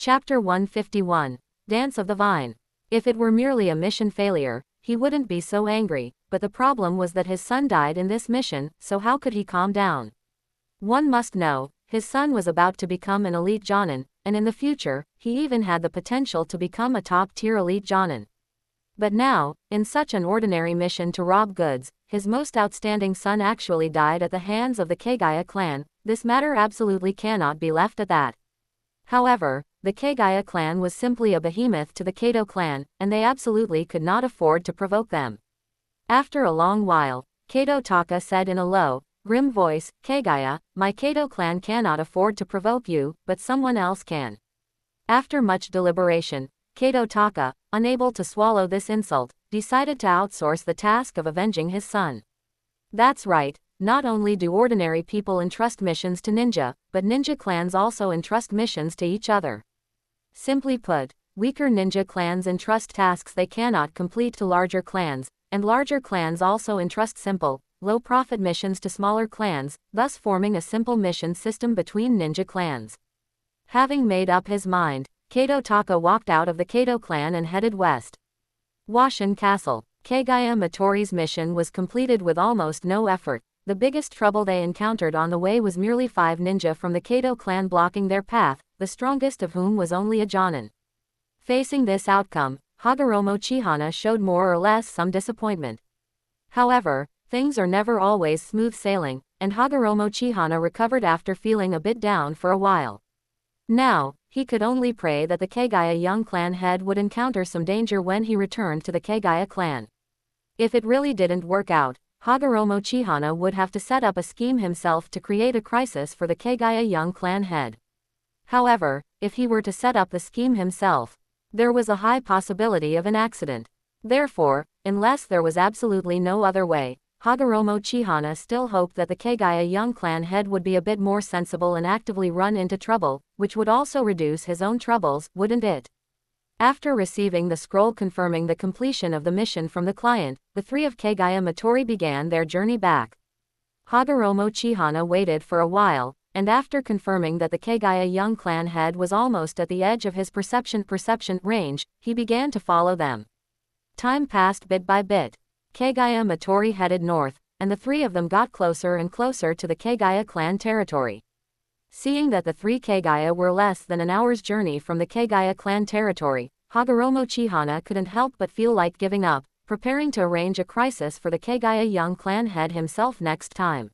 Chapter 151. Dance of the Vine. If it were merely a mission failure, he wouldn't be so angry, but the problem was that his son died in this mission, so how could he calm down? One must know, his son was about to become an elite jonin, and in the future, he even had the potential to become a top-tier elite jonin. But now, in such an ordinary mission to rob goods, his most outstanding son actually died at the hands of the Kagaya clan. This matter absolutely cannot be left at that. However, the Kagaya clan was simply a behemoth to the Kato clan, and they absolutely could not afford to provoke them. After a long while, Kato Taka said in a low, grim voice, "Kagaya, my Kato clan cannot afford to provoke you, but someone else can." After much deliberation, Kato Taka, unable to swallow this insult, decided to outsource the task of avenging his son. That's right, not only do ordinary people entrust missions to ninja, but ninja clans also entrust missions to each other. Simply put, weaker ninja clans entrust tasks they cannot complete to larger clans, and larger clans also entrust simple, low-profit missions to smaller clans, thus forming a simple mission system between ninja clans. Having made up his mind, Kato Taka walked out of the Kato clan and headed west. Washin Castle. Kagaya Motori's mission was completed with almost no effort. The biggest trouble they encountered on the way was merely 5 ninja from the Kato clan blocking their path, the strongest of whom was only a jonin. Facing this outcome, Hagoromo Chihana showed more or less some disappointment. However, things are never always smooth sailing, and Hagoromo Chihana recovered after feeling a bit down for a while. Now, he could only pray that the Kagaya young clan head would encounter some danger when he returned to the Kagaya clan. If it really didn't work out, Hagoromo Chihana would have to set up a scheme himself to create a crisis for the Kagaya young clan head. However, if he were to set up the scheme himself, there was a high possibility of an accident. Therefore, unless there was absolutely no other way, Hagoromo Chihana still hoped that the Kagaya young clan head would be a bit more sensible and actively run into trouble, which would also reduce his own troubles, wouldn't it? After receiving the scroll confirming the completion of the mission from the client, the 3 of Kagaya Motori began their journey back. Hagoromo Chihana waited for a while, and after confirming that the Kagaya young clan head was almost at the edge of his perception range, he began to follow them. Time passed bit by bit. Kagaya Motori headed north, and the 3 of them got closer and closer to the Kagaya clan territory. Seeing that the 3 Kagaya were less than an hour's journey from the Kagaya clan territory, Hagoromo Chihana couldn't help but feel like giving up, preparing to arrange a crisis for the Kagaya young clan head himself next time.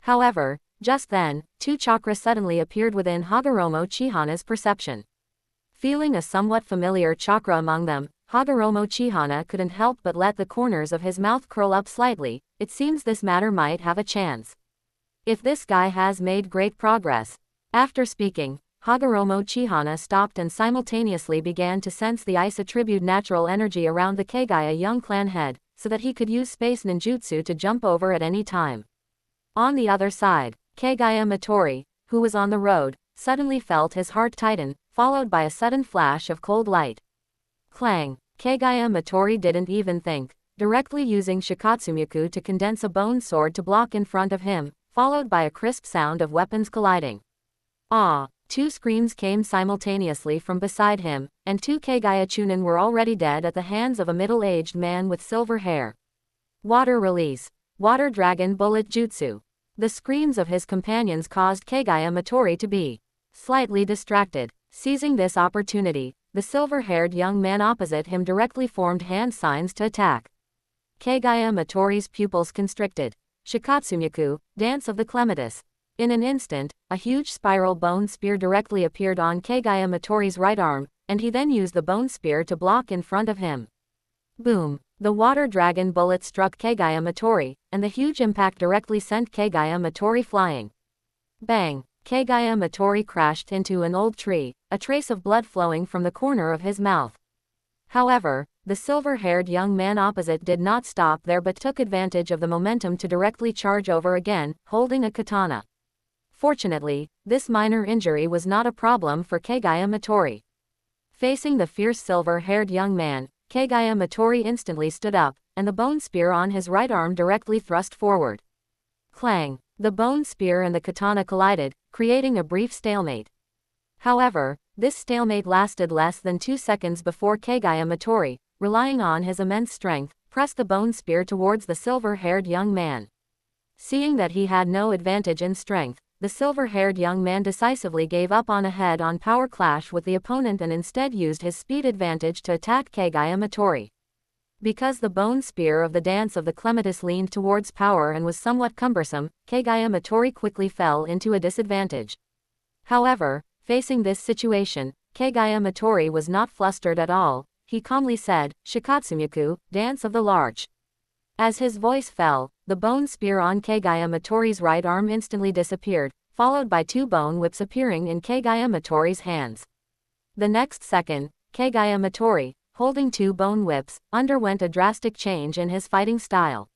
However, just then, 2 chakras suddenly appeared within Hagoromo Chihana's perception. Feeling a somewhat familiar chakra among them, Hagoromo Chihana couldn't help but let the corners of his mouth curl up slightly. It seems this matter might have a chance. If this guy has made great progress. After speaking, Hagoromo Chihana stopped and simultaneously began to sense the ice attribute natural energy around the Kagaya young clan head, so that he could use space ninjutsu to jump over at any time. On the other side, Kagaya Motori, who was on the road, suddenly felt his heart tighten, followed by a sudden flash of cold light. Clang! Kagaya Motori didn't even think, directly using Shikatsumyaku to condense a bone sword to block in front of him, followed by a crisp sound of weapons colliding. Ah! 2 screams came simultaneously from beside him, and 2 Kagaya Chunin were already dead at the hands of a middle-aged man with silver hair. Water release. Water dragon bullet jutsu. The screams of his companions caused Kagaya Motori to be slightly distracted. Seizing this opportunity, the silver-haired young man opposite him directly formed hand signs to attack. Kagaya Motori's pupils constricted. Shikatsumyaku, Dance of the Clematis. In an instant, a huge spiral bone spear directly appeared on Kagaya Motori's right arm, and he then used the bone spear to block in front of him. Boom! The water dragon bullet struck Kagaya Motori, and the huge impact directly sent Kagaya Motori flying. Bang! Kagaya Motori crashed into an old tree, a trace of blood flowing from the corner of his mouth. However, the silver-haired young man opposite did not stop there but took advantage of the momentum to directly charge over again, holding a katana. Fortunately, this minor injury was not a problem for Kagaya Motori. Facing the fierce silver-haired young man, Kagaya Motori instantly stood up, and the bone spear on his right arm directly thrust forward. Clang! The bone spear and the katana collided, creating a brief stalemate. However, This stalemate lasted less than 2 seconds before Kagaya Motori, relying on his immense strength, pressed the bone spear towards the silver-haired young man. Seeing that he had no advantage in strength, the silver-haired young man decisively gave up on a head-on power clash with the opponent and instead used his speed advantage to attack Kagaya Motori. Because the bone spear of the dance of the clematis leaned towards power and was somewhat cumbersome, Kagaya Motori quickly fell into a disadvantage. However, facing this situation, Kagaya Motori was not flustered at all. He calmly said, "Shikatsumyaku, dance of the large." As his voice fell, the bone spear on Kagaya Motori's right arm instantly disappeared, followed by 2 bone whips appearing in Kagaya Motori's hands. The next second, Kagaya Motori, holding 2 bone whips, underwent a drastic change in his fighting style.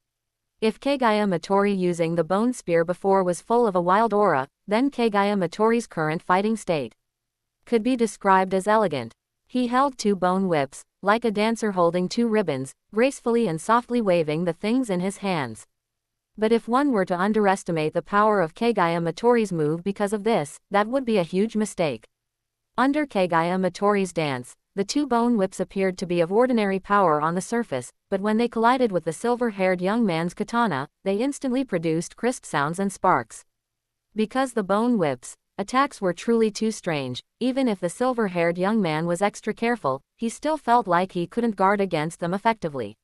If Kagaya Motori using the bone spear before was full of a wild aura, then Kagaya Motori's current fighting state could be described as elegant. He held 2 bone whips, like a dancer holding 2 ribbons, gracefully and softly waving the things in his hands. But if one were to underestimate the power of Kagaya Motori's move because of this, that would be a huge mistake. Under Kagaya Motori's dance, the 2 bone whips appeared to be of ordinary power on the surface, but when they collided with the silver-haired young man's katana, they instantly produced crisp sounds and sparks. Because the bone whips' attacks were truly too strange, even if the silver-haired young man was extra careful, he still felt like he couldn't guard against them effectively.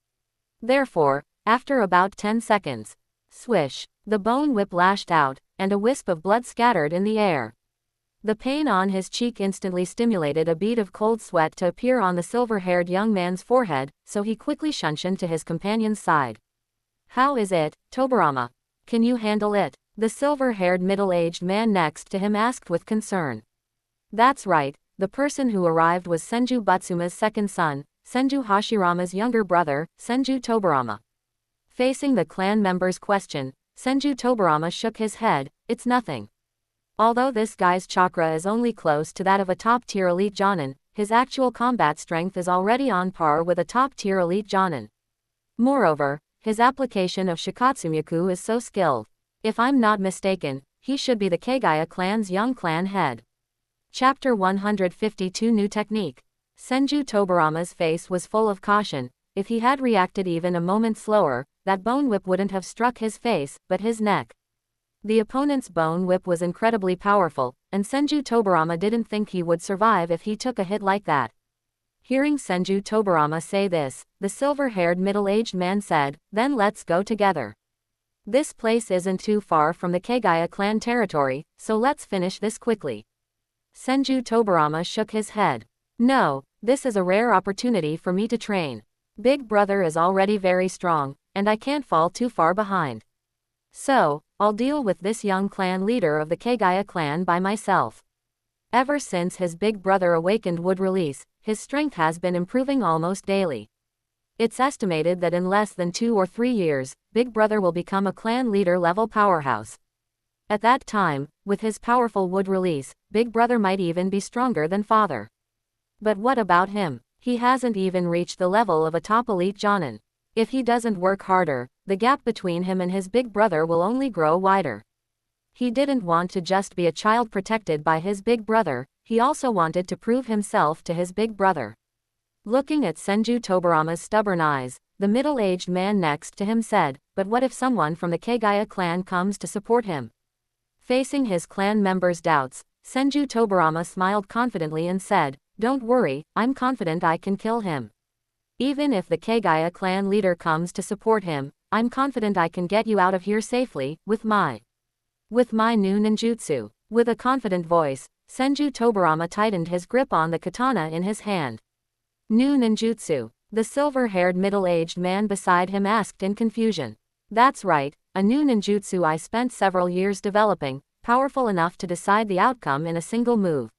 Therefore, after about 10 seconds, swish, the bone whip lashed out, and a wisp of blood scattered in the air. The pain on his cheek instantly stimulated a bead of cold sweat to appear on the silver-haired young man's forehead, so he quickly shunshined to his companion's side. "How is it, Tobarama? Can you handle it?" the silver-haired middle-aged man next to him asked with concern. That's right, the person who arrived was Senju Butsuma's second son, Senju Hashirama's younger brother, Senju Tobarama. Facing the clan member's question, Senju Tobarama shook his head, "It's nothing. Although this guy's chakra is only close to that of a top-tier elite Jonin, his actual combat strength is already on par with a top-tier elite Jonin. Moreover, his application of Shikatsumyaku is so skilled. If I'm not mistaken, he should be the Kagaya clan's young clan head." Chapter 152 New Technique. Senju Tobarama's face was full of caution. If he had reacted even a moment slower, that bone whip wouldn't have struck his face, but his neck. The opponent's bone whip was incredibly powerful, and Senju Tobarama didn't think he would survive if he took a hit like that. Hearing Senju Tobarama say this, the silver-haired middle-aged man said, "Then let's go together. This place isn't too far from the Kagaya clan territory, so let's finish this quickly." Senju Tobarama shook his head. "No, this is a rare opportunity for me to train. Big brother is already very strong, and I can't fall too far behind. So, I'll deal with this young clan leader of the Kagaya clan by myself." Ever since his big brother awakened wood release, his strength has been improving almost daily. It's estimated that in less than 2 or 3 years, Big Brother will become a clan leader-level powerhouse. At that time, with his powerful wood release, Big Brother might even be stronger than father. But what about him? He hasn't even reached the level of a top elite Jonin. If he doesn't work harder, the gap between him and his big brother will only grow wider. He didn't want to just be a child protected by his big brother, he also wanted to prove himself to his big brother. Looking at Senju Tobarama's stubborn eyes, the middle-aged man next to him said, "But what if someone from the Kagaya clan comes to support him?" Facing his clan members' doubts, Senju Tobarama smiled confidently and said, "Don't worry, I'm confident I can kill him. Even if the Kagaya clan leader comes to support him, I'm confident I can get you out of here safely, with my new ninjutsu." With a confident voice, Senju Tobarama tightened his grip on the katana in his hand. "New ninjutsu?" the silver-haired middle-aged man beside him asked in confusion. "That's right, a new ninjutsu I spent several years developing, powerful enough to decide the outcome in a single move."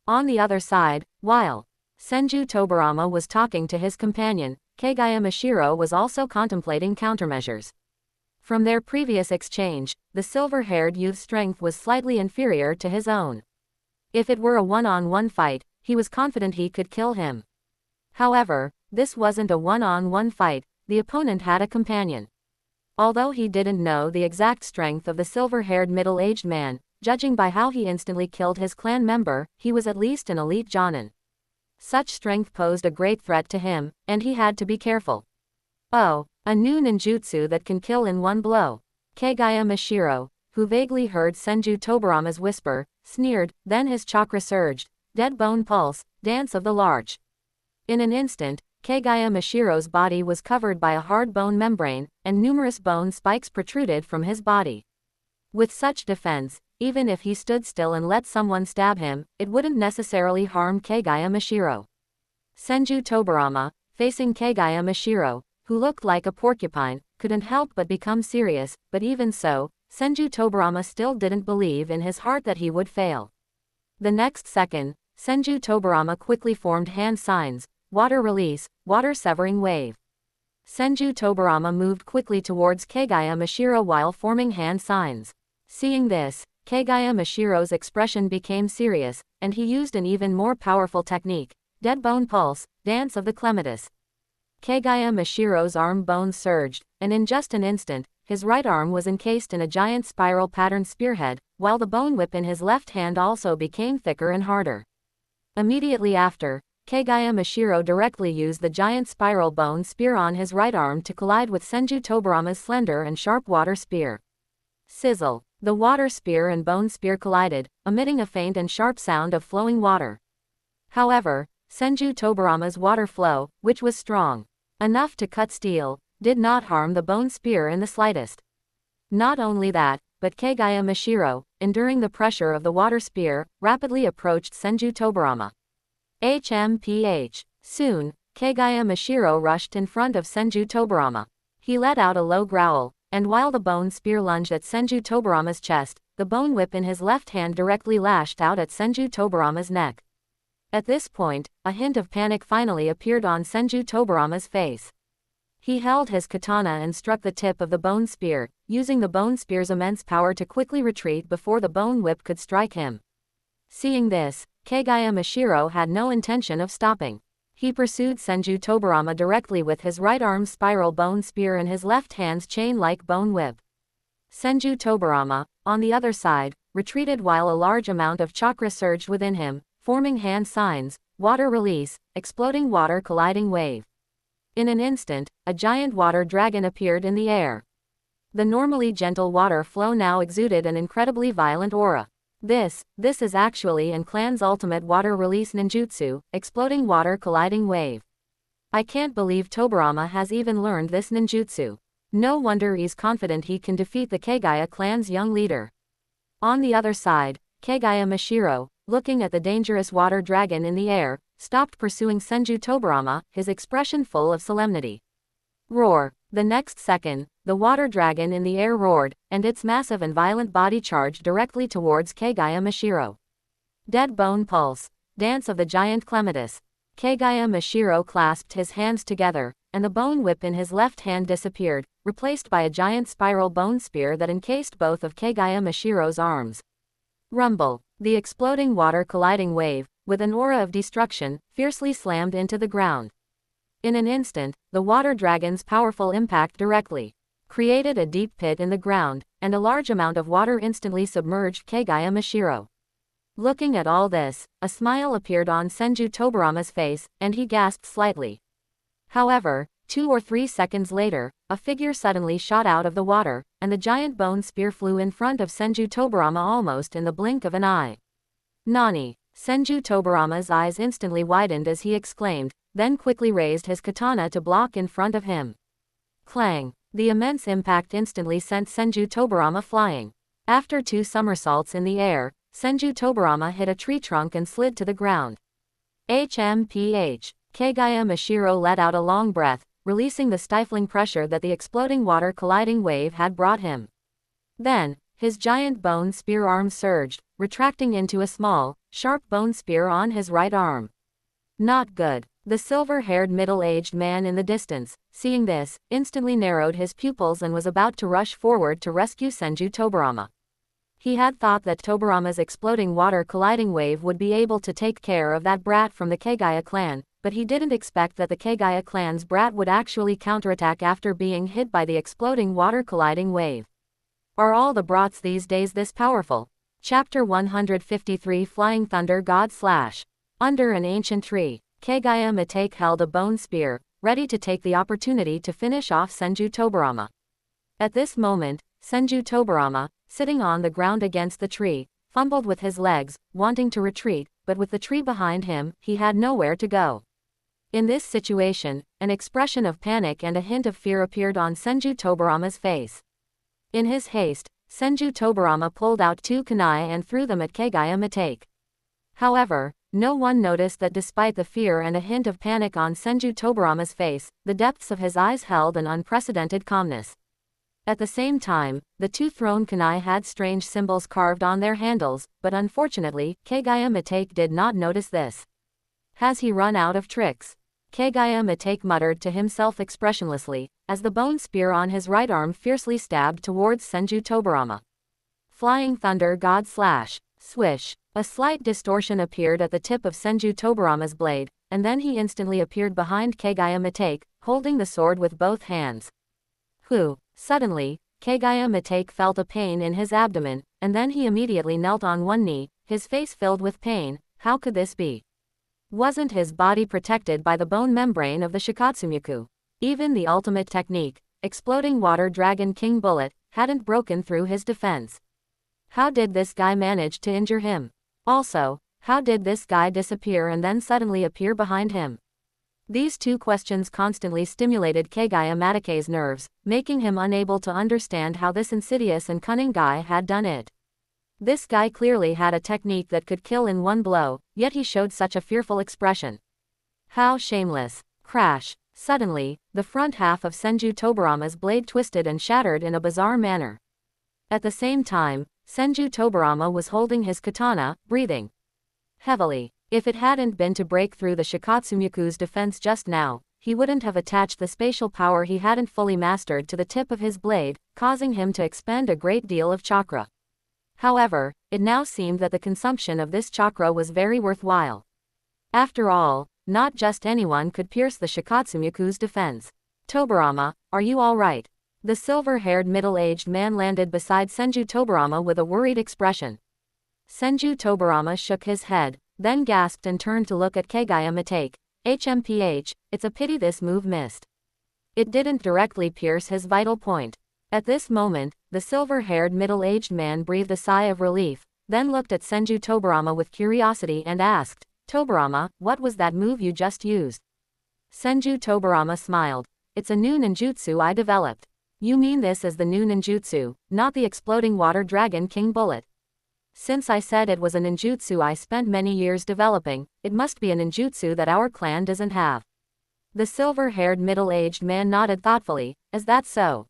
On the other side, while Senju Tobarama was talking to his companion, Kagaya Mashiro was also contemplating countermeasures. From their previous exchange, the silver-haired youth's strength was slightly inferior to his own. If it were a one-on-one fight, he was confident he could kill him. However, this wasn't a one-on-one fight, the opponent had a companion. Although he didn't know the exact strength of the silver-haired middle-aged man, judging by how he instantly killed his clan member, he was at least an elite Jonin. Such strength posed a great threat to him, and he had to be careful. Oh, a new ninjutsu that can kill in one blow. Kagaya Mashiro, who vaguely heard Senju Tobarama's whisper, sneered, then his chakra surged. Dead bone pulse, dance of the large. In an instant, Kagaya Mashiro's body was covered by a hard bone membrane, and numerous bone spikes protruded from his body. With such defense, even if he stood still and let someone stab him, it wouldn't necessarily harm Kagaya Mashiro. Senju Tobarama, facing Kagaya Mashiro, who looked like a porcupine, couldn't help but become serious, but even so, Senju Tobarama still didn't believe in his heart that he would fail. The next second, Senju Tobarama quickly formed hand signs, water release, water severing wave. Senju Tobarama moved quickly towards Kagaya Mashiro while forming hand signs. Seeing this, Kagaya Mashiro's expression became serious, and he used an even more powerful technique, Dead Bone Pulse, Dance of the Clematis. Kagaya Mashiro's arm bones surged, and in just an instant, his right arm was encased in a giant spiral pattern spearhead, while the bone whip in his left hand also became thicker and harder. Immediately after, Kagaya Mashiro directly used the giant spiral bone spear on his right arm to collide with Senju Tobarama's slender and sharp water spear. Sizzle! The water spear and bone spear collided, emitting a faint and sharp sound of flowing water. However, Senju Tobarama's water flow, which was strong enough to cut steel, did not harm the bone spear in the slightest. Not only that, but Kagaya Mashiro, enduring the pressure of the water spear, rapidly approached Senju Tobarama. HMPH. Soon, Kagaya Mashiro rushed in front of Senju Tobarama. He let out a low growl, and while the bone spear lunged at Senju Tobarama's chest, the bone whip in his left hand directly lashed out at Senju Tobarama's neck. At this point, a hint of panic finally appeared on Senju Tobarama's face. He held his katana and struck the tip of the bone spear, using the bone spear's immense power to quickly retreat before the bone whip could strike him. Seeing this, Kagaya Mashiro had no intention of stopping. He pursued Senju Tobarama directly with his right arm's spiral bone spear and his left hand's chain-like bone whip. Senju Tobarama, on the other side, retreated while a large amount of chakra surged within him, forming hand signs, water release, exploding water colliding wave. In an instant, a giant water dragon appeared in the air. The normally gentle water flow now exuded an incredibly violent aura. This is actually an clan's ultimate water release ninjutsu, exploding water colliding wave. I can't believe Tobarama has even learned this ninjutsu. No wonder he's confident he can defeat the Kagaya clan's young leader. On the other side, Kagaya Mashiro, looking at the dangerous water dragon in the air, stopped pursuing Senju Tobarama, his expression full of solemnity. Roar! The next second, the water dragon in the air roared, and its massive and violent body charged directly towards Kagaya Mashiro. Dead Bone Pulse, Dance of the Giant Clematis. Kagaya Mashiro clasped his hands together, and the bone whip in his left hand disappeared, replaced by a giant spiral bone spear that encased both of Kagaya Mashiro's arms. Rumble! The exploding water colliding wave, with an aura of destruction, fiercely slammed into the ground. In an instant, the water dragon's powerful impact directly created a deep pit in the ground, and a large amount of water instantly submerged Kagaya Mashiro. Looking at all this, a smile appeared on Senju Tobarama's face, and he gasped slightly. However, 2 or 3 seconds later, a figure suddenly shot out of the water, and the giant bone spear flew in front of Senju Tobarama almost in the blink of an eye. Nani! Senju Tobarama's eyes instantly widened as he exclaimed, then quickly raised his katana to block in front of him. Clang! The immense impact instantly sent Senju Tobarama flying. After 2 somersaults in the air, Senju Tobarama hit a tree trunk and slid to the ground. HMPH. Kagaya Mashiro let out a long breath, releasing the stifling pressure that the exploding water colliding wave had brought him. Then, his giant bone spear arm surged, retracting into a small, sharp bone spear on his right arm. Not good. The silver-haired middle-aged man in the distance, seeing this, instantly narrowed his pupils and was about to rush forward to rescue Senju Tobarama. He had thought that Tobarama's exploding water colliding wave would be able to take care of that brat from the Kagaya clan, but he didn't expect that the Kagaya clan's brat would actually counterattack after being hit by the exploding water colliding wave. Are all the brats these days this powerful? Chapter 153 Flying Thunder God Slash. Under an ancient tree, Kagaya Mitake held a bone spear, ready to take the opportunity to finish off Senju Tobarama. At this moment, Senju Tobarama, sitting on the ground against the tree, fumbled with his legs, wanting to retreat, but with the tree behind him, he had nowhere to go. In this situation, an expression of panic and a hint of fear appeared on Senju Tobarama's face. In his haste, Senju Tobarama pulled out 2 kunai and threw them at Kagaya Mitake. However, no one noticed that despite the fear and a hint of panic on Senju Tobarama's face, the depths of his eyes held an unprecedented calmness. At the same time, the 2 thrown kunai had strange symbols carved on their handles, but unfortunately, Kagaya Mitake did not notice this. Has he run out of tricks? Kagaya Mitake muttered to himself expressionlessly, as the bone spear on his right arm fiercely stabbed towards Senju Tobarama. Flying Thunder God Slash. Swish. A slight distortion appeared at the tip of Senju Tobarama's blade, and then he instantly appeared behind Kagaya Mitake, holding the sword with both hands. Suddenly, Kagaya Mitake felt a pain in his abdomen, and then he immediately knelt on one knee, his face filled with pain. How could this be? Wasn't his body protected by the bone membrane of the Shikatsumuku? Even the ultimate technique, Exploding Water Dragon King Bullet, hadn't broken through his defense. How did this guy manage to injure him? Also, how did this guy disappear and then suddenly appear behind him? These 2 questions constantly stimulated Kagaya Matake's nerves, making him unable to understand how this insidious and cunning guy had done it. This guy clearly had a technique that could kill in one blow, yet he showed such a fearful expression. How shameless. Crash. Suddenly, the front half of Senju Tobarama's blade twisted and shattered in a bizarre manner. At the same time, Senju Tobarama was holding his katana, breathing heavily. If it hadn't been to break through the Shikatsumuku's defense just now, he wouldn't have attached the spatial power he hadn't fully mastered to the tip of his blade, causing him to expend a great deal of chakra. However, it now seemed that the consumption of this chakra was very worthwhile. After all, not just anyone could pierce the Shikatsumuku's defense. Tobarama, are you all right? The silver-haired middle-aged man landed beside Senju Tobarama with a worried expression. Senju Tobarama shook his head, then gasped and turned to look at Kagaya Mitake. HMPH, it's a pity this move missed. It didn't directly pierce his vital point. At this moment, the silver-haired middle-aged man breathed a sigh of relief, then looked at Senju Tobarama with curiosity and asked, Tobarama, what was that move you just used? Senju Tobarama smiled. It's a new ninjutsu I developed. You mean this is the new ninjutsu, not the Exploding Water Dragon King Bullet? Since I said it was a ninjutsu I spent many years developing, it must be a ninjutsu that our clan doesn't have. The silver-haired middle-aged man nodded thoughtfully. Is that so?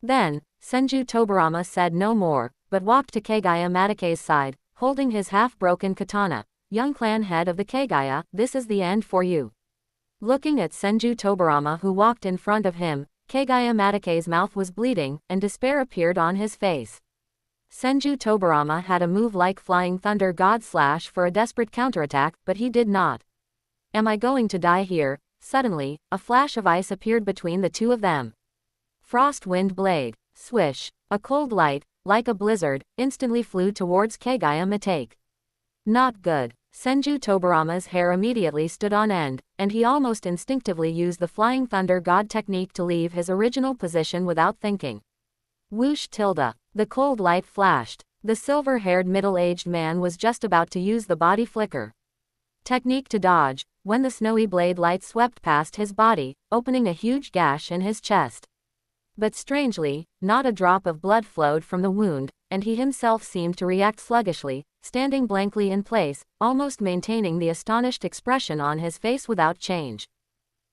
Then, Senju Tobarama said no more, but walked to Kagaya Matake's side, holding his half-broken katana. Young clan head of the Kagaya, this is the end for you. Looking at Senju Tobarama who walked in front of him, Kagaya Matake's mouth was bleeding, and despair appeared on his face. Senju Tobarama had a move like Flying Thunder God Slash for a desperate counterattack, but he did not. Am I going to die here? Suddenly, a flash of ice appeared between the 2 of them. Frost Wind Blade. Swish. A cold light, like a blizzard, instantly flew towards Kagaya Mitake. Not good. Senju Tobarama's hair immediately stood on end, and he almost instinctively used the Flying Thunder God technique to leave his original position without thinking. Whoosh tilde. The cold light flashed. The silver-haired middle-aged man was just about to use the body flicker technique to dodge, when the snowy blade light swept past his body, opening a huge gash in his chest. But strangely, not a drop of blood flowed from the wound, and he himself seemed to react sluggishly, standing blankly in place, almost maintaining the astonished expression on his face without change.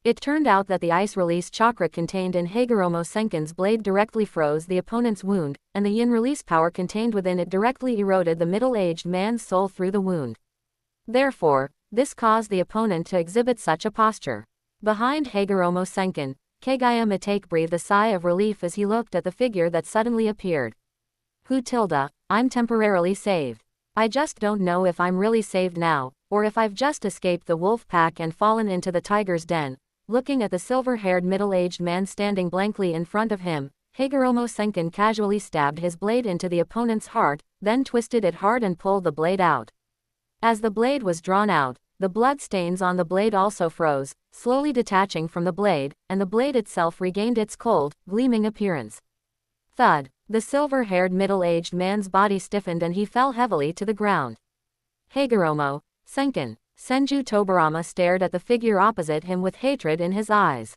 It turned out that the ice-release chakra contained in Hagoromo Senkin's blade directly froze the opponent's wound, and the yin-release power contained within it directly eroded the middle-aged man's soul through the wound. Therefore, this caused the opponent to exhibit such a posture. Behind Hagoromo Senkin, Kagaya Mitake breathed a sigh of relief as he looked at the figure that suddenly appeared. I'm temporarily saved. I just don't know if I'm really saved now, or if I've just escaped the wolf pack and fallen into the tiger's den. Looking at the silver-haired middle-aged man standing blankly in front of him, Higoromo Senkin casually stabbed his blade into the opponent's heart, then twisted it hard and pulled the blade out. As the blade was drawn out, the blood stains on the blade also froze, slowly detaching from the blade, and the blade itself regained its cold, gleaming appearance. Thud! The silver-haired middle-aged man's body stiffened and he fell heavily to the ground. Higoromo Senkin. Senju Tobarama stared at the figure opposite him with hatred in his eyes.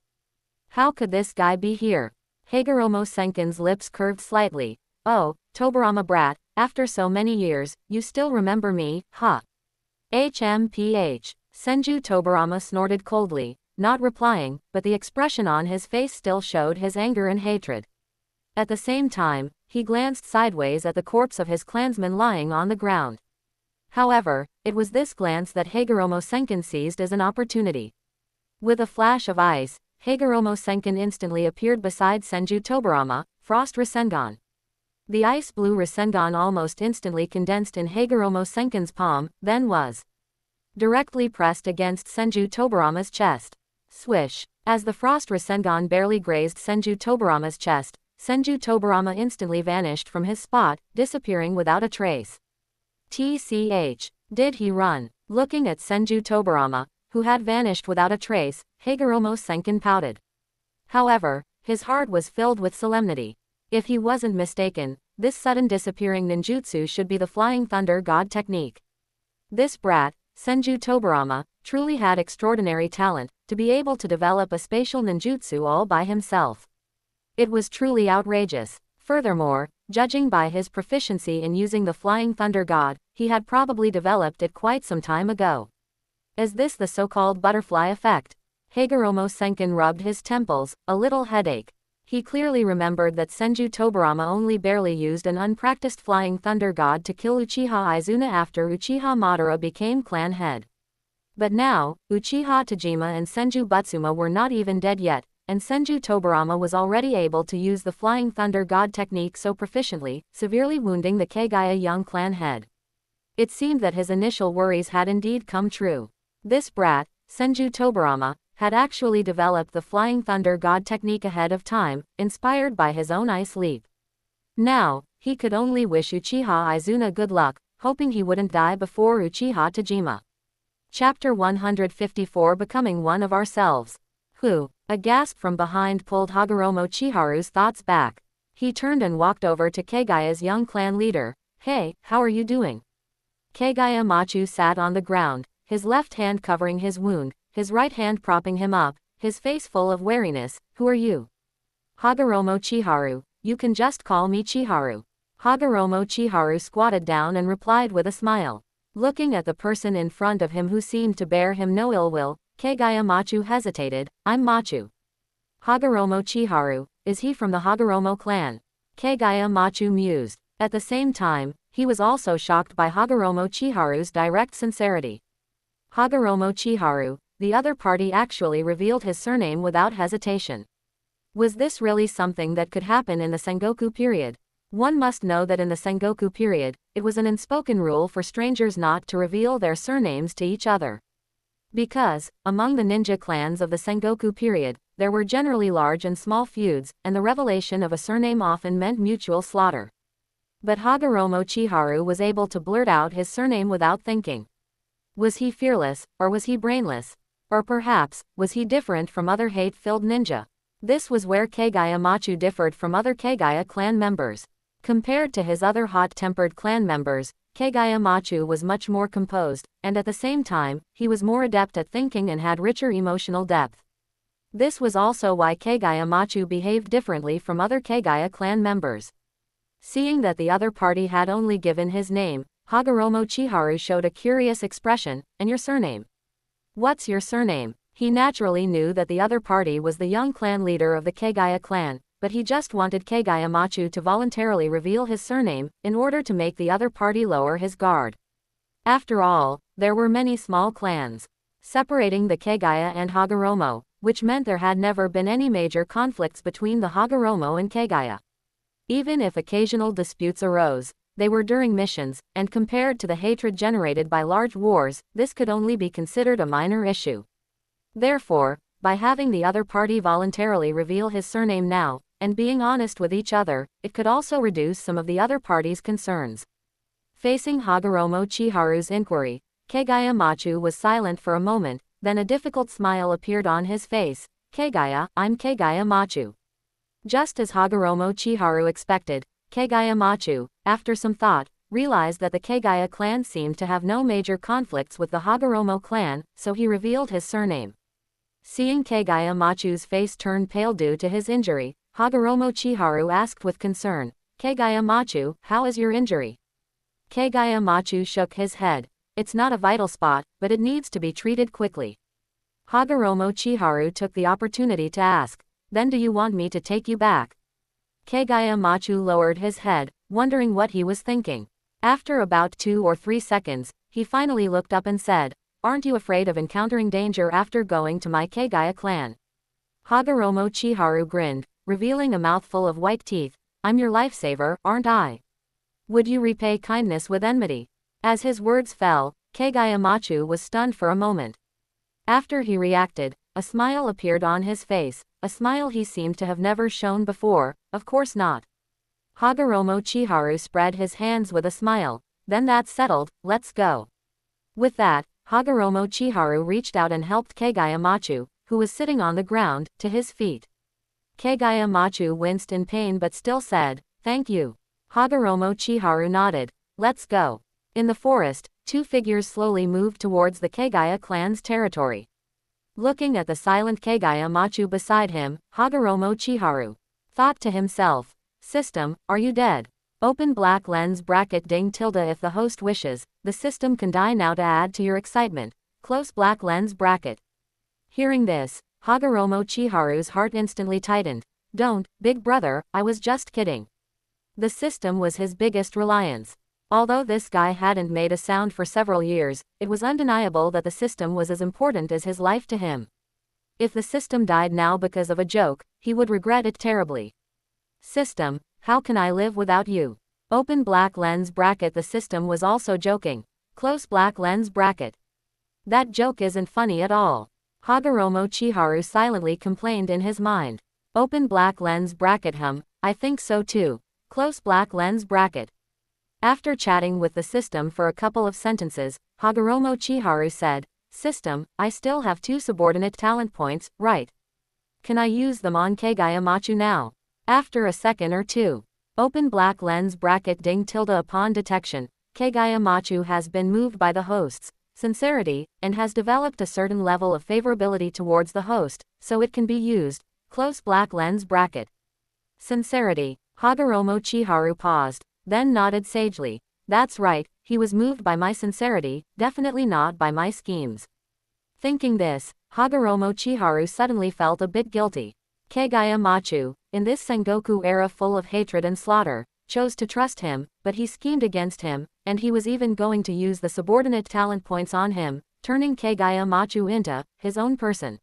How could this guy be here? Higoromo Senkin's lips curved slightly. Oh, Tobarama brat, after so many years, you still remember me, huh? HMPH. Senju Tobarama snorted coldly, not replying, but the expression on his face still showed his anger and hatred. At the same time, he glanced sideways at the corpse of his clansman lying on the ground. However, it was this glance that Higoromo Senkin seized as an opportunity. With a flash of ice, Higoromo Senkin instantly appeared beside Senju Tobarama, Frost Rasengan. The ice-blue Rasengan almost instantly condensed in Higoromo Senkin's palm, then was directly pressed against Senju Tobarama's chest. Swish! As the Frost Rasengan barely grazed Senju Tobarama's chest, Senju Tobarama instantly vanished from his spot, disappearing without a trace. TCH. Did he run? Looking at Senju Tobarama, who had vanished without a trace, Higoromo Senkin pouted. However, his heart was filled with solemnity. If he wasn't mistaken, this sudden disappearing ninjutsu should be the Flying Thunder God technique. This brat, Senju Tobarama, truly had extraordinary talent, to be able to develop a spatial ninjutsu all by himself. It was truly outrageous. Furthermore, judging by his proficiency in using the Flying Thunder God, he had probably developed it quite some time ago. Is this the so-called butterfly effect? Higoromo Senkin rubbed his temples, a little headache. He clearly remembered that Senju Tobarama only barely used an unpracticed Flying Thunder God to kill Uchiha Izuna after Uchiha Madara became clan head. But now, Uchiha Tajima and Senju Butsuma were not even dead yet, and Senju Tobarama was already able to use the Flying Thunder God technique so proficiently, severely wounding the Kagaya young clan head. It seemed that his initial worries had indeed come true. This brat, Senju Tobarama, had actually developed the Flying Thunder God technique ahead of time, inspired by his own ice leap. Now, he could only wish Uchiha Izuna good luck, hoping he wouldn't die before Uchiha Tajima. Chapter 154 Becoming One of Ourselves. Who? A gasp from behind pulled Hagoromo Chiharu's thoughts back. He turned and walked over to Kagaya's young clan leader. Hey, how are you doing? Kagaya Machu sat on the ground, his left hand covering his wound, his right hand propping him up, his face full of wariness. Who are you? Hagoromo Chiharu. You can just call me Chiharu. Hagoromo Chiharu squatted down and replied with a smile. Looking at the person in front of him who seemed to bear him no ill will, Kagaya Machu hesitated. I'm Machu. Hagoromo Chiharu. Is he from the Hagoromo clan? Kagaya Machu mused. At the same time, he was also shocked by Hagoromo Chiharu's direct sincerity. Hagoromo Chiharu. The other party actually revealed his surname without hesitation. Was this really something that could happen in the Sengoku period? One must know that in the Sengoku period, it was an unspoken rule for strangers not to reveal their surnames to each other. Because, among the ninja clans of the Sengoku period, there were generally large and small feuds, and the revelation of a surname often meant mutual slaughter. But Hagoromo Chiharu was able to blurt out his surname without thinking. Was he fearless, or was he brainless? Or perhaps, was he different from other hate-filled ninja? This was where Kagaya Machu differed from other Kagaya clan members. Compared to his other hot-tempered clan members, Kagaya Machu was much more composed, and at the same time, he was more adept at thinking and had richer emotional depth. This was also why Kagaya Machu behaved differently from other Kagaya clan members. Seeing that the other party had only given his name, Hagoromo Chiharu showed a curious expression. And your surname? What's your surname? He naturally knew that the other party was the young clan leader of the Kagaya clan, but he just wanted Kagaya Machu to voluntarily reveal his surname, in order to make the other party lower his guard. After all, there were many small clans separating the Kagaya and Hagoromo, which meant there had never been any major conflicts between the Hagoromo and Kagaya. Even if occasional disputes arose, they were during missions, and compared to the hatred generated by large wars, this could only be considered a minor issue. Therefore, by having the other party voluntarily reveal his surname now, and being honest with each other, it could also reduce some of the other party's concerns. Facing Hagoromo Chiharu's inquiry, Kagaya Machu was silent for a moment, then a difficult smile appeared on his face. Kagaya, I'm Kagaya Machu. Just as Hagoromo Chiharu expected, Kagaya Machu, after some thought, realized that the Kagaya clan seemed to have no major conflicts with the Hagoromo clan, so he revealed his surname. Seeing Kagaya Machu's face turn pale due to his injury, Hagoromo Chiharu asked with concern, Kagaya Machu, how is your injury? Kagaya Machu shook his head. It's not a vital spot, but it needs to be treated quickly. Hagoromo Chiharu took the opportunity to ask, then do you want me to take you back? Kagaya Machu lowered his head, wondering what he was thinking. After about 2 or 3 seconds, he finally looked up and said, aren't you afraid of encountering danger after going to my Kagaya clan? Hagoromo Chiharu grinned, revealing a mouthful of white teeth. I'm your lifesaver, aren't I? Would you repay kindness with enmity? As his words fell, Kagaya Machu was stunned for a moment. After he reacted, a smile appeared on his face, a smile he seemed to have never shown before. Of course not. Hagoromo Chiharu spread his hands with a smile. Then that's settled, let's go. With that, Hagoromo Chiharu reached out and helped Kagaya Machu, who was sitting on the ground, to his feet. Kagaya Machu winced in pain but still said, thank you. Hagoromo Chiharu nodded. Let's go. In the forest, 2 figures slowly moved towards the Kagaya clan's territory. Looking at the silent Kagaya Machu beside him, Hagoromo Chiharu thought to himself, system, are you dead? Open black lens bracket ding tilde if the host wishes, the system can die now to add to your excitement. Close black lens bracket. Hearing this, Hagoromo Chiharu's heart instantly tightened. Don't, big brother, I was just kidding. The system was his biggest reliance. Although this guy hadn't made a sound for several years, it was undeniable that the system was as important as his life to him. If the system died now because of a joke, he would regret it terribly. System, how can I live without you? Open black lens bracket. The system was also joking. Close black lens bracket. That joke isn't funny at all. Hagoromo Chiharu silently complained in his mind. Open black lens bracket. I think so too. Close black lens bracket. After chatting with the system for a couple of sentences, Hagoromo Chiharu said, system, I still have 2 subordinate talent points, right? Can I use them on Kagaya Machu now? After a second or two. Open black lens bracket ding tilde. Upon detection, Kagaya Machu has been moved by the host's sincerity, and has developed a certain level of favorability towards the host, so it can be used. Close black lens bracket. Sincerity. Hagoromo Chiharu paused, then nodded sagely. That's right, he was moved by my sincerity, definitely not by my schemes. Thinking this, Hagoromo Chiharu suddenly felt a bit guilty. Kagaya Machu, in this Sengoku era full of hatred and slaughter, chose to trust him, but he schemed against him, and he was even going to use the subordinate talent points on him, turning Kagaya Machu into his own person.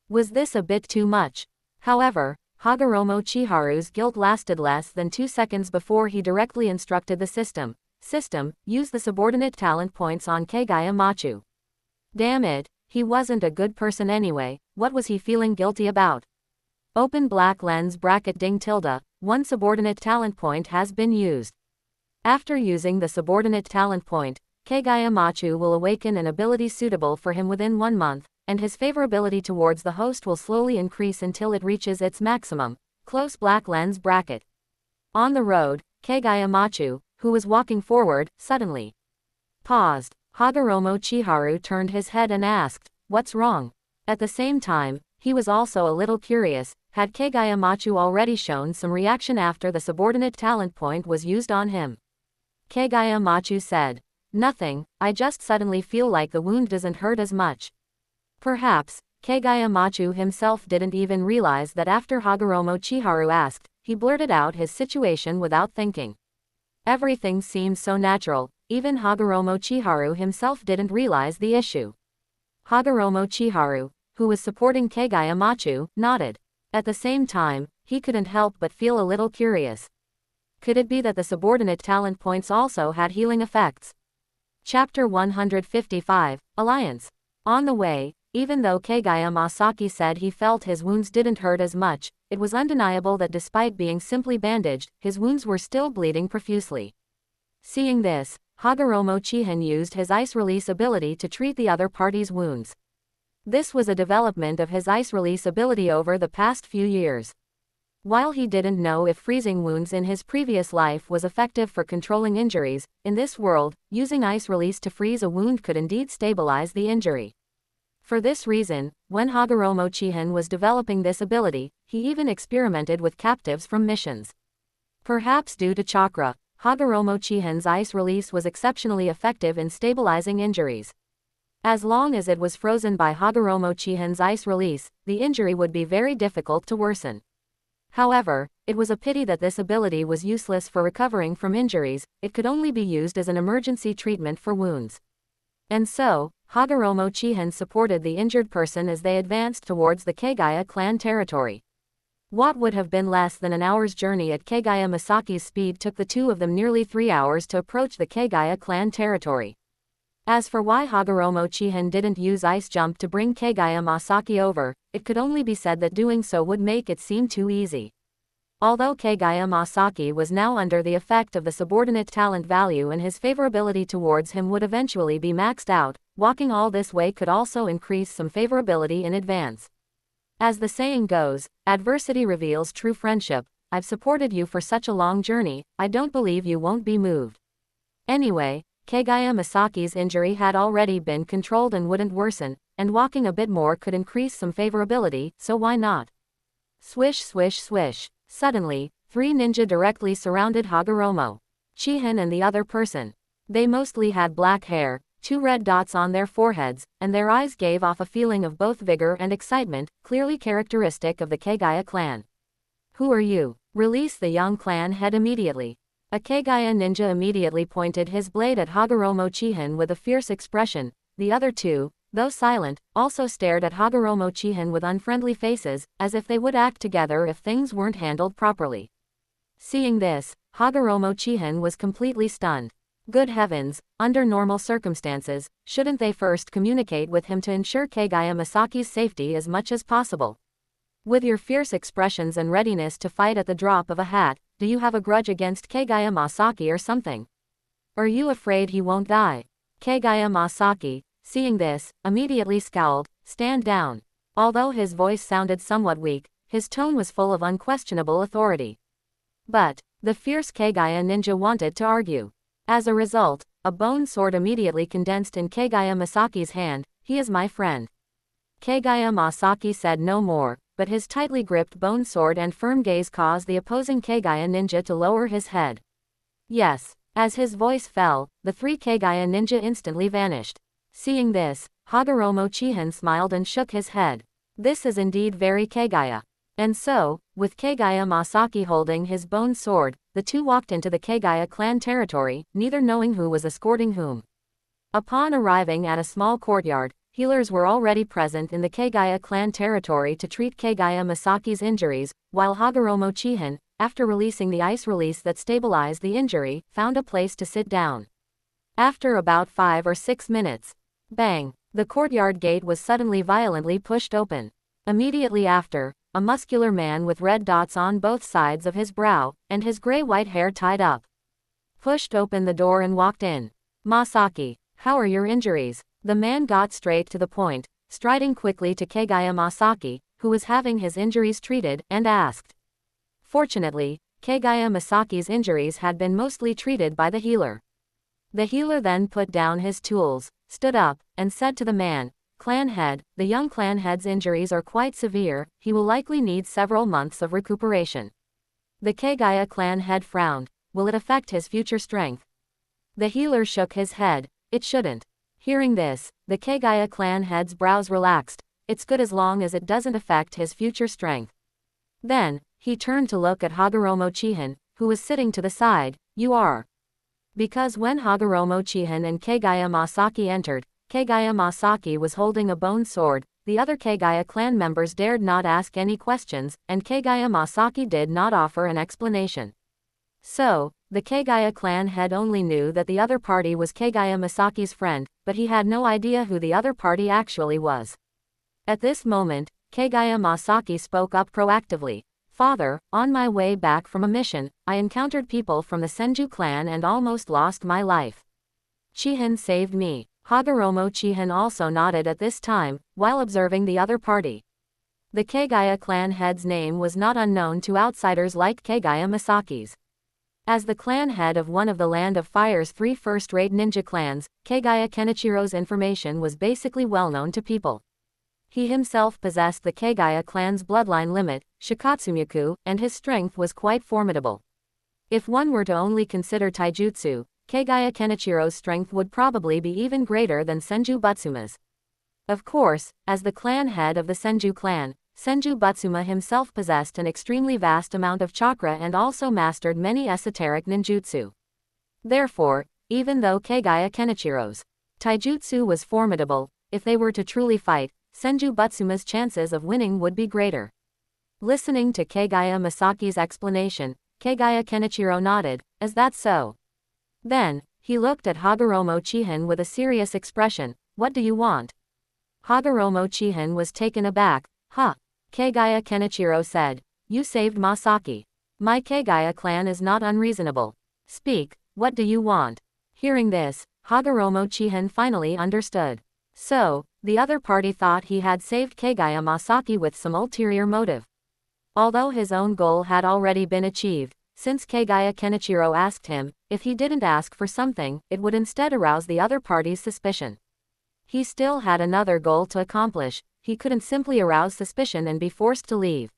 Was this a bit too much? However, Hagoromo Chiharu's guilt lasted less than 2 seconds before he directly instructed the system. System, use the subordinate talent points on Kagaya Machu. Damn it, he wasn't a good person anyway, what was he feeling guilty about? Open black lens bracket ding tilde, 1 subordinate talent point has been used. After using the subordinate talent point, Kagaya Machu will awaken an ability suitable for him within 1 month, and his favorability towards the host will slowly increase until it reaches its maximum. Close black lens bracket. On the road, Kagaya Machu, who was walking forward, suddenly paused. Hagoromo Chiharu turned his head and asked, what's wrong? At the same time, he was also a little curious, had Kagaya Machu already shown some reaction after the subordinate talent point was used on him? Kagaya Machu said, nothing, I just suddenly feel like the wound doesn't hurt as much. Perhaps, Kagaya Machu himself didn't even realize that after Hagoromo Chiharu asked, he blurted out his situation without thinking. Everything seemed so natural, even Hagoromo Chiharu himself didn't realize the issue. Hagoromo Chiharu, who was supporting Kagaya Machu, nodded. At the same time, he couldn't help but feel a little curious. Could it be that the subordinate talent points also had healing effects? Chapter 155, Alliance. On the way, even though Kagaya Masaki said he felt his wounds didn't hurt as much, it was undeniable that despite being simply bandaged, his wounds were still bleeding profusely. Seeing this, Hagoromo Chihin used his ice release ability to treat the other party's wounds. This was a development of his ice release ability over the past few years. While he didn't know if freezing wounds in his previous life was effective for controlling injuries, in this world, using ice release to freeze a wound could indeed stabilize the injury. For this reason, when Hagoromo Chihin was developing this ability, he even experimented with captives from missions. Perhaps due to chakra, Hagoromo Chihin's ice release was exceptionally effective in stabilizing injuries. As long as it was frozen by Hagoromo Chihin's ice release, the injury would be very difficult to worsen. However, it was a pity that this ability was useless for recovering from injuries, it could only be used as an emergency treatment for wounds. And so, Hagoromo Chihin supported the injured person as they advanced towards the Kagaya clan territory. What would have been less than an hour's journey at Kagaya Masaki's speed took the two of them nearly 3 hours to approach the Kagaya clan territory. As for why Hagoromo Chihin didn't use ice jump to bring Kagaya Masaki over, it could only be said that doing so would make it seem too easy. Although Kagaya Masaki was now under the effect of the subordinate talent value and his favorability towards him would eventually be maxed out, walking all this way could also increase some favorability in advance. As the saying goes, adversity reveals true friendship. I've supported you for such a long journey, I don't believe you won't be moved. Anyway, Kagaya Masaki's injury had already been controlled and wouldn't worsen, and walking a bit more could increase some favorability, so why not? Swish swish swish. Suddenly, 3 ninja directly surrounded Hagoromo Chihin and the other person. They mostly had black hair, 2 red dots on their foreheads, and their eyes gave off a feeling of both vigor and excitement, clearly characteristic of the Kagaya clan. Who are you? Release the young clan head immediately. A Kagaya ninja immediately pointed his blade at Hagoromo Chihin with a fierce expression. The other two, though silent, also stared at Hagoromo Chihin with unfriendly faces, as if they would act together if things weren't handled properly. Seeing this, Hagoromo Chihin was completely stunned. Good heavens, under normal circumstances, shouldn't they first communicate with him to ensure Kagaya Masaki's safety as much as possible? With your fierce expressions and readiness to fight at the drop of a hat, do you have a grudge against Kagaya Masaki or something? Are you afraid he won't die? Kagaya Masaki, seeing this, immediately scowled. Stand down. Although his voice sounded somewhat weak, his tone was full of unquestionable authority. But the fierce Kagaya ninja wanted to argue. As a result, a bone sword immediately condensed in Kagaya Masaki's hand. He is my friend. Kagaya Masaki said no more, but his tightly gripped bone sword and firm gaze caused the opposing Kagaya ninja to lower his head. Yes. As his voice fell, the 3 Kagaya ninja instantly vanished. Seeing this, Hagoromo Chihin smiled and shook his head. This is indeed very Kagaya. And so, with Kagaya Masaki holding his bone sword, the two walked into the Kagaya clan territory, neither knowing who was escorting whom. Upon arriving at a small courtyard, healers were already present in the Kagaya clan territory to treat Kagaya Masaki's injuries, while Hagoromo Chihin, after releasing the ice release that stabilized the injury, found a place to sit down. After about 5 or 6 minutes, bang, the courtyard gate was suddenly violently pushed open. Immediately after, a muscular man with red dots on both sides of his brow, and his gray-white hair tied up, pushed open the door and walked in. Masaki, how are your injuries? The man got straight to the point, striding quickly to Kagaya Masaki, who was having his injuries treated, and asked. Fortunately, Kagaya Masaki's injuries had been mostly treated by the healer. The healer then put down his tools, stood up, and said to the man, Clan head, the young clan head's injuries are quite severe, he will likely need several months of recuperation. The Kagaya clan head frowned. Will it affect his future strength? The healer shook his head. It shouldn't. Hearing this, the Kagaya clan head's brows relaxed. It's good as long as it doesn't affect his future strength. Then, he turned to look at Hagoromo Chihin, who was sitting to the side. You are. Because when Hagoromo Chihin and Kagaya Masaki entered, Kagaya Masaki was holding a bone sword, the other Kagaya clan members dared not ask any questions, and Kagaya Masaki did not offer an explanation. So, the Kagaya clan head only knew that the other party was Kagaya Masaki's friend, but he had no idea who the other party actually was. At this moment, Kagaya Masaki spoke up proactively. Father, on my way back from a mission, I encountered people from the Senju clan and almost lost my life. Chihin saved me. Hagoromo Chihin also nodded at this time, while observing the other party. The Kagaya clan head's name was not unknown to outsiders like Kagaya Masaki's. As the clan head of one of the Land of Fire's 3 first-rate ninja clans, Kagaya Kenichiro's information was basically well known to people. He himself possessed the Kagaya clan's bloodline limit, Shikatsumyaku, and his strength was quite formidable. If one were to only consider taijutsu, Kagaya Kenichiro's strength would probably be even greater than Senju Butsuma's. Of course, as the clan head of the Senju clan, Senju Butsuma himself possessed an extremely vast amount of chakra and also mastered many esoteric ninjutsu. Therefore, even though Kagaya Kenichiro's taijutsu was formidable, if they were to truly fight, Senju Butsuma's chances of winning would be greater. Listening to Kagaya Masaki's explanation, Kagaya Kenichiro nodded, "Is that so?" Then, he looked at Hagoromo Chihin with a serious expression. "What do you want?" Hagoromo Chihin was taken aback. "Huh." Kagaya Kenichiro said, "You saved Masaki. My Kagaya clan is not unreasonable. Speak, what do you want?" Hearing this, Hagoromo Chihin finally understood. So, the other party thought he had saved Kagaya Masaki with some ulterior motive. Although his own goal had already been achieved, since Kagaya Kenichiro asked him, if he didn't ask for something, it would instead arouse the other party's suspicion. He still had another goal to accomplish. He couldn't simply arouse suspicion and be forced to leave.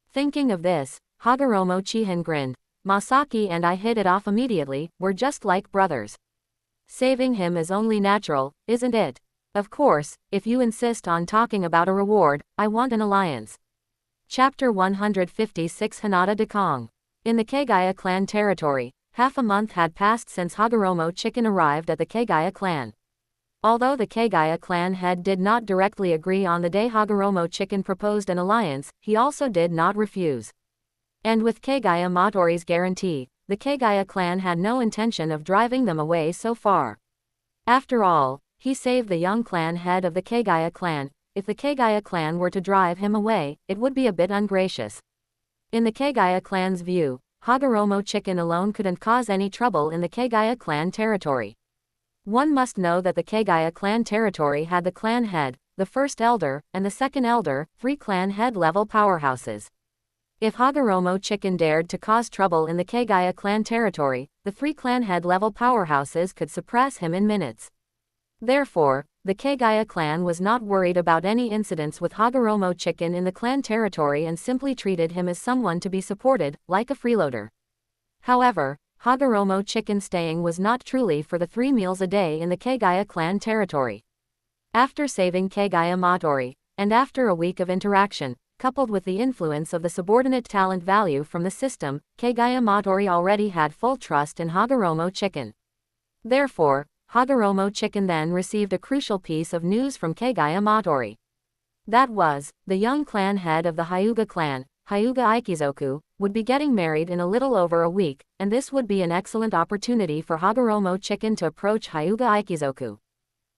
Thinking of this, Hagoromo Chihin grinned. "Masaki and I hit it off immediately, we're just like brothers. Saving him is only natural, isn't it? Of course, if you insist on talking about a reward, I want an alliance." Chapter 156 Hinata Dekong. In the Kagaya clan territory, half a month had passed since Hagoromo Chicken arrived at the Kagaya clan. Although the Kagaya clan head did not directly agree on the day Hagoromo Chicken proposed an alliance, he also did not refuse. And with Kagaya Motori's guarantee, the Kagaya clan had no intention of driving them away so far. After all, he saved the young clan head of the Kagaya clan. If the Kagaya clan were to drive him away, it would be a bit ungracious. In the Kagaya clan's view, Hagoromo Chicken alone couldn't cause any trouble in the Kagaya clan territory. One must know that the Kagaya clan territory had the clan head, the first elder, and the second elder, 3 clan head level powerhouses. If Hagoromo Chicken dared to cause trouble in the Kagaya clan territory, the 3 clan head level powerhouses could suppress him in minutes. Therefore, the Kagaya clan was not worried about any incidents with Hagoromo Chicken in the clan territory and simply treated him as someone to be supported, like a freeloader. However, Hagoromo Chicken staying was not truly for the 3 meals a day in the Kagaya clan territory. After saving Kagaya Motori, and after a week of interaction, coupled with the influence of the subordinate talent value from the system, Kagaya Motori already had full trust in Hagoromo Chicken. Therefore, Hagoromo Chicken then received a crucial piece of news from Kagaya Motori. That was, the young clan head of the Hyuga clan, Hyuga Ikizoku, would be getting married in a little over a week, and this would be an excellent opportunity for Hagoromo Chicken to approach Hyuga Ikizoku.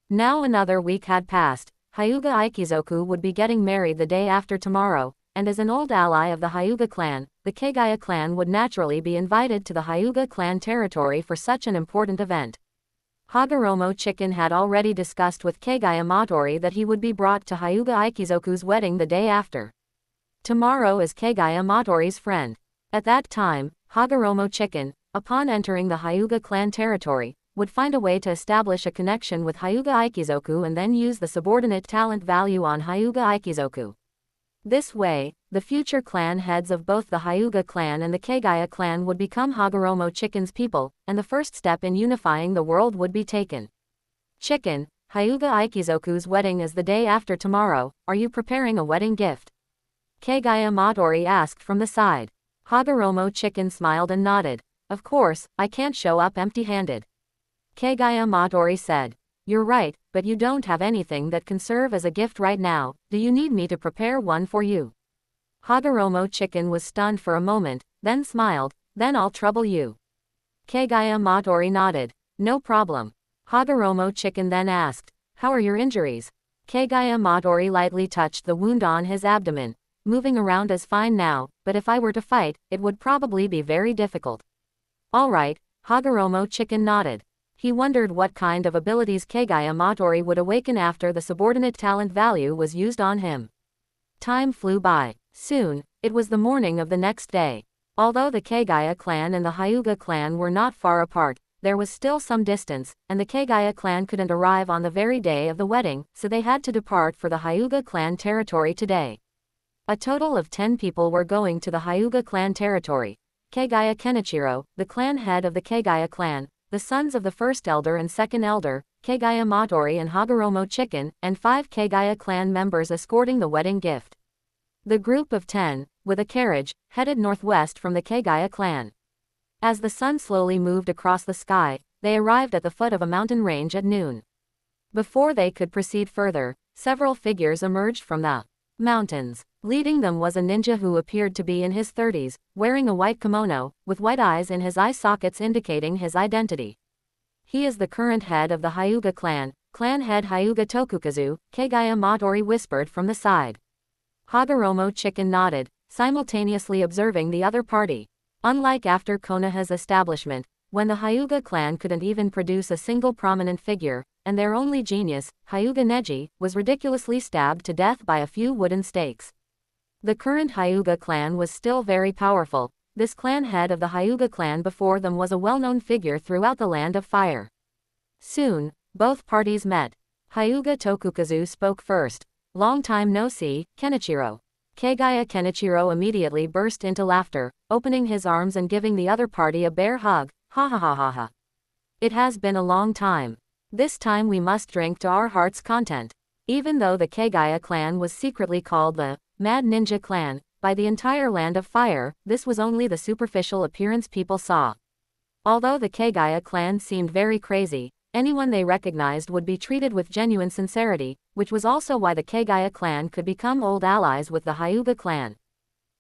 Now another week had passed. Hyuga Ikizoku would be getting married the day after tomorrow, and as an old ally of the Hyuga clan, the Kagaya clan would naturally be invited to the Hyuga clan territory for such an important event. Hagoromo Chicken had already discussed with Kagaya Motori that he would be brought to Hyuga Ikizoku's wedding the day after. Tomorrow is Kagaya Motori's friend. At that time, Hagoromo Chicken, upon entering the Hyuga clan territory, would find a way to establish a connection with Hyuga Ikizoku and then use the subordinate talent value on Hyuga Ikizoku. This way, the future clan heads of both the Hyuga clan and the Kagaya clan would become Hagoromo Chicken's people, and the first step in unifying the world would be taken. Chicken, Hyuga Ikizoku's wedding is the day after tomorrow. Are you preparing a wedding gift? Kagaya Motori asked from the side. Hagoromo Chicken smiled and nodded. Of course, I can't show up empty-handed. Kagaya Motori said. You're right, but you don't have anything that can serve as a gift right now. Do you need me to prepare one for you? Hagoromo Chicken was stunned for a moment, then smiled. Then I'll trouble you. Kagaya Motori nodded. No problem. Hagoromo Chicken then asked. How are your injuries? Kagaya Motori lightly touched the wound on his abdomen. Moving around is fine now, but if I were to fight, it would probably be very difficult. Alright, Hagoromo Chicken nodded. He wondered what kind of abilities Kagaya Matori would awaken after the subordinate talent value was used on him. Time flew by. Soon, it was the morning of the next day. Although the Kagaya clan and the Hyuga clan were not far apart, there was still some distance, and the Kagaya clan couldn't arrive on the very day of the wedding, so they had to depart for the Hyuga clan territory today. A total of 10 people were going to the Hyuga clan territory. Kagaya Kenichiro, the clan head of the Kagaya clan, the sons of the first elder and second elder, Kagaya Matori and Hagoromo Chicken, and 5 Kagaya clan members escorting the wedding gift. The group of 10, with a carriage, headed northwest from the Kagaya clan. As the sun slowly moved across the sky, they arrived at the foot of a mountain range at noon. Before they could proceed further, several figures emerged from the mountains. Leading them was a ninja who appeared to be in his 30s, wearing a white kimono, with white eyes in his eye sockets indicating his identity. He is the current head of the Hyuga clan, clan head Hyuga Tokukazu, Kagaya Matori whispered from the side. Hagoromo Chicken nodded, simultaneously observing the other party. Unlike after Konoha's establishment, when the Hyuga clan couldn't even produce a single prominent figure, and their only genius, Hyuga Neji, was ridiculously stabbed to death by a few wooden stakes. The current Hyuga clan was still very powerful. This clan head of the Hyuga clan before them was a well-known figure throughout the Land of Fire. Soon, both parties met. Hyuga Tokukazu spoke first. Long time no see, Kenichiro. Kagaya Kenichiro immediately burst into laughter, opening his arms and giving the other party a bear hug. Ha ha ha ha ha. It has been a long time. This time we must drink to our heart's content. Even though the Kagaya clan was secretly called the Mad Ninja clan by the entire Land of Fire, this was only the superficial appearance people saw. Although the Kagaya clan seemed very crazy, anyone they recognized would be treated with genuine sincerity, which was also why the Kagaya clan could become old allies with the Hyuga clan.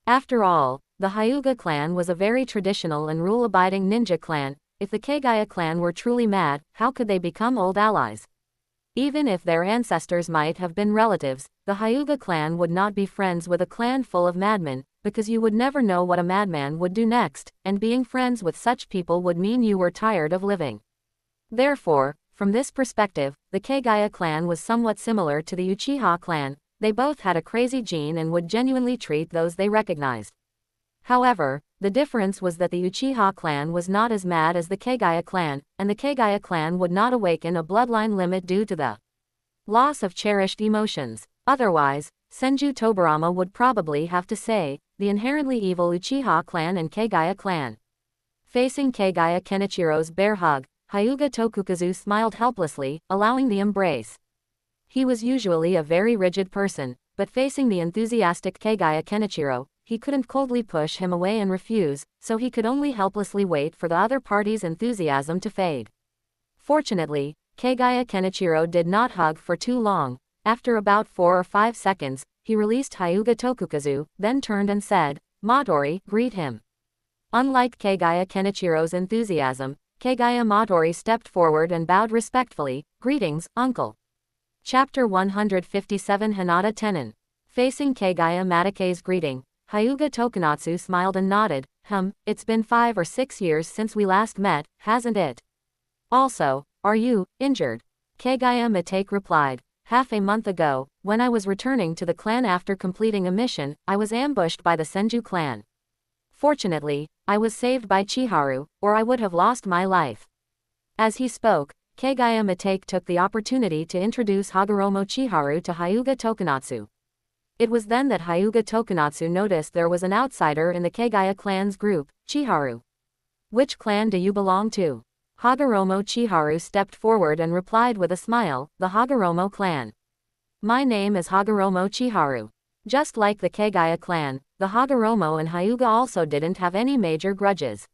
After all, the Hyuga clan was a very traditional and rule-abiding ninja clan. If the Kagaya clan were truly mad, how could they become old allies? Even if their ancestors might have been relatives, the Hyuga clan would not be friends with a clan full of madmen, because you would never know what a madman would do next, and being friends with such people would mean you were tired of living. Therefore, from this perspective, the Kagaya clan was somewhat similar to the Uchiha clan. They both had a crazy gene and would genuinely treat those they recognized. However, the difference was that the Uchiha clan was not as mad as the Kagaya clan, and the Kagaya clan would not awaken a bloodline limit due to the loss of cherished emotions. Otherwise, Senju Tobarama would probably have to say, the inherently evil Uchiha clan and Kagaya clan. Facing Kagaya Kenichiro's bear hug, Hyuga Tokukazu smiled helplessly, allowing the embrace. He was usually a very rigid person, but facing the enthusiastic Kagaya Kenichiro, he couldn't coldly push him away and refuse, so he could only helplessly wait for the other party's enthusiasm to fade. Fortunately, Kagaya Kenichiro did not hug for too long. After about 4 or 5 seconds, he released Hyuga Tokukazu, then turned and said, "Matori, greet him." Unlike Kagaya Kenichiro's enthusiasm, Kagaya Matori stepped forward and bowed respectfully. "Greetings, uncle." Chapter 157 Hinata Tenon. Facing Kagaya Matake's greeting, Hyuga Tokunatsu smiled and nodded. It's been 5 or 6 years since we last met, hasn't it? Also, are you injured? Kagaya Matake replied. Half a month ago, when I was returning to the clan after completing a mission, I was ambushed by the Sanju clan. Fortunately, I was saved by Chiharu, or I would have lost my life. As he spoke, Kagaya Matake took the opportunity to introduce Hagoromo Chiharu to Hyuga Tokunatsu. It was then that Hyuga Tokunatsu noticed there was an outsider in the Kagaya clan's group, Chiharu. Which clan do you belong to? Hagoromo Chiharu stepped forward and replied with a smile, the Hagoromo clan. My name is Hagoromo Chiharu. Just like the Kagaya clan, the Hagoromo and Hyuga also didn't have any major grudges.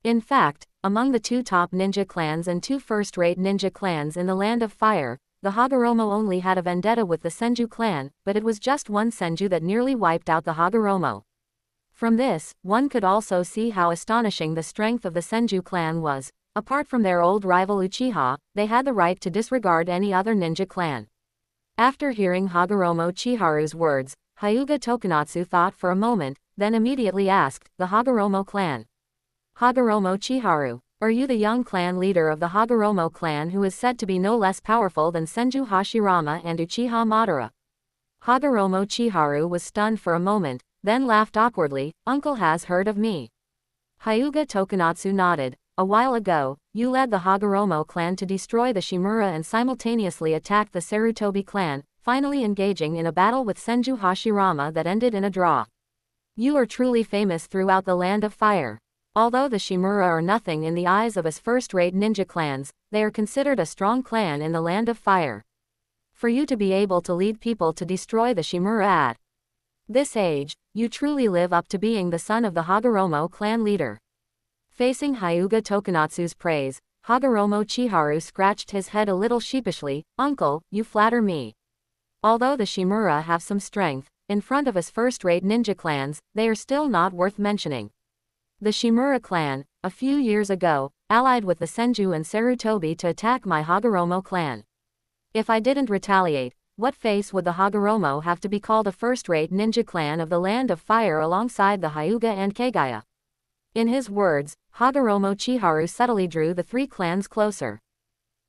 In fact, among the 2 top ninja clans and 2 first-rate ninja clans in the Land of Fire, the Hagoromo only had a vendetta with the Senju clan, but it was just one Senju that nearly wiped out the Hagoromo. From this, one could also see how astonishing the strength of the Senju clan was. Apart from their old rival Uchiha, they had the right to disregard any other ninja clan. After hearing Hagoromo Chiharu's words, Hyuga Tokunatsu thought for a moment, then immediately asked, "The Hagoromo clan? Hagoromo Chiharu, are you the young clan leader of the Hagoromo clan who is said to be no less powerful than Senju Hashirama and Uchiha Madara?" Hagoromo Chiharu was stunned for a moment, then laughed awkwardly. "Uncle has heard of me." Hyuga Tokunatsu nodded. "A while ago, you led the Hagoromo clan to destroy the Shimura and simultaneously attacked the Sarutobi clan, finally engaging in a battle with Senju Hashirama that ended in a draw. You are truly famous throughout the Land of Fire. Although the Shimura are nothing in the eyes of us first-rate ninja clans, they are considered a strong clan in the Land of Fire. For you to be able to lead people to destroy the Shimura at this age, you truly live up to being the son of the Hagoromo clan leader." Facing Hyuga Tokunatsu's praise, Hagoromo Chiharu scratched his head a little sheepishly. "Uncle, you flatter me. Although the Shimura have some strength, in front of us first-rate ninja clans, they are still not worth mentioning. The Shimura clan, a few years ago, allied with the Senju and Sarutobi to attack my Hagoromo clan. If I didn't retaliate, what face would the Hagoromo have to be called a first-rate ninja clan of the Land of Fire alongside the Hyuga and Kagaya?" In his words, Hagoromo Chiharu subtly drew the three clans closer.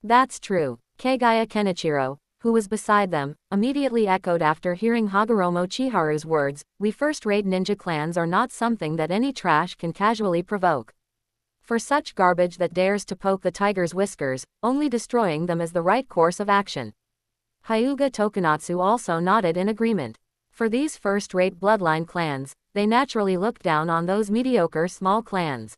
"That's true." Kagaya Kenichiro, who was beside them, immediately echoed after hearing Hagoromo Chiharu's words, "We first-rate ninja clans are not something that any trash can casually provoke. For such garbage that dares to poke the tiger's whiskers, only destroying them is the right course of action." Hyuga Tokunatsu also nodded in agreement. For these first-rate bloodline clans, they naturally look down on those mediocre small clans.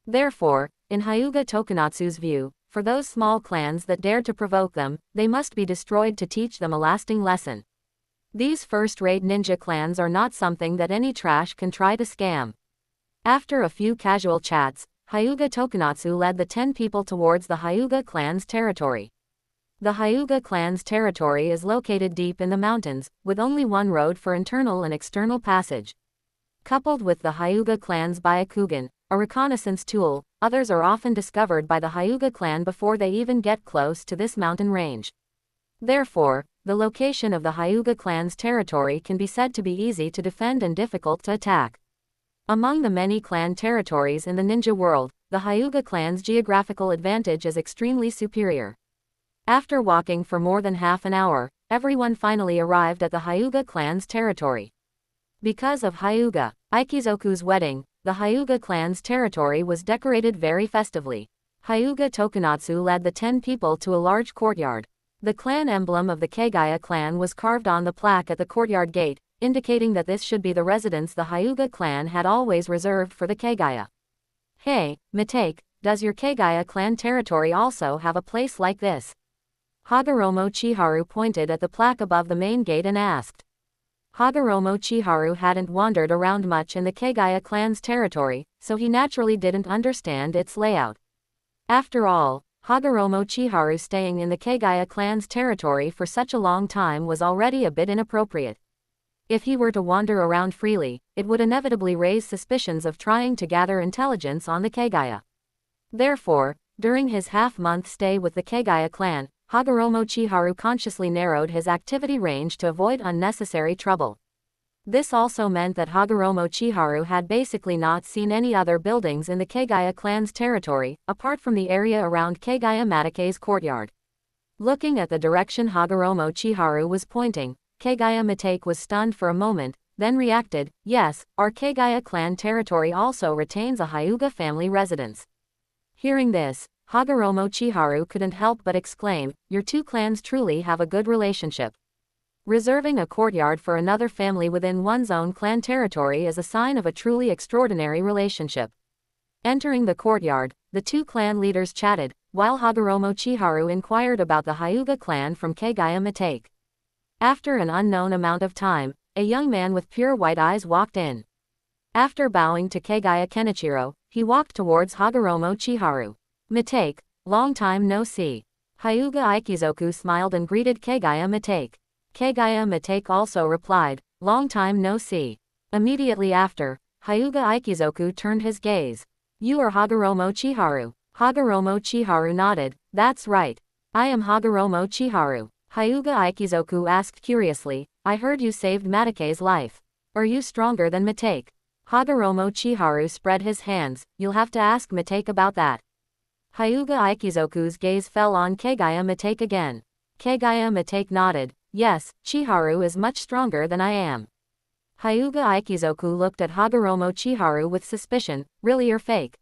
Therefore, in Hyuga Tokunatsu's view, for those small clans that dare to provoke them, they must be destroyed to teach them a lasting lesson. These first-rate ninja clans are not something that any trash can try to scam. After a few casual chats, Hyuga Tokunatsu led the 10 people towards the Hyuga clan's territory. The Hyuga clan's territory is located deep in the mountains, with only one road for internal and external passage. Coupled with the Hyuga clan's Byakugan, a reconnaissance tool, others are often discovered by the Hyuga clan before they even get close to this mountain range. Therefore, the location of the Hyuga clan's territory can be said to be easy to defend and difficult to attack. Among the many clan territories in the ninja world, the Hyuga clan's geographical advantage is extremely superior. After walking for more than half an hour, everyone finally arrived at the Hyuga clan's territory. Because of Hyuga Ikizoku's wedding, the Hyuga clan's territory was decorated very festively. Hyuga Tokunatsu led the 10 people to a large courtyard. The clan emblem of the Kagaya clan was carved on the plaque at the courtyard gate, indicating that this should be the residence the Hyuga clan had always reserved for the Kagaya. "Hey, Mitake, does your Kagaya clan territory also have a place like this?" Hagoromo Chiharu pointed at the plaque above the main gate and asked. Hagoromo Chiharu hadn't wandered around much in the Kagaya clan's territory, so he naturally didn't understand its layout. After all, Hagoromo Chiharu staying in the Kagaya clan's territory for such a long time was already a bit inappropriate. If he were to wander around freely, it would inevitably raise suspicions of trying to gather intelligence on the Kagaya. Therefore, during his half-month stay with the Kagaya clan, Hagoromo Chiharu consciously narrowed his activity range to avoid unnecessary trouble. This also meant that Hagoromo Chiharu had basically not seen any other buildings in the Kagaya clan's territory, apart from the area around Kagaya Matake's courtyard. Looking at the direction Hagoromo Chiharu was pointing, Kagaya Mitake was stunned for a moment, then reacted, "Yes, our Kagaya clan territory also retains a Hyuga family residence." Hearing this, Hagoromo Chiharu couldn't help but exclaim, "Your two clans truly have a good relationship." Reserving a courtyard for another family within one's own clan territory is a sign of a truly extraordinary relationship. Entering the courtyard, the two clan leaders chatted, while Hagoromo Chiharu inquired about the Hyuga clan from Kagaya Mitake. After an unknown amount of time, a young man with pure white eyes walked in. After bowing to Kagaya Kenichiro, he walked towards Hagoromo Chiharu. "Mitake, long time no see." Hyuga Ikizoku smiled and greeted Kagaya Mitake. Kagaya Mitake also replied, "Long time no see." Immediately after, Hyuga Ikizoku turned his gaze. "You are Hagoromo Chiharu." Hagoromo Chiharu nodded, "That's right. I am Hagoromo Chiharu." Hyuga Aikizoku asked curiously, I heard you saved Matake's life. Are you stronger than Matake? Hagoromo Chiharu spread his hands, you'll have to ask Matake about that. Hyuga Aikizoku's gaze fell on Kagaya Matake again. Kagaya Matake nodded, yes, Chiharu is much stronger than I am. Hyuga Aikizoku looked at Hagoromo Chiharu with suspicion, really or fake?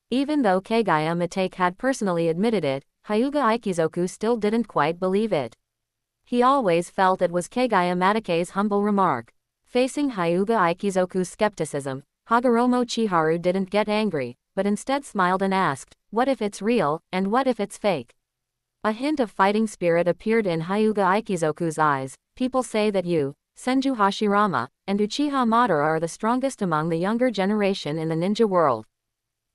Even though Kagaya Matake had personally admitted it, Hyuga Aikizoku still didn't quite believe it. He always felt it was Kagaya Matake's humble remark. Facing Hyuga Aikizoku's skepticism, Hagoromo Chiharu didn't get angry, but instead smiled and asked, what if it's real, and what if it's fake? A hint of fighting spirit appeared in Hyuga Aikizoku's eyes. People say that you, Senju Hashirama, and Uchiha Madara are the strongest among the younger generation in the ninja world.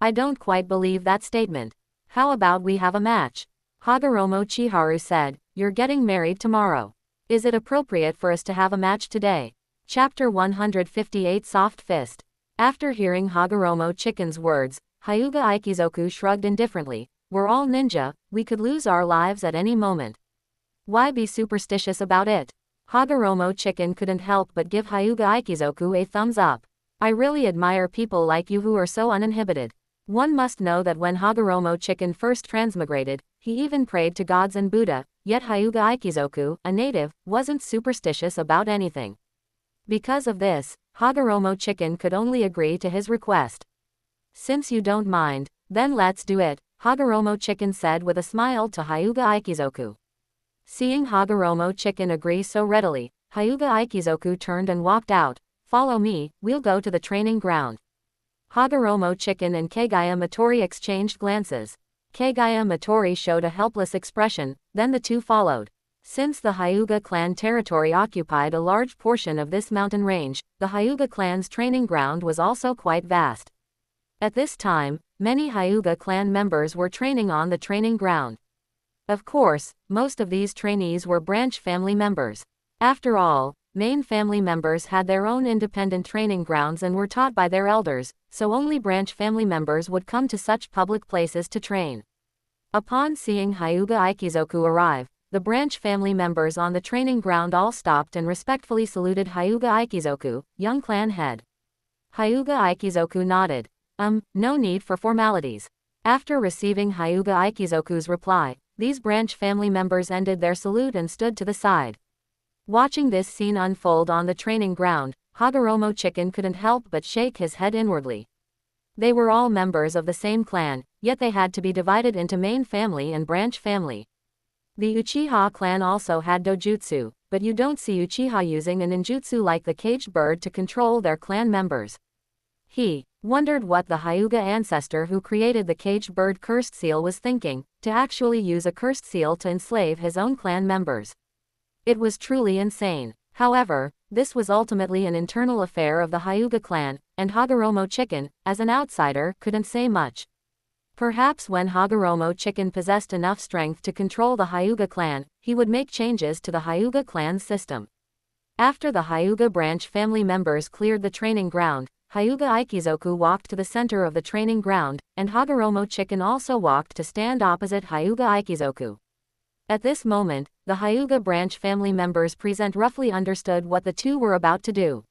I don't quite believe that statement. How about we have a match? Hagoromo Chiharu said, you're getting married tomorrow. Is it appropriate for us to have a match today? Chapter 158 Soft Fist. After hearing Hagoromo Chicken's words, Hyuga Aikizoku shrugged indifferently. We're all ninja, we could lose our lives at any moment. Why be superstitious about it? Hagoromo Chicken couldn't help but give Hyuga Aikizoku a thumbs up. I really admire people like you who are so uninhibited. One must know that when Hagoromo Chicken first transmigrated, he even prayed to gods and Buddha, yet Hyuga Aikizoku, a native, wasn't superstitious about anything. Because of this, Hagoromo Chicken could only agree to his request. Since you don't mind, then let's do it, Hagoromo Chicken said with a smile to Hyuga Aikizoku. Seeing Hagoromo Chicken agree so readily, Hyuga Aikizoku turned and walked out. Follow me, we'll go to the training ground. Hagoromo Chicken and Kagaya Matori exchanged glances. Kagaya Matori showed a helpless expression, then the two followed. Since the Hyuga clan territory occupied a large portion of this mountain range, the Hyuga clan's training ground was also quite vast. At this time, many Hyuga clan members were training on the training ground. Of course, most of these trainees were branch family members. After all, main family members had their own independent training grounds and were taught by their elders, so only branch family members would come to such public places to train. Upon seeing Hyuga Aikizoku arrive, the branch family members on the training ground all stopped and respectfully saluted Hyuga Aikizoku, young clan head. Hyuga Aikizoku nodded. No need for formalities. After receiving Hyuga Aikizoku's reply, these branch family members ended their salute and stood to the side. Watching this scene unfold on the training ground, Hagoromo Chicken couldn't help but shake his head inwardly. They were all members of the same clan, yet they had to be divided into main family and branch family. The Uchiha clan also had dojutsu, but you don't see Uchiha using a ninjutsu like the caged bird to control their clan members. He wondered what the Hyuga ancestor who created the caged bird cursed seal was thinking, to actually use a cursed seal to enslave his own clan members. It was truly insane. However, this was ultimately an internal affair of the Hyuga clan, and Hagoromo Chicken, as an outsider, couldn't say much. Perhaps when Hagoromo Chicken possessed enough strength to control the Hyuga clan, he would make changes to the Hyuga clan's system. After the Hyuga branch family members cleared the training ground, Hyuga Aikizoku walked to the center of the training ground, and Hagoromo Chicken also walked to stand opposite Hyuga Aikizoku. At this moment, the Hyuga branch family members present roughly understood what the two were about to do.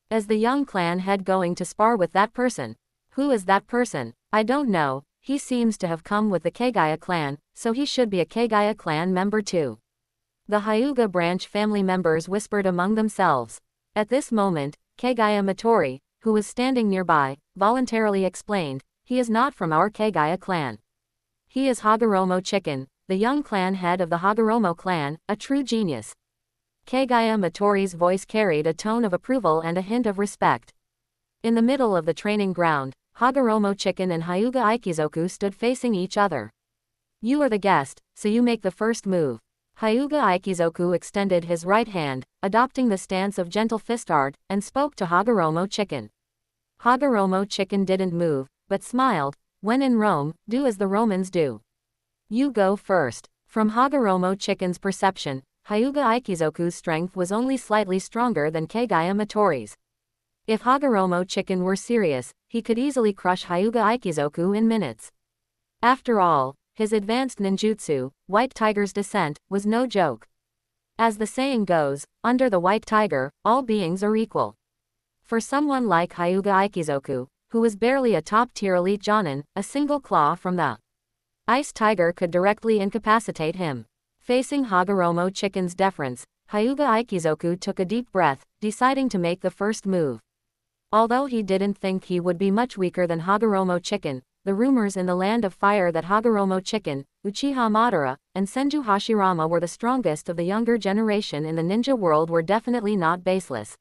As the young clan head going to spar with that person? Who is that person? I don't know, he seems to have come with the Kagaya clan, so he should be a Kagaya clan member too. The Hyuga branch family members whispered among themselves. At this moment, Kagaya Matori, who was standing nearby, voluntarily explained, he is not from our Kagaya clan. He is Hagoromo Chicken, the young clan head of the Hagoromo clan, a true genius. Kagaya Matori's voice carried a tone of approval and a hint of respect. In the middle of the training ground, Hagoromo Chicken and Hyuga Aikizoku stood facing each other. You are the guest, so you make the first move. Hyuga Aikizoku extended his right hand, adopting the stance of gentle fist art, and spoke to Hagoromo Chicken. Hagoromo Chicken didn't move, but smiled. When in Rome, do as the Romans do. You go first. From Hagoromo Chicken's perception, Hyuga Aikizoku's strength was only slightly stronger than Kagaya Matori's. If Hagoromo Chicken were serious, he could easily crush Hyuga Aikizoku in minutes. After all, his advanced ninjutsu, White Tiger's Descent, was no joke. As the saying goes, under the white tiger, all beings are equal. For someone like Hyuga Aikizoku, who was barely a top-tier elite jonin, a single claw from the ice tiger could directly incapacitate him. Facing Hagoromo Chicken's deference, Hyuga Aikizoku took a deep breath, deciding to make the first move. Although he didn't think he would be much weaker than Hagoromo Chicken, the rumors in the Land of Fire that Hagoromo Chicken, Uchiha Madara, and Senju Hashirama were the strongest of the younger generation in the ninja world were definitely not baseless.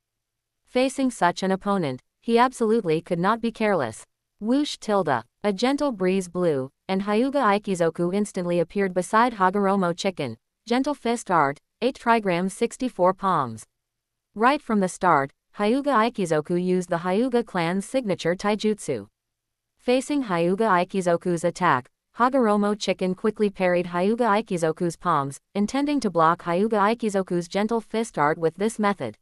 Facing such an opponent, he absolutely could not be careless. Whoosh tilde. A gentle breeze blew, and Hyuga Aikizoku instantly appeared beside Hagoromo Chicken. Gentle fist art, 8 trigrams 64 palms. Right from the start, Hyuga Aikizoku used the Hyuga clan's signature taijutsu. Facing Hyuga Aikizoku's attack, Hagoromo Chicken quickly parried Hyuga Aikizoku's palms, intending to block Hyuga Aikizoku's gentle fist art with this method.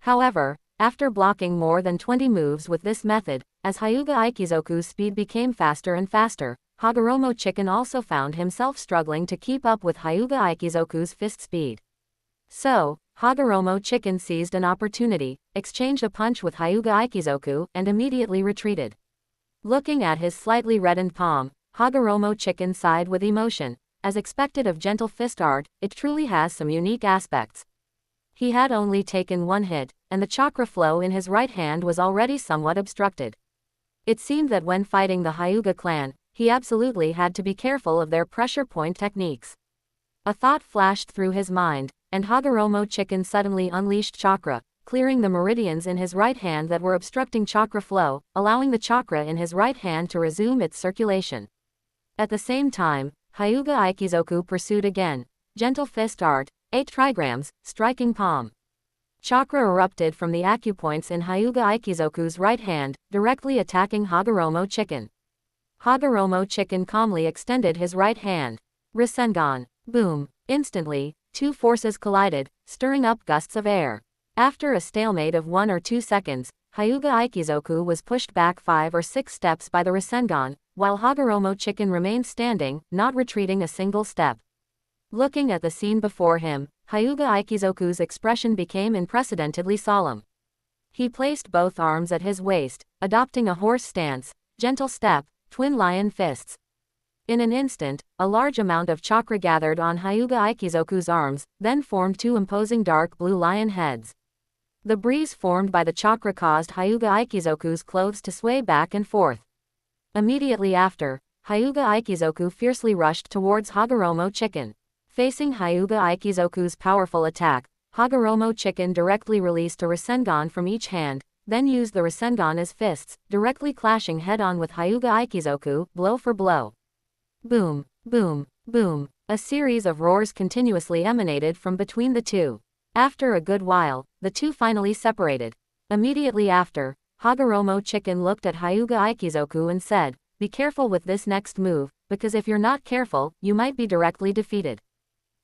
However, after blocking more than 20 moves with this method, as Hyuga Aikizoku's speed became faster and faster, Hagoromo Chicken also found himself struggling to keep up with Hyuga Aikizoku's fist speed. So, Hagoromo Chicken seized an opportunity, exchanged a punch with Hyuga Aikizoku, and immediately retreated. Looking at his slightly reddened palm, Hagoromo Chicken sighed with emotion. As expected of gentle fist art, it truly has some unique aspects. He had only taken one hit, and the chakra flow in his right hand was already somewhat obstructed. It seemed that when fighting the Hyuga clan, he absolutely had to be careful of their pressure point techniques. A thought flashed through his mind, and Hagoromo Chicken suddenly unleashed chakra, clearing the meridians in his right hand that were obstructing chakra flow, allowing the chakra in his right hand to resume its circulation. At the same time, Hyuga Aikizoku pursued again. Gentle fist art, 8 trigrams, striking palm. Chakra erupted from the acupoints in Hyuga Aikizoku's right hand, directly attacking Hagoromo Chicken. Hagoromo Chicken calmly extended his right hand. Rasengan. Boom. Instantly, two forces collided, stirring up gusts of air. After a stalemate of 1 or 2 seconds, Hyuga Aikizoku was pushed back 5 or 6 steps by the Rasengan, while Hagoromo Chicken remained standing, not retreating a single step. Looking at the scene before him, Hyuga Aikizoku's expression became unprecedentedly solemn. He placed both arms at his waist, adopting a horse stance, gentle step, twin lion fists. In an instant, a large amount of chakra gathered on Hyuga Aikizoku's arms, then formed 2 imposing dark blue lion heads. The breeze formed by the chakra caused Hyuga Aikizoku's clothes to sway back and forth. Immediately after, Hyuga Aikizoku fiercely rushed towards Hagoromo Chicken. Facing Hyuga Aikizoku's powerful attack, Hagoromo Chicken directly released a Rasengan from each hand, then used the Rasengan as fists, directly clashing head-on with Hyuga Aikizoku, blow for blow. Boom, boom, boom. A series of roars continuously emanated from between the two. After a good while, the two finally separated. Immediately after, Hagoromo Chicken looked at Hyuga Aikizoku and said, "Be careful with this next move, because if you're not careful, you might be directly defeated."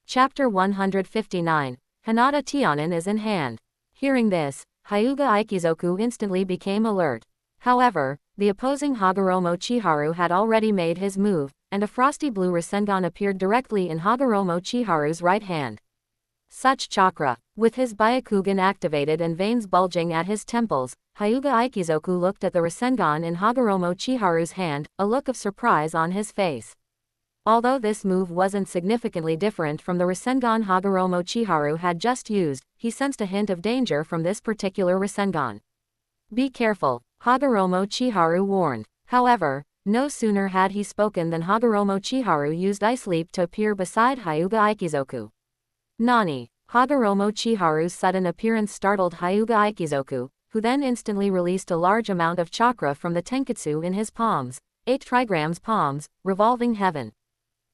Chapter 159. Hanada Tionin is in hand. Hearing this, Hyuga Aikizoku instantly became alert. However, the opposing Hagoromo Chiharu had already made his move, and a frosty blue Rasengan appeared directly in Hagoromo Chiharu's right hand. Such chakra! With his Byakugan activated and veins bulging at his temples, Hyuga Aikizoku looked at the Rasengan in Hagoromo Chiharu's hand, a look of surprise on his face. Although this move wasn't significantly different from the Rasengan Hagoromo Chiharu had just used, he sensed a hint of danger from this particular Rasengan. "Be careful," Hagoromo Chiharu warned. However, no sooner had he spoken than Hagoromo Chiharu used Ice Leap to appear beside Hyuga Aikizoku. Nani! Hagoromo Chiharu's sudden appearance startled Hyuga Aikizoku, who then instantly released a large amount of chakra from the tenketsu in his palms, 8 trigrams palms, revolving heaven.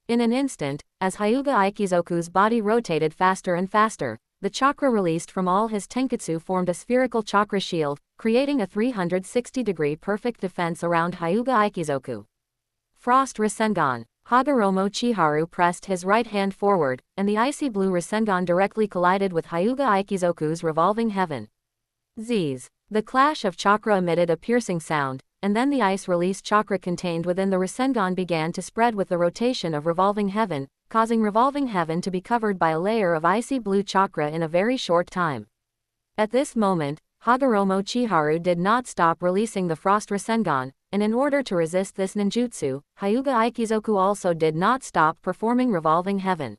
In an instant, as Hyuga Aikizoku's body rotated faster and faster, the chakra released from all his tenketsu formed a spherical chakra shield, creating a 360-degree perfect defense around Hyuga Aikizoku. Frost Rasengan. Hagoromo Chiharu pressed his right hand forward, and the icy blue Rasengan directly collided with Hyuga Aikizoku's revolving heaven. Z's. The clash of chakra emitted a piercing sound, and then the ice release chakra contained within the Rasengan began to spread with the rotation of revolving heaven, causing revolving heaven to be covered by a layer of icy blue chakra in a very short time. At this moment, Hagoromo Chiharu did not stop releasing the Frost Rasengan, and in order to resist this ninjutsu, Hyuga Aikizoku also did not stop performing revolving heaven.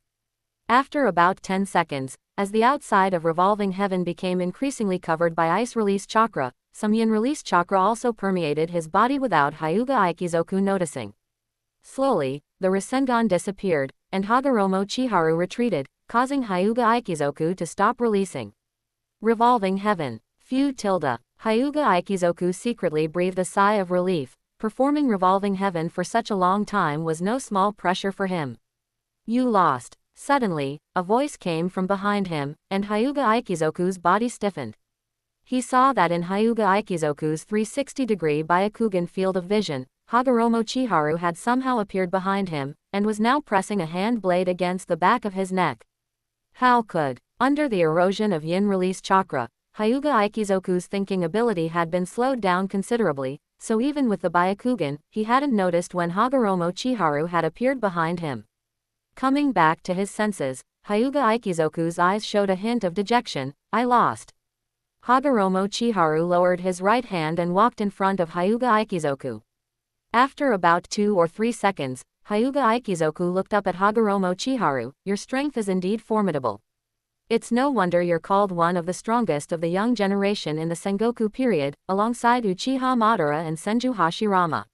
After about 10 seconds, as the outside of revolving heaven became increasingly covered by ice release chakra, some yin release chakra also permeated his body without Hyuga Aikizoku noticing. Slowly, the Rasengan disappeared, and Hagoromo Chiharu retreated, causing Hyuga Aikizoku to stop releasing. Revolving heaven. Hyuga Aikizoku secretly breathed a sigh of relief. Performing revolving heaven for such a long time was no small pressure for him. You lost. Suddenly, a voice came from behind him, and Hyuga Aikizoku's body stiffened. He saw that in Hyuga Aikizoku's 360-degree Byakugan field of vision, Hagoromo Chiharu had somehow appeared behind him, and was now pressing a hand blade against the back of his neck. How could? Under the erosion of yin release chakra, Hyuga Aikizoku's thinking ability had been slowed down considerably, so even with the Byakugan, he hadn't noticed when Hagoromo Chiharu had appeared behind him. Coming back to his senses, Hyuga Aikizoku's eyes showed a hint of dejection. I lost. Hagoromo Chiharu lowered his right hand and walked in front of Hyuga Aikizoku. After about 2 or 3 seconds, Hyuga Aikizoku looked up at Hagoromo Chiharu. Your strength is indeed formidable. It's no wonder you're called one of the strongest of the young generation in the Sengoku period, alongside Uchiha Madara and Senju Hashirama.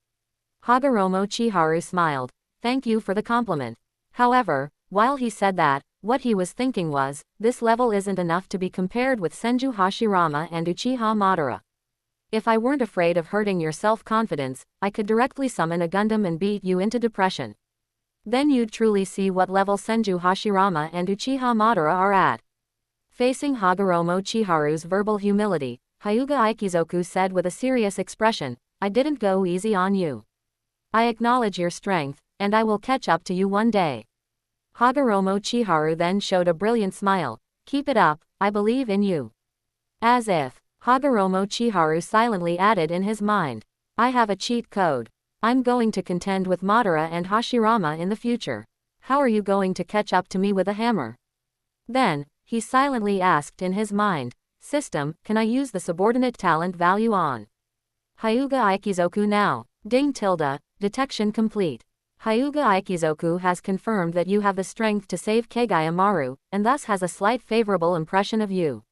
Hagoromo Chiharu smiled. Thank you for the compliment. However, while he said that, what he was thinking was, this level isn't enough to be compared with Senju Hashirama and Uchiha Madara. If I weren't afraid of hurting your self-confidence, I could directly summon a Gundam and beat you into depression. Then you'd truly see what level Senju Hashirama and Uchiha Madara are at. Facing Hagoromo Chiharu's verbal humility, Hyuga Aikizoku said with a serious expression, I didn't go easy on you. I acknowledge your strength, and I will catch up to you one day. Hagoromo Chiharu then showed a brilliant smile. Keep it up, I believe in you. As if, Hagoromo Chiharu silently added in his mind, I have a cheat code. I'm going to contend with Madara and Hashirama in the future. How are you going to catch up to me with a hammer? Then, he silently asked in his mind, System, can I use the subordinate talent value on Hyuga Aikizoku now? Ding tilde, detection complete. Hyuga Aikizoku has confirmed that you have the strength to save Kagaya Maru, and thus has a slight favorable impression of you.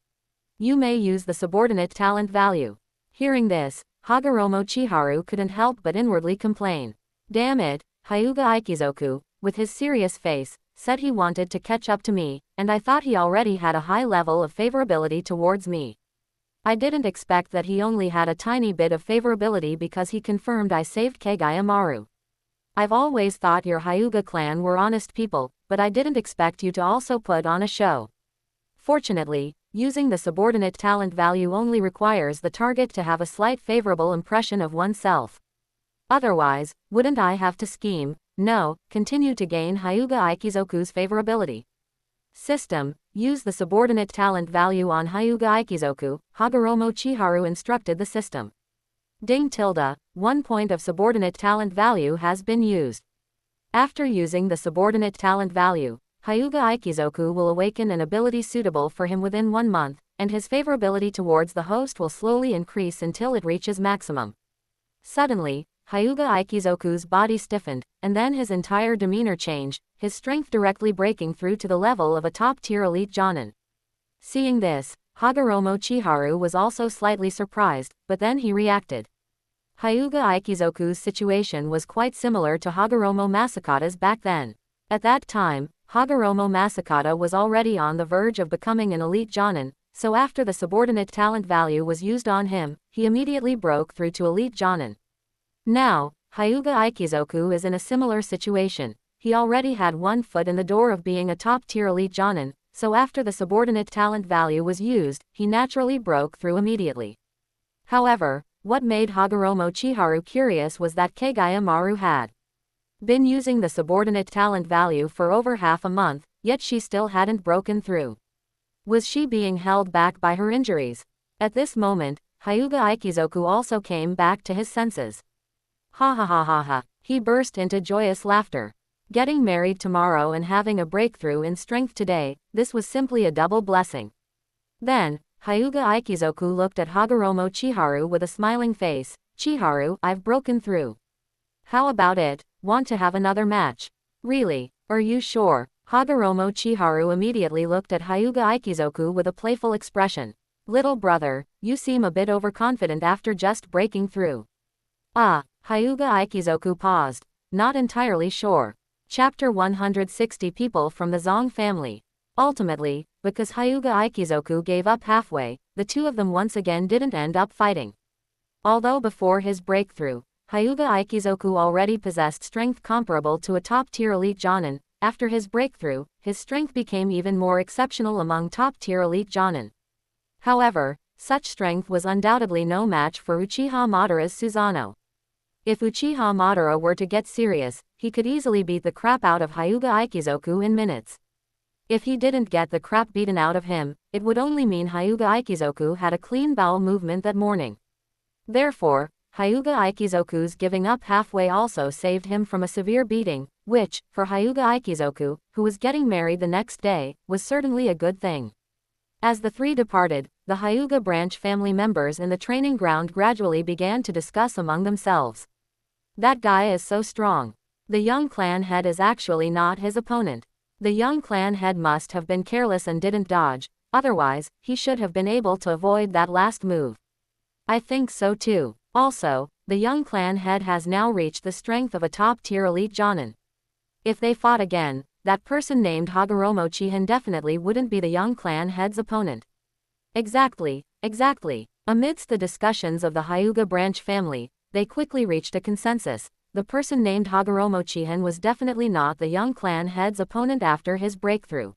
You may use the subordinate talent value. Hearing this, Hagoromo Chiharu couldn't help but inwardly complain. Damn it, Hyuga Aikizoku, with his serious face, said he wanted to catch up to me, and I thought he already had a high level of favorability towards me. I didn't expect that he only had a tiny bit of favorability because he confirmed I saved Kagaya Maru. I've always thought your Hyuga clan were honest people, but I didn't expect you to also put on a show. Fortunately, using the subordinate talent value only requires the target to have a slight favorable impression of oneself. Otherwise, wouldn't I have to scheme? No, continue to gain Hyuga Aikizoku's favorability. System, use the subordinate talent value on Hyuga Aikizoku, Hagoromo Chiharu instructed the system. Ding tilde, 1 point of subordinate talent value has been used. After using the subordinate talent value, Hyuga Aikizoku will awaken an ability suitable for him within 1 month, and his favorability towards the host will slowly increase until it reaches maximum. Suddenly, Hyuga Aikizoku's body stiffened, and then his entire demeanor changed, his strength directly breaking through to the level of a top-tier elite jonin. Seeing this, Hagoromo Chiharu was also slightly surprised, but then he reacted. Hyuga Aikizoku's situation was quite similar to Hagoromo Masakata's back then. At that time, Hagoromo Masakata was already on the verge of becoming an elite jonin, so after the subordinate talent value was used on him, he immediately broke through to elite jonin. Now, Hyuga Aikizoku is in a similar situation. He already had 1 foot in the door of being a top-tier elite jonin, so after the subordinate talent value was used, he naturally broke through immediately. However, what made Hagoromo Chiharu curious was that Kagaya Maru had been using the subordinate talent value for over half a month, yet she still hadn't broken through. Was she being held back by her injuries? At this moment, Hyuga Aikizoku also came back to his senses. Ha ha ha ha ha, he burst into joyous laughter. Getting married tomorrow and having a breakthrough in strength today, this was simply a double blessing. Then, Hyuga Aikizoku looked at Hagoromo Chiharu with a smiling face. Chiharu, I've broken through. How about it? Want to have another match? Really? Are you sure? Hagoromo Chiharu immediately looked at Hyuga Aikizoku with a playful expression. Little brother, you seem a bit overconfident after just breaking through. Ah, Hyuga Aikizoku paused. Not entirely sure. Chapter 160 People from the Zong family. Ultimately, because Hyuga Aikizoku gave up halfway, the two of them once again didn't end up fighting. Although before his breakthrough, Hyuga Aikizoku already possessed strength comparable to a top-tier elite Jonin, after his breakthrough, his strength became even more exceptional among top-tier elite Jonin. However, such strength was undoubtedly no match for Uchiha Madara's Susanoo. If Uchiha Madara were to get serious, he could easily beat the crap out of Hyuga Aikizoku in minutes. If he didn't get the crap beaten out of him, it would only mean Hyuga Aikizoku had a clean bowel movement that morning. Therefore, Hyuga Aikizoku's giving up halfway also saved him from a severe beating, which, for Hyuga Aikizoku, who was getting married the next day, was certainly a good thing. As the three departed, the Hyuga branch family members in the training ground gradually began to discuss among themselves. That guy is so strong. The young clan head is actually not his opponent. The young clan head must have been careless and didn't dodge, otherwise, he should have been able to avoid that last move. I think so too. Also, the young clan head has now reached the strength of a top-tier elite Jonin. If they fought again, that person named Hagoromo Chihin definitely wouldn't be the young clan head's opponent. Exactly. Amidst the discussions of the Hyuga branch family, they quickly reached a consensus. The person named Hagoromo Chihin was definitely not the young clan head's opponent after his breakthrough.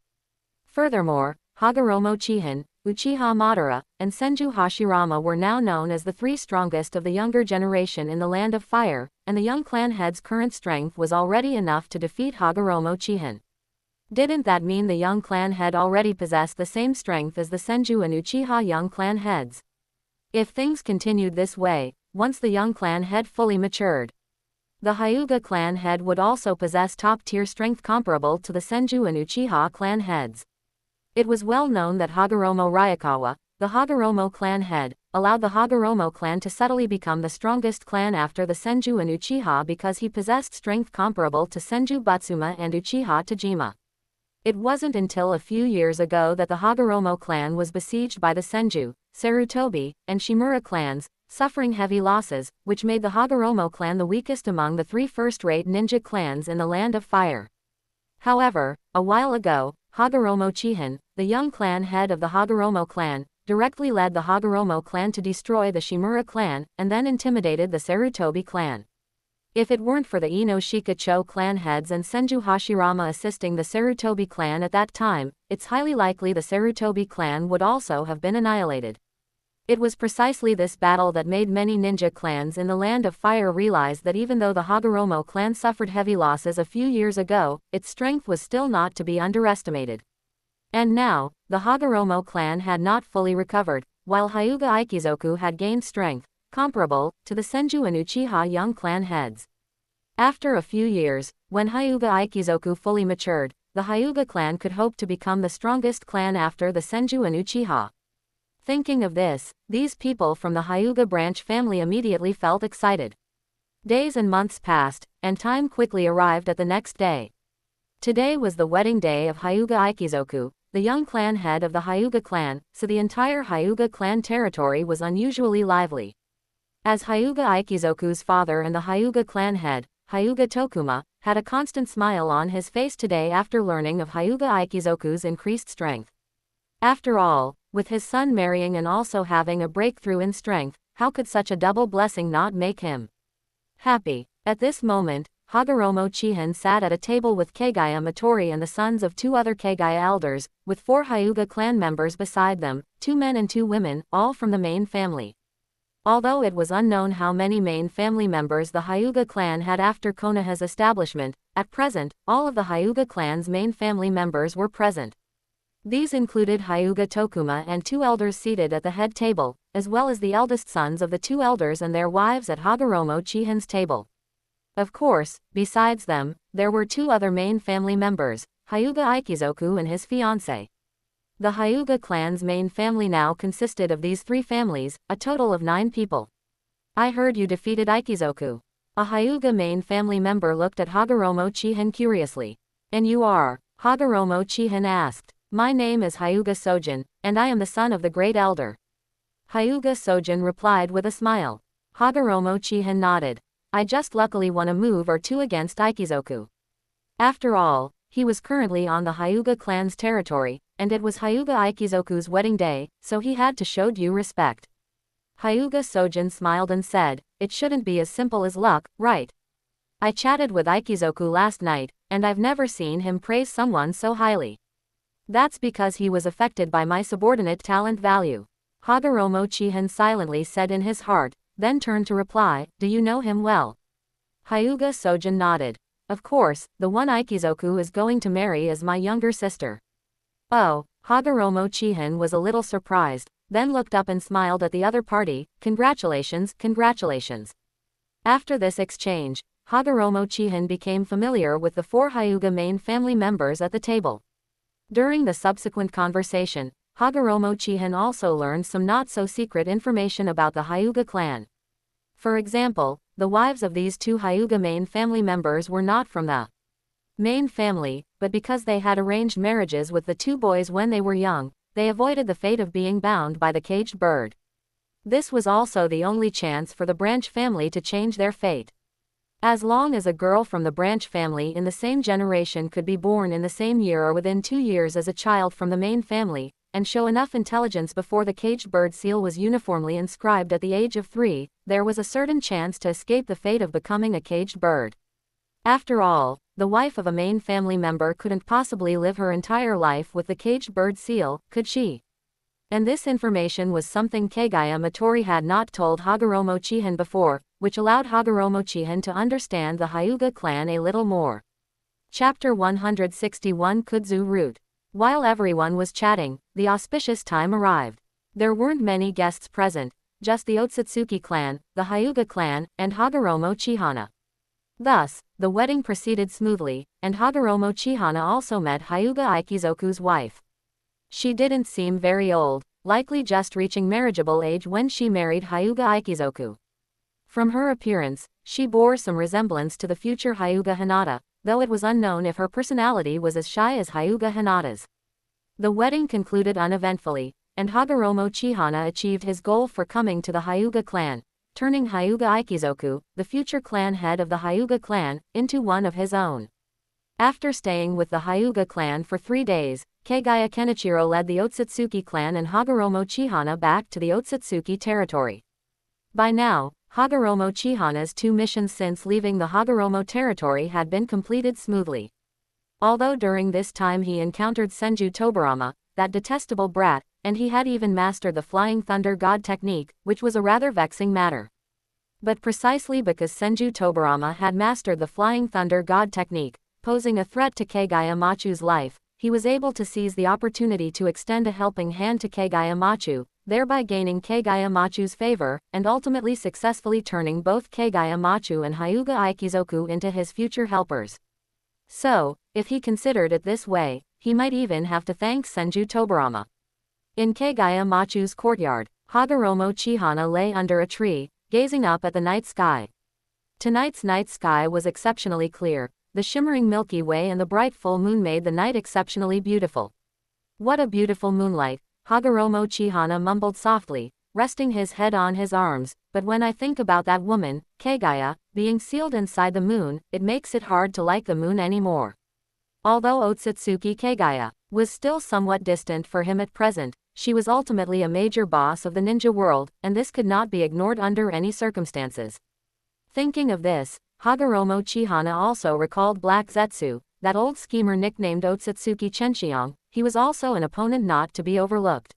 Furthermore, Hagoromo Chihin, Uchiha Madara, and Senju Hashirama were now known as the three strongest of the younger generation in the Land of Fire, and the young clan head's current strength was already enough to defeat Hagoromo Chihin. Didn't that mean the young clan head already possessed the same strength as the Senju and Uchiha young clan heads? If things continued this way, once the young clan head fully matured, the Hyuga clan head would also possess top-tier strength comparable to the Senju and Uchiha clan heads. It was well known that Hagoromo Ryakawa, the Hagoromo clan head, allowed the Hagoromo clan to subtly become the strongest clan after the Senju and Uchiha because he possessed strength comparable to Senju Butsuma and Uchiha Tajima. It wasn't until a few years ago that the Hagoromo clan was besieged by the Senju, Sarutobi, and Shimura clans, suffering heavy losses, which made the Hagoromo clan the weakest among the three first-rate ninja clans in the Land of Fire. However, a while ago, Hagoromo Chihin, the young clan head of the Hagoromo clan, directly led the Hagoromo clan to destroy the Shimura clan, and then intimidated the Sarutobi clan. If it weren't for the Inoshika-cho clan heads and Senju Hashirama assisting the Sarutobi clan at that time, it's highly likely the Sarutobi clan would also have been annihilated. It was precisely this battle that made many ninja clans in the Land of Fire realize that even though the Hagoromo clan suffered heavy losses a few years ago, its strength was still not to be underestimated. And now, the Hagoromo clan had not fully recovered, while Hyuga Aikizoku had gained strength, comparable to the Senju and Uchiha young clan heads. After a few years, when Hyuga Aikizoku fully matured, the Hyuga clan could hope to become the strongest clan after the Senju and Uchiha. Thinking of this, these people from the Hyuga branch family immediately felt excited. Days and months passed, and time quickly arrived at the next day. Today was the wedding day of Hyuga Aikizoku, the young clan head of the Hyuga clan, so the entire Hyuga clan territory was unusually lively. As Hyuga Aikizoku's father and the Hyuga clan head, Hyuga Tokuma, had a constant smile on his face today after learning of Hyuga Aikizoku's increased strength. After all, with his son marrying and also having a breakthrough in strength, how could such a double blessing not make him happy? At this moment, Hagoromo Chihin sat at a table with Kagaya Matori and the sons of two other Kagaya elders, with 4 Hyuga clan members beside them, 2 men and 2 women, all from the main family. Although it was unknown how many main family members the Hyuga clan had after Konoha's establishment, at present, all of the Hyuga clan's main family members were present. These included Hyuga Tokuma and 2 elders seated at the head table, as well as the eldest sons of the 2 elders and their wives at Hagoromo Chihin's table. Of course, besides them, there were two other main family members, Hyuga Ikizoku and his fiancée. The Hyuga clan's main family now consisted of these three families, a total of 9 people. I heard you defeated Ikizoku. A Hyuga main family member looked at Hagoromo Chihin curiously. And you are? Hagoromo Chihin asked. My name is Hyuga Sojin, and I am the son of the great elder. Hyuga Sojin replied with a smile. Hagoromo Chihin nodded. I just luckily won a move or two against Ikizoku. After all, he was currently on the Hyuga clan's territory, and it was Hyuga Ikizoku's wedding day, so he had to show due respect. Hyuga Sojin smiled and said, it shouldn't be as simple as luck, right? I chatted with Ikizoku last night, and I've never seen him praise someone so highly. That's because he was affected by my subordinate talent value. Hagoromo Chihin silently said in his heart, then turned to reply, do you know him well? Hyuga Sojin nodded. Of course, the one Ikizoku is going to marry is my younger sister. Oh, Hagoromo Chihin was a little surprised, then looked up and smiled at the other party, congratulations, congratulations. After this exchange, Hagoromo Chihin became familiar with the 4 Hyuga main family members at the table. During the subsequent conversation, Hagoromo Chihin also learned some not-so-secret information about the Hyuga clan. For example, the wives of these 2 Hyuga main family members were not from the main family, but because they had arranged marriages with the 2 boys when they were young, they avoided the fate of being bound by the caged bird. This was also the only chance for the branch family to change their fate. As long as a girl from the branch family in the same generation could be born in the same year or within 2 years as a child from the main family, and show enough intelligence before the caged bird seal was uniformly inscribed at the age of 3, there was a certain chance to escape the fate of becoming a caged bird. After all, the wife of a main family member couldn't possibly live her entire life with the caged bird seal, could she? And this information was something Kagaya Matori had not told Hagoromo Chihin before, which allowed Hagoromo Chihin to understand the Hyuga clan a little more. Chapter 161 Kudzu Route. While everyone was chatting, the auspicious time arrived. There weren't many guests present, just the Otsutsuki clan, the Hyuga clan, and Hagoromo Chihana. Thus, the wedding proceeded smoothly, and Hagoromo Chihana also met Hyuga Ikizoku's wife. She didn't seem very old, likely just reaching marriageable age when she married Hyuga Ikizoku. From her appearance, she bore some resemblance to the future Hyuga Hinata, though it was unknown if her personality was as shy as Hyuga Hinata's. The wedding concluded uneventfully, and Hagoromo Chihana achieved his goal for coming to the Hyuga clan, turning Hyuga Ikizoku, the future clan head of the Hyuga clan, into one of his own. After staying with the Hyuga clan for 3 days, Kagaya Kenichiro led the Otsutsuki clan and Hagoromo Chihana back to the Otsutsuki territory. By now, Hagoromo Chihana's 2 missions since leaving the Hagoromo territory had been completed smoothly. Although during this time he encountered Senju Tobarama, that detestable brat, and he had even mastered the Flying Thunder God technique, which was a rather vexing matter. But precisely because Senju Tobarama had mastered the Flying Thunder God technique, posing a threat to Kagaya Machu's life, he was able to seize the opportunity to extend a helping hand to Kagaya Machu, thereby gaining Kagaya Machu's favor, and ultimately successfully turning both Kagaya Machu and Hyuga Ikizoku into his future helpers. So, if he considered it this way, he might even have to thank Senju Tobarama. In Kagaya Machu's courtyard, Hagoromo Chihana lay under a tree, gazing up at the night sky. Tonight's night sky was exceptionally clear. The shimmering Milky Way and the bright full moon made the night exceptionally beautiful. What a beautiful moonlight, Hagoromo Chihana mumbled softly, resting his head on his arms, but when I think about that woman, Kagaya, being sealed inside the moon, it makes it hard to like the moon anymore. Although Otsutsuki Kagaya was still somewhat distant for him at present, she was ultimately a major boss of the ninja world, and this could not be ignored under any circumstances. Thinking of this, Hagoromo Chihana also recalled Black Zetsu, that old schemer nicknamed Otsutsuki Chenxiang. He was also an opponent not to be overlooked.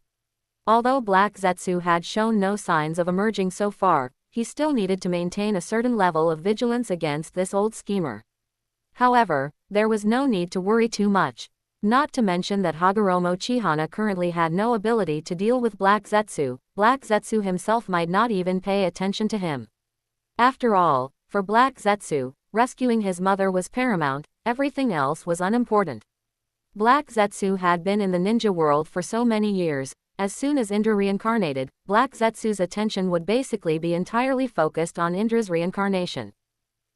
Although Black Zetsu had shown no signs of emerging so far, he still needed to maintain a certain level of vigilance against this old schemer. However, there was no need to worry too much. Not to mention that Hagoromo Chihana currently had no ability to deal with Black Zetsu. Black Zetsu himself might not even pay attention to him. After all, for Black Zetsu, rescuing his mother was paramount, everything else was unimportant. Black Zetsu had been in the ninja world for so many years. As soon as Indra reincarnated, Black Zetsu's attention would basically be entirely focused on Indra's reincarnation.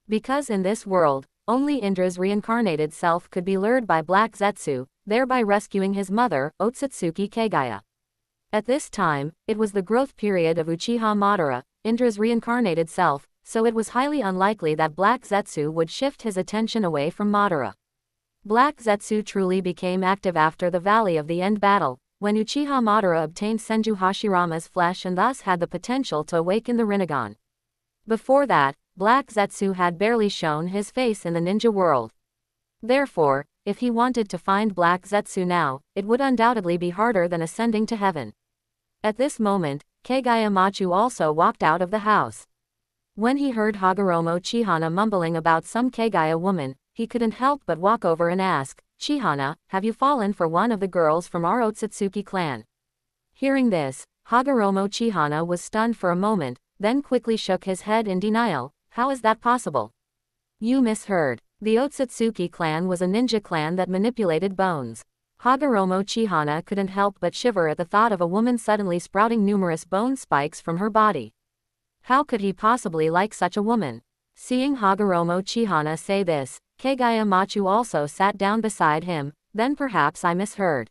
Because in this world, only Indra's reincarnated self could be lured by Black Zetsu, thereby rescuing his mother, Otsutsuki Kagaya. At this time, it was the growth period of Uchiha Madara, Indra's reincarnated self, so it was highly unlikely that Black Zetsu would shift his attention away from Madara. Black Zetsu truly became active after the Valley of the End battle, when Uchiha Madara obtained Senju Hashirama's flesh and thus had the potential to awaken the Rinnegan. Before that, Black Zetsu had barely shown his face in the ninja world. Therefore, if he wanted to find Black Zetsu now, it would undoubtedly be harder than ascending to heaven. At this moment, Kagaya Machu also walked out of the house. When he heard Hagoromo Chihana mumbling about some Kagaya woman, he couldn't help but walk over and ask, "Chihana, have you fallen for one of the girls from our Otsutsuki clan?" Hearing this, Hagoromo Chihana was stunned for a moment, then quickly shook his head in denial. "How is that possible? You misheard. The Otsutsuki clan was a ninja clan that manipulated bones." Hagoromo Chihana couldn't help but shiver at the thought of a woman suddenly sprouting numerous bone spikes from her body. How could he possibly like such a woman? Seeing Hagoromo Chihana say this, Kagaya Machu also sat down beside him. "Then perhaps I misheard."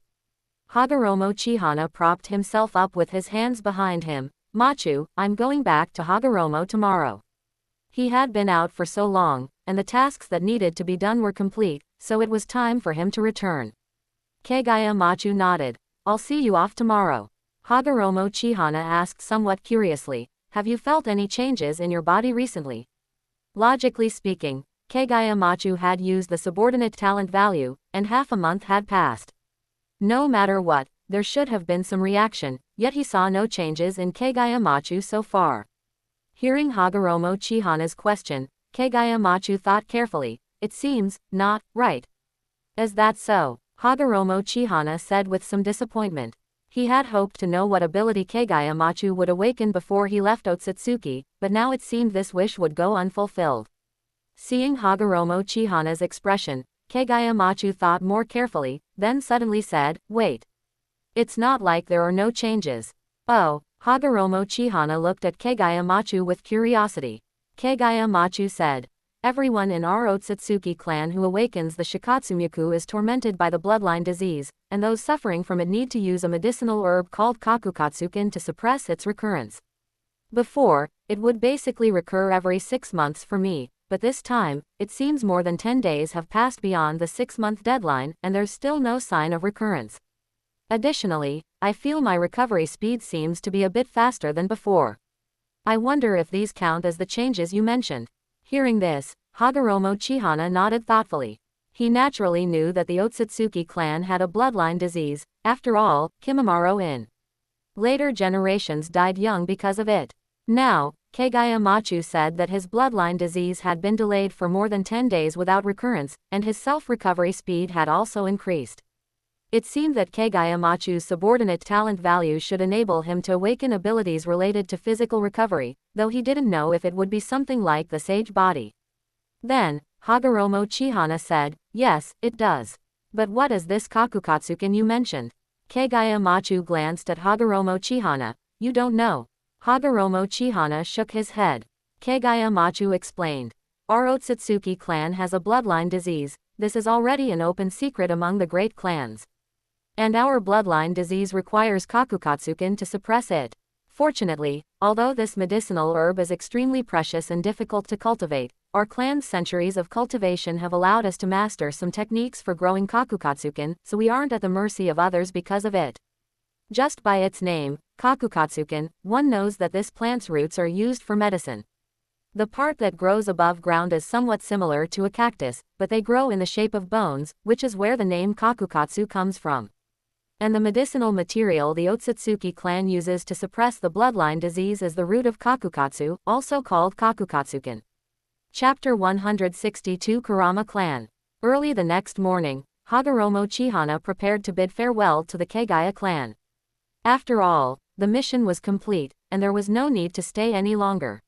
Hagoromo Chihana propped himself up with his hands behind him. "Machu, I'm going back to Hagoromo tomorrow." He had been out for so long, and the tasks that needed to be done were complete, so it was time for him to return. Kagaya Machu nodded. "I'll see you off tomorrow." Hagoromo Chihana asked somewhat curiously, "Have you felt any changes in your body recently?" Logically speaking, Kagaya Machu had used the subordinate talent value, and half a month had passed. No matter what, there should have been some reaction, yet he saw no changes in Kagaya Machu so far. Hearing Hagoromo Chihana's question, Kagaya Machu thought carefully. "It seems not right." "Is that so?" Hagoromo Chihana said with some disappointment. He had hoped to know what ability Kagaya Machu would awaken before he left Otsutsuki, but now it seemed this wish would go unfulfilled. Seeing Hagoromo Chihana's expression, Kagaya Machu thought more carefully, then suddenly said, "Wait. It's not like there are no changes." "Oh." Hagoromo Chihana looked at Kagaya Machu with curiosity. Kagaya Machu said, "Everyone in our Otsutsuki clan who awakens the Shikatsumyaku is tormented by the bloodline disease, and those suffering from it need to use a medicinal herb called Kakukatsukin to suppress its recurrence. Before, it would basically recur every 6 months for me, but this time, it seems more than 10 days have passed beyond the 6-month deadline and there's still no sign of recurrence. Additionally, I feel my recovery speed seems to be a bit faster than before. I wonder if these count as the changes you mentioned." Hearing this, Hagoromo Chihana nodded thoughtfully. He naturally knew that the Otsutsuki clan had a bloodline disease. After all, Kimimaro in later generations died young because of it. Now, Kagaya Machu said that his bloodline disease had been delayed for more than 10 days without recurrence, and his self-recovery speed had also increased. It seemed that Kagaya Machu's subordinate talent value should enable him to awaken abilities related to physical recovery, though he didn't know if it would be something like the sage body. Then, Hagoromo Chihana said, "Yes, it does. But what is this Kakukatsukin you mentioned?" Kagaya Machu glanced at Hagoromo Chihana. "You don't know?" Hagoromo Chihana shook his head. Kagaya Machu explained. "Our Otsutsuki clan has a bloodline disease. This is already an open secret among the great clans. And our bloodline disease requires Kakukatsukin to suppress it. Fortunately, although this medicinal herb is extremely precious and difficult to cultivate, our clan's centuries of cultivation have allowed us to master some techniques for growing Kakukatsukin, so we aren't at the mercy of others because of it. Just by its name, Kakukatsukin, one knows that this plant's roots are used for medicine. The part that grows above ground is somewhat similar to a cactus, but they grow in the shape of bones, which is where the name Kakukatsu comes from. And the medicinal material the Otsutsuki clan uses to suppress the bloodline disease is the root of Kakukatsu, also called Kakukatsukin." Chapter 162 Kurama Clan. Early the next morning, Hagoromo Chihana prepared to bid farewell to the Kagaya clan. After all, the mission was complete, and there was no need to stay any longer.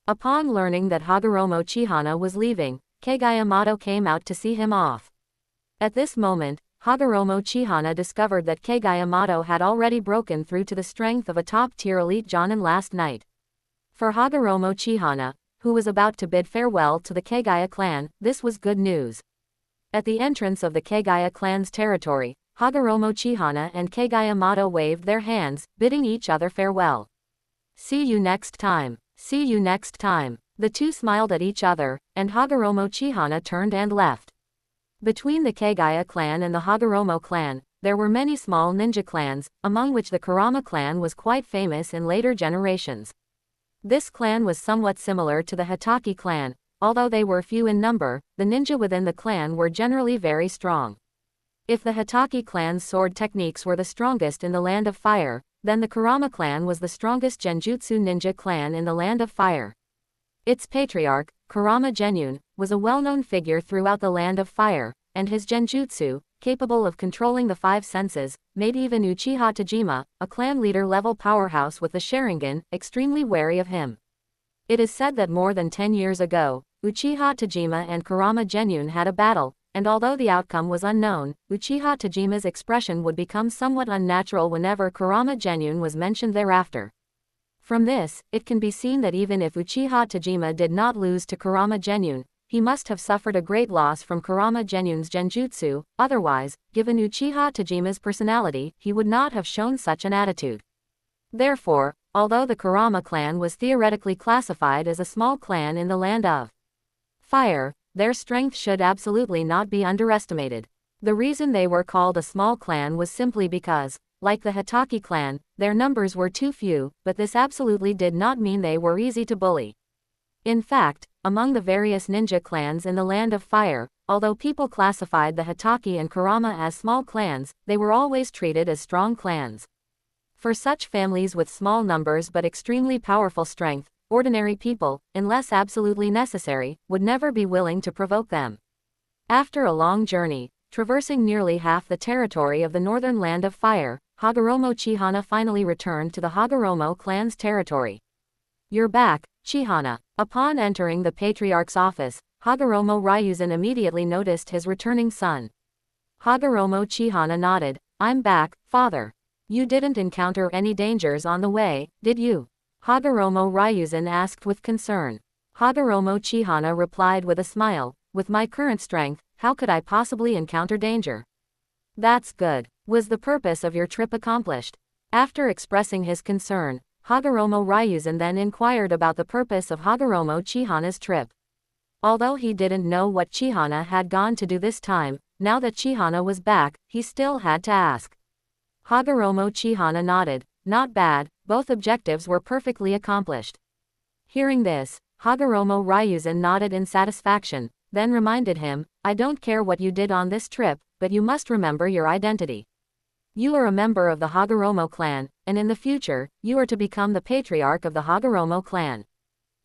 Upon learning that Hagoromo Chihana was leaving, Keigai Yamato came out to see him off. At this moment, Hagoromo Chihana discovered that Keigai Yamato had already broken through to the strength of a top-tier elite Jonin last night. For Hagoromo Chihana, who was about to bid farewell to the Keigaya clan, this was good news. At the entrance of the Keigaya clan's territory, Hagoromo Chihana and Keigai Yamato waved their hands, bidding each other farewell. See you next time. See you next time. The two smiled at each other, and Hagoromo Chihana turned and left. Between the Keigaya clan and the Hagoromo clan, there were many small ninja clans, among which the Kurama clan was quite famous in later generations. This clan was somewhat similar to the Hitaki clan. Although they were few in number, the ninja within the clan were generally very strong. If the Hitaki clan's sword techniques were the strongest in the Land of Fire, then the Kurama clan was the strongest genjutsu ninja clan in the Land of Fire. Its patriarch, Kurama Genyun, was a well-known figure throughout the Land of Fire, and his genjutsu, capable of controlling the five senses, made even Uchiha Tajima, a clan leader-level powerhouse with the Sharingan, extremely wary of him. It is said that more than 10 years ago, Uchiha Tajima and Kurama Genyun had a battle, and although the outcome was unknown, Uchiha Tajima's expression would become somewhat unnatural whenever Kurama Genyun was mentioned thereafter. From this, it can be seen that even if Uchiha Tajima did not lose to Kurama Genyun, he must have suffered a great loss from Kurama Genyun's genjutsu. Otherwise, given Uchiha Tajima's personality, he would not have shown such an attitude. Therefore, although the Kurama clan was theoretically classified as a small clan in the Land of Fire, their strength should absolutely not be underestimated. The reason they were called a small clan was simply because, like the Hitaki clan, their numbers were too few, but this absolutely did not mean they were easy to bully. In fact, among the various ninja clans in the Land of Fire, although people classified the Hitaki and Kurama as small clans, they were always treated as strong clans. For such families with small numbers but extremely powerful strength, ordinary people, unless absolutely necessary, would never be willing to provoke them. After a long journey, traversing nearly half the territory of the northern Land of Fire, Hagoromo Chihana finally returned to the Hagoromo clan's territory. You're back, Chihana. Upon entering the patriarch's office, Hagoromo Ryuzen immediately noticed his returning son. Hagoromo Chihana nodded. I'm back, father. You didn't encounter any dangers on the way, did you? Hagoromo Ryuzen asked with concern. Hagoromo Chihana replied with a smile, with my current strength, how could I possibly encounter danger? That's good. Was the purpose of your trip accomplished? After expressing his concern, Hagoromo Ryuzen then inquired about the purpose of Hagoromo Chihana's trip. Although he didn't know what Chihana had gone to do this time, now that Chihana was back, he still had to ask. Hagoromo Chihana nodded. Not bad, both objectives were perfectly accomplished. Hearing this, Hagoromo Ryuzen nodded in satisfaction, then reminded him, I don't care what you did on this trip, but you must remember your identity. You are a member of the Hagoromo clan, and in the future, you are to become the patriarch of the Hagoromo clan.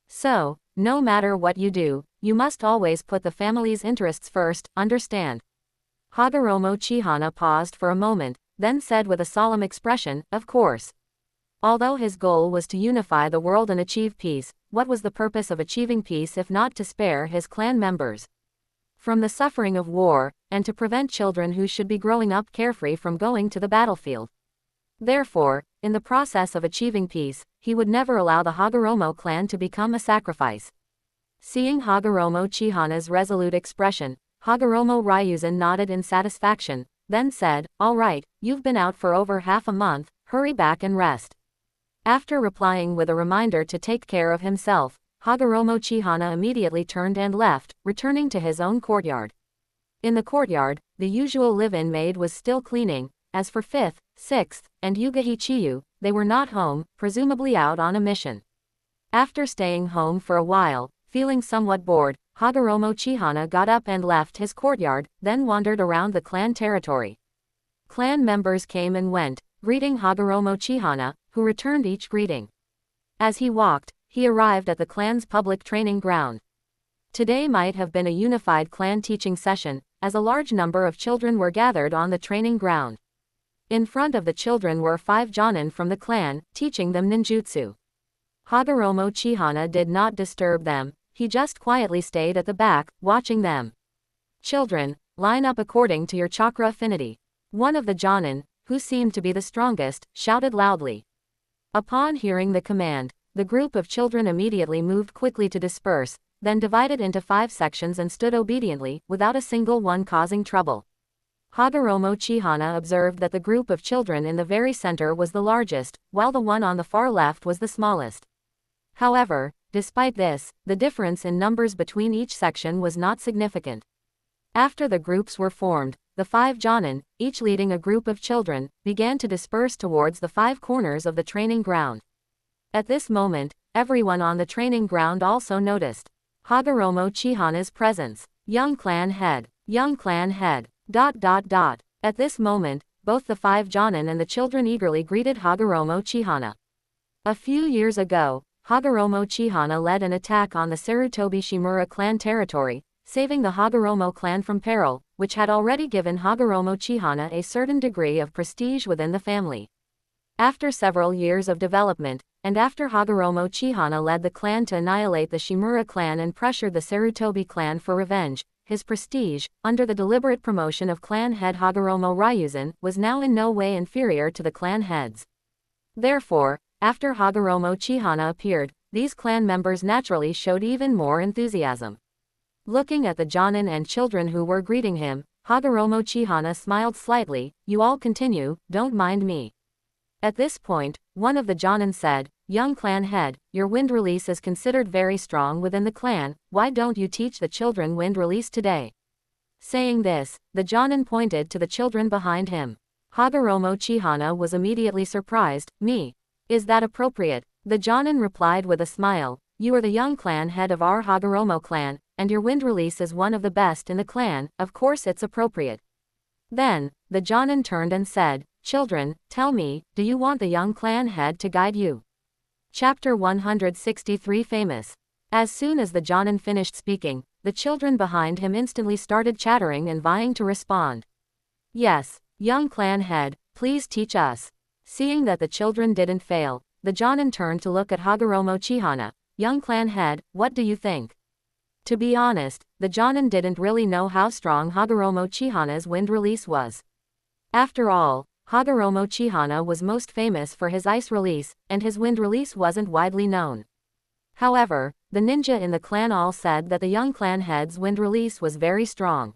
So, no matter what you do, you must always put the family's interests first, understand? Hagoromo Chihana paused for a moment, then said with a solemn expression, of course. Although his goal was to unify the world and achieve peace, what was the purpose of achieving peace if not to spare his clan members from the suffering of war, and to prevent children who should be growing up carefree from going to the battlefield? Therefore, in the process of achieving peace, he would never allow the Hagoromo clan to become a sacrifice. Seeing Hagoromo Chihana's resolute expression, Hagoromo Ryuzen nodded in satisfaction, then said, all right, you've been out for over half a month, hurry back and rest. After replying with a reminder to take care of himself, Hagoromo Chihana immediately turned and left, returning to his own courtyard. In the courtyard, the usual live-in maid was still cleaning. As for 5th, 6th, and Yugahi Chiyu, they were not home, presumably out on a mission. After staying home for a while, feeling somewhat bored, Hagoromo Chihana got up and left his courtyard, then wandered around the clan territory. Clan members came and went, greeting Hagoromo Chihana, who returned each greeting. As he walked, he arrived at the clan's public training ground. Today might have been a unified clan teaching session, as a large number of children were gathered on the training ground. In front of the children were 5 jonin from the clan, teaching them ninjutsu. Hagoromo Chihana did not disturb them, he just quietly stayed at the back, watching them. Children, line up according to your chakra affinity. One of the Jonin, who seemed to be the strongest, shouted loudly. Upon hearing the command, the group of children immediately moved quickly to disperse, then divided into 5 sections and stood obediently, without a single one causing trouble. Hagoromo Chihana observed that the group of children in the very center was the largest, while the one on the far left was the smallest. However, despite this, the difference in numbers between each section was not significant. After the groups were formed, the 5 Jonin, each leading a group of children, began to disperse towards the 5 corners of the training ground. At this moment, everyone on the training ground also noticed Hagoromo Chihana's presence. Young clan head. Young clan head. ... At this moment, both the 5 Jonin and the children eagerly greeted Hagoromo Chihana. A few years ago, Hagoromo Chihana led an attack on the Sarutobi Shimura clan territory, saving the Hagoromo clan from peril, which had already given Hagoromo Chihana a certain degree of prestige within the family. After several years of development, and after Hagoromo Chihana led the clan to annihilate the Shimura clan and pressured the Sarutobi clan for revenge, his prestige, under the deliberate promotion of clan head Hagoromo Ryuzen, was now in no way inferior to the clan heads. Therefore, after Hagoromo Chihana appeared, these clan members naturally showed even more enthusiasm. Looking at the Jonin and children who were greeting him, Hagoromo Chihana smiled slightly. "You all continue, don't mind me." At this point, one of the Jonin said, "Young clan head, your wind release is considered very strong within the clan, why don't you teach the children wind release today?" Saying this, the Jonin pointed to the children behind him. Hagoromo Chihana was immediately surprised. "Me? Is that appropriate?" The Jonin replied with a smile, "You are the young clan head of our Hagoromo clan, and your wind release is one of the best in the clan, of course it's appropriate." Then, the Jonin turned and said, "Children, tell me, do you want the young clan head to guide you?" Chapter 163 Famous. As soon as the Jonin finished speaking, the children behind him instantly started chattering and vying to respond. "Yes, young clan head, please teach us." Seeing that the children didn't fail, the Jonin turned to look at Hagoromo Chihana. "Young clan head, what do you think?" To be honest, the Jonin didn't really know how strong Hagoromo Chihana's wind release was. After all, Hagoromo Chihana was most famous for his ice release, and his wind release wasn't widely known. However, the ninja in the clan all said that the young clan head's wind release was very strong.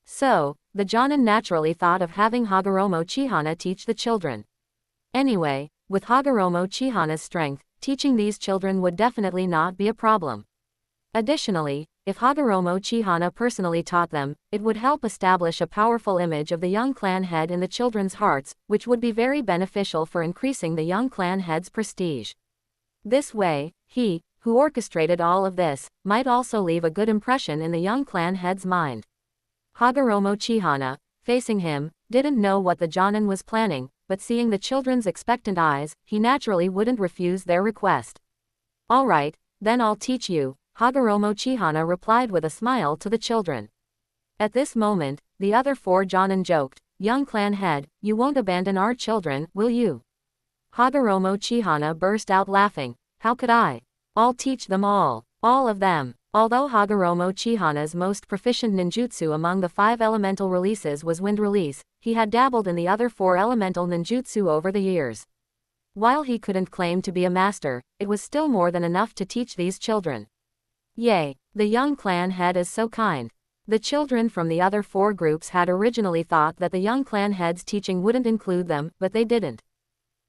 So, the Jonin naturally thought of having Hagoromo Chihana teach the children. Anyway, with Hagoromo Chihana's strength, teaching these children would definitely not be a problem. Additionally, if Hagoromo Chihana personally taught them, it would help establish a powerful image of the young clan head in the children's hearts, which would be very beneficial for increasing the young clan head's prestige. This way, he, who orchestrated all of this, might also leave a good impression in the young clan head's mind. Hagoromo Chihana, facing him, didn't know what the Jonin was planning, but seeing the children's expectant eyes, he naturally wouldn't refuse their request. "All right, then I'll teach you," Hagoromo Chihana replied with a smile to the children. At this moment, the other 4 Jonin joked, "Young clan head, you won't abandon our children, will you?" Hagoromo Chihana burst out laughing. "How could I? I'll teach them all of them." Although Hagoromo Chihana's most proficient ninjutsu among the 5 elemental releases was wind release, he had dabbled in the other 4 elemental ninjutsu over the years. While he couldn't claim to be a master, it was still more than enough to teach these children. "Yay, the young clan head is so kind." The children from the other 4 groups had originally thought that the young clan head's teaching wouldn't include them, but they didn't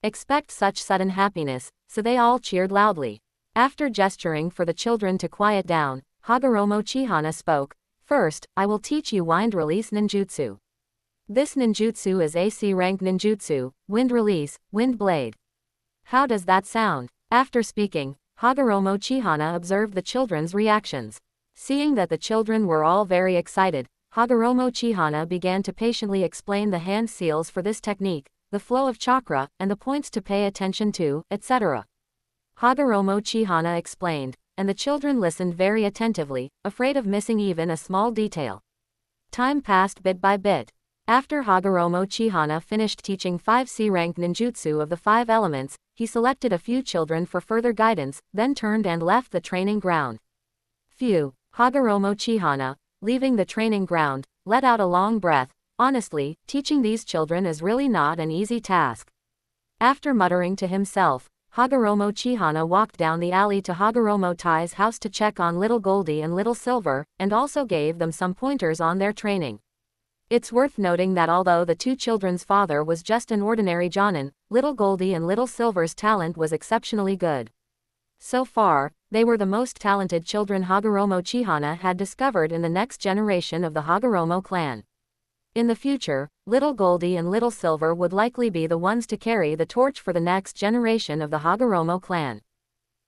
expect such sudden happiness, so they all cheered loudly. After gesturing for the children to quiet down, Hagoromo Chihana spoke, "First, I will teach you wind release ninjutsu. This ninjutsu is AC rank ninjutsu, wind release, wind blade. How does that sound?" After speaking, Hagoromo Chihana observed the children's reactions. Seeing that the children were all very excited, Hagoromo Chihana began to patiently explain the hand seals for this technique, the flow of chakra, and the points to pay attention to, etc. Hagoromo Chihana explained, and the children listened very attentively, afraid of missing even a small detail. Time passed bit by bit. After Hagoromo Chihana finished teaching 5 C-rank ninjutsu of the 5 elements, he selected a few children for further guidance, then turned and left the training ground. Phew, Hagoromo Chihana, leaving the training ground, let out a long breath. Honestly, teaching these children is really not an easy task. After muttering to himself, Hagoromo Chihana walked down the alley to Hagoromo Tai's house to check on Little Goldie and Little Silver, and also gave them some pointers on their training. It's worth noting that although the 2 children's father was just an ordinary jonin, Little Goldie and Little Silver's talent was exceptionally good. So far, they were the most talented children Hagoromo Chihana had discovered in the next generation of the Hagoromo clan. In the future, Little Goldie and Little Silver would likely be the ones to carry the torch for the next generation of the Hagoromo clan.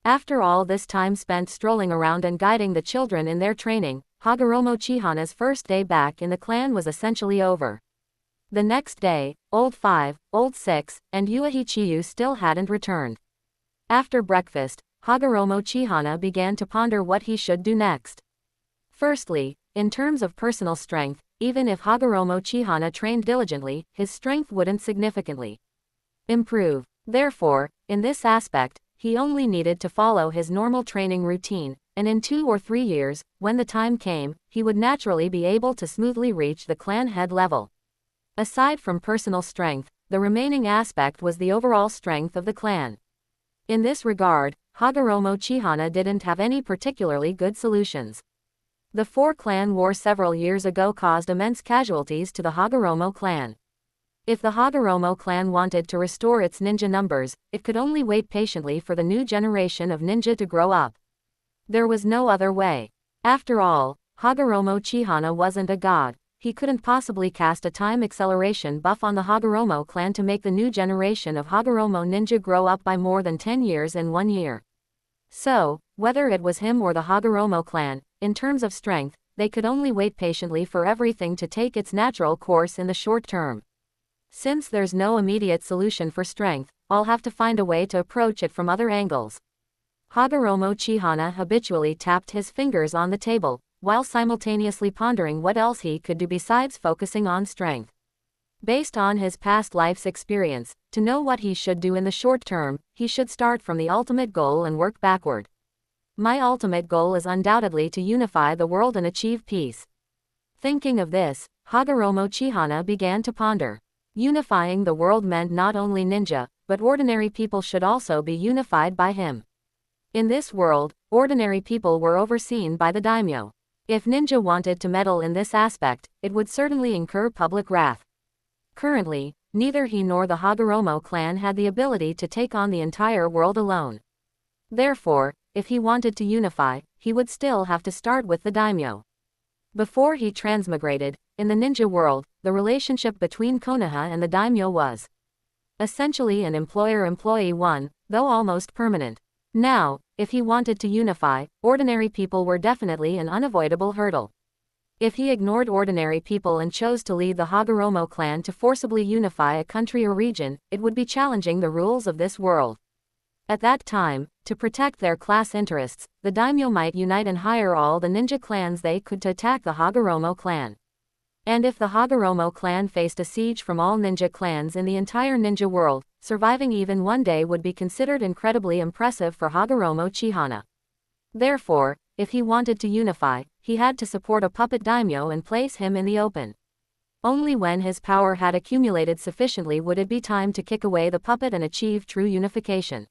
After all this time spent strolling around and guiding the children in their training, Hagoromo Chihana's first day back in the clan was essentially over. The next day, Old 5, Old 6, and Uchiha still hadn't returned. After breakfast, Hagoromo Chihana began to ponder what he should do next. Firstly, in terms of personal strength, even if Hagoromo Chihana trained diligently, his strength wouldn't significantly improve. Therefore, in this aspect, he only needed to follow his normal training routine, and in 2 or 3 years, when the time came, he would naturally be able to smoothly reach the clan head level. Aside from personal strength, the remaining aspect was the overall strength of the clan. In this regard, Hagoromo Chihana didn't have any particularly good solutions. The 4-clan war several years ago caused immense casualties to the Hagoromo clan. If the Hagoromo clan wanted to restore its ninja numbers, it could only wait patiently for the new generation of ninja to grow up. There was no other way. After all, Hagoromo Chihana wasn't a god. He couldn't possibly cast a time acceleration buff on the Hagoromo clan to make the new generation of Hagoromo ninja grow up by more than 10 years in 1 year. So, whether it was him or the Hagoromo clan, in terms of strength, they could only wait patiently for everything to take its natural course in the short term. Since there's no immediate solution for strength, I'll have to find a way to approach it from other angles. Hagoromo Chihana habitually tapped his fingers on the table, while simultaneously pondering what else he could do besides focusing on strength. Based on his past life's experience, to know what he should do in the short term, he should start from the ultimate goal and work backward. My ultimate goal is undoubtedly to unify the world and achieve peace. Thinking of this, Hagoromo Chihana began to ponder. Unifying the world meant not only ninja, but ordinary people should also be unified by him. In this world, ordinary people were overseen by the daimyo. If ninja wanted to meddle in this aspect, it would certainly incur public wrath. Currently, neither he nor the Hagoromo clan had the ability to take on the entire world alone. Therefore, if he wanted to unify, he would still have to start with the daimyo. Before he transmigrated, in the ninja world, the relationship between Konoha and the daimyo was essentially an employer-employee one, though almost permanent. Now, if he wanted to unify, ordinary people were definitely an unavoidable hurdle. If he ignored ordinary people and chose to lead the Hagoromo clan to forcibly unify a country or region, it would be challenging the rules of this world. At that time, to protect their class interests, the daimyo might unite and hire all the ninja clans they could to attack the Hagoromo clan. And if the Hagoromo clan faced a siege from all ninja clans in the entire ninja world, surviving even 1 day would be considered incredibly impressive for Hagoromo Chihana. Therefore, if he wanted to unify, he had to support a puppet daimyo and place him in the open. Only when his power had accumulated sufficiently would it be time to kick away the puppet and achieve true unification.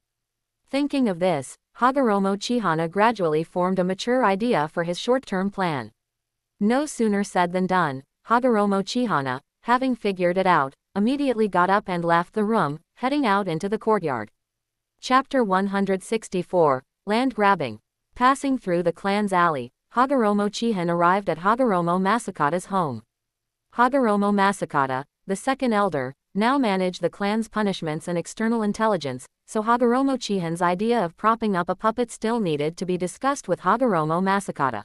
Thinking of this, Hagoromo Chihana gradually formed a mature idea for his short-term plan. No sooner said than done. Hagoromo Chihana, having figured it out, immediately got up and left the room, heading out into the courtyard. Chapter 164, Land Grabbing. Passing through the clan's alley, Hagoromo Chihin arrived at Hagoromo Masakata's home. Hagoromo Masakata, the second elder, now managed the clan's punishments and external intelligence, so Hagoromo Chihin's idea of propping up a puppet still needed to be discussed with Hagoromo Masakata.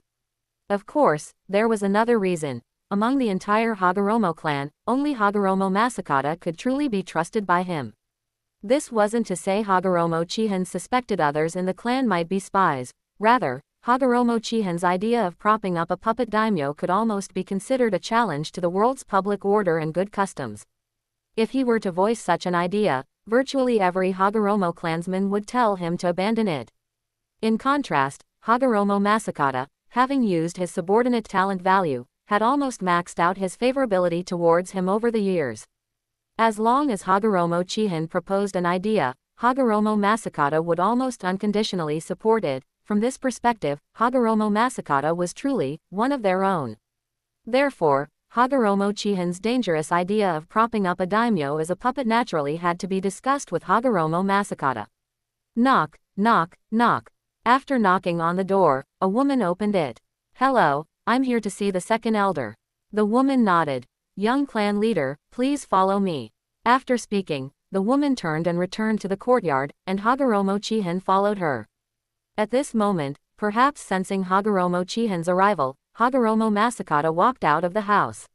Of course, there was another reason. Among the entire Hagoromo clan, only Hagoromo Masakata could truly be trusted by him. This wasn't to say Hagoromo Chihin suspected others in the clan might be spies. Rather, Hagoromo Chihin's idea of propping up a puppet daimyo could almost be considered a challenge to the world's public order and good customs. If he were to voice such an idea, virtually every Hagoromo clansman would tell him to abandon it. In contrast, Hagoromo Masakata, having used his subordinate talent value, had almost maxed out his favorability towards him over the years. As long as Hagoromo Chihin proposed an idea, Hagoromo Masakata would almost unconditionally support it. From this perspective, Hagoromo Masakata was truly one of their own. Therefore, Hagoromo Chihin's dangerous idea of propping up a daimyo as a puppet naturally had to be discussed with Hagoromo Masakata. Knock, knock, knock. After knocking on the door, a woman opened it. "Hello, I'm here to see the second elder." The woman nodded. "Young clan leader, please follow me." After speaking, the woman turned and returned to the courtyard, and Hagoromo Chihin followed her. At this moment, perhaps sensing Hagoromo Chihin's arrival, Hagoromo Masakata walked out of the house.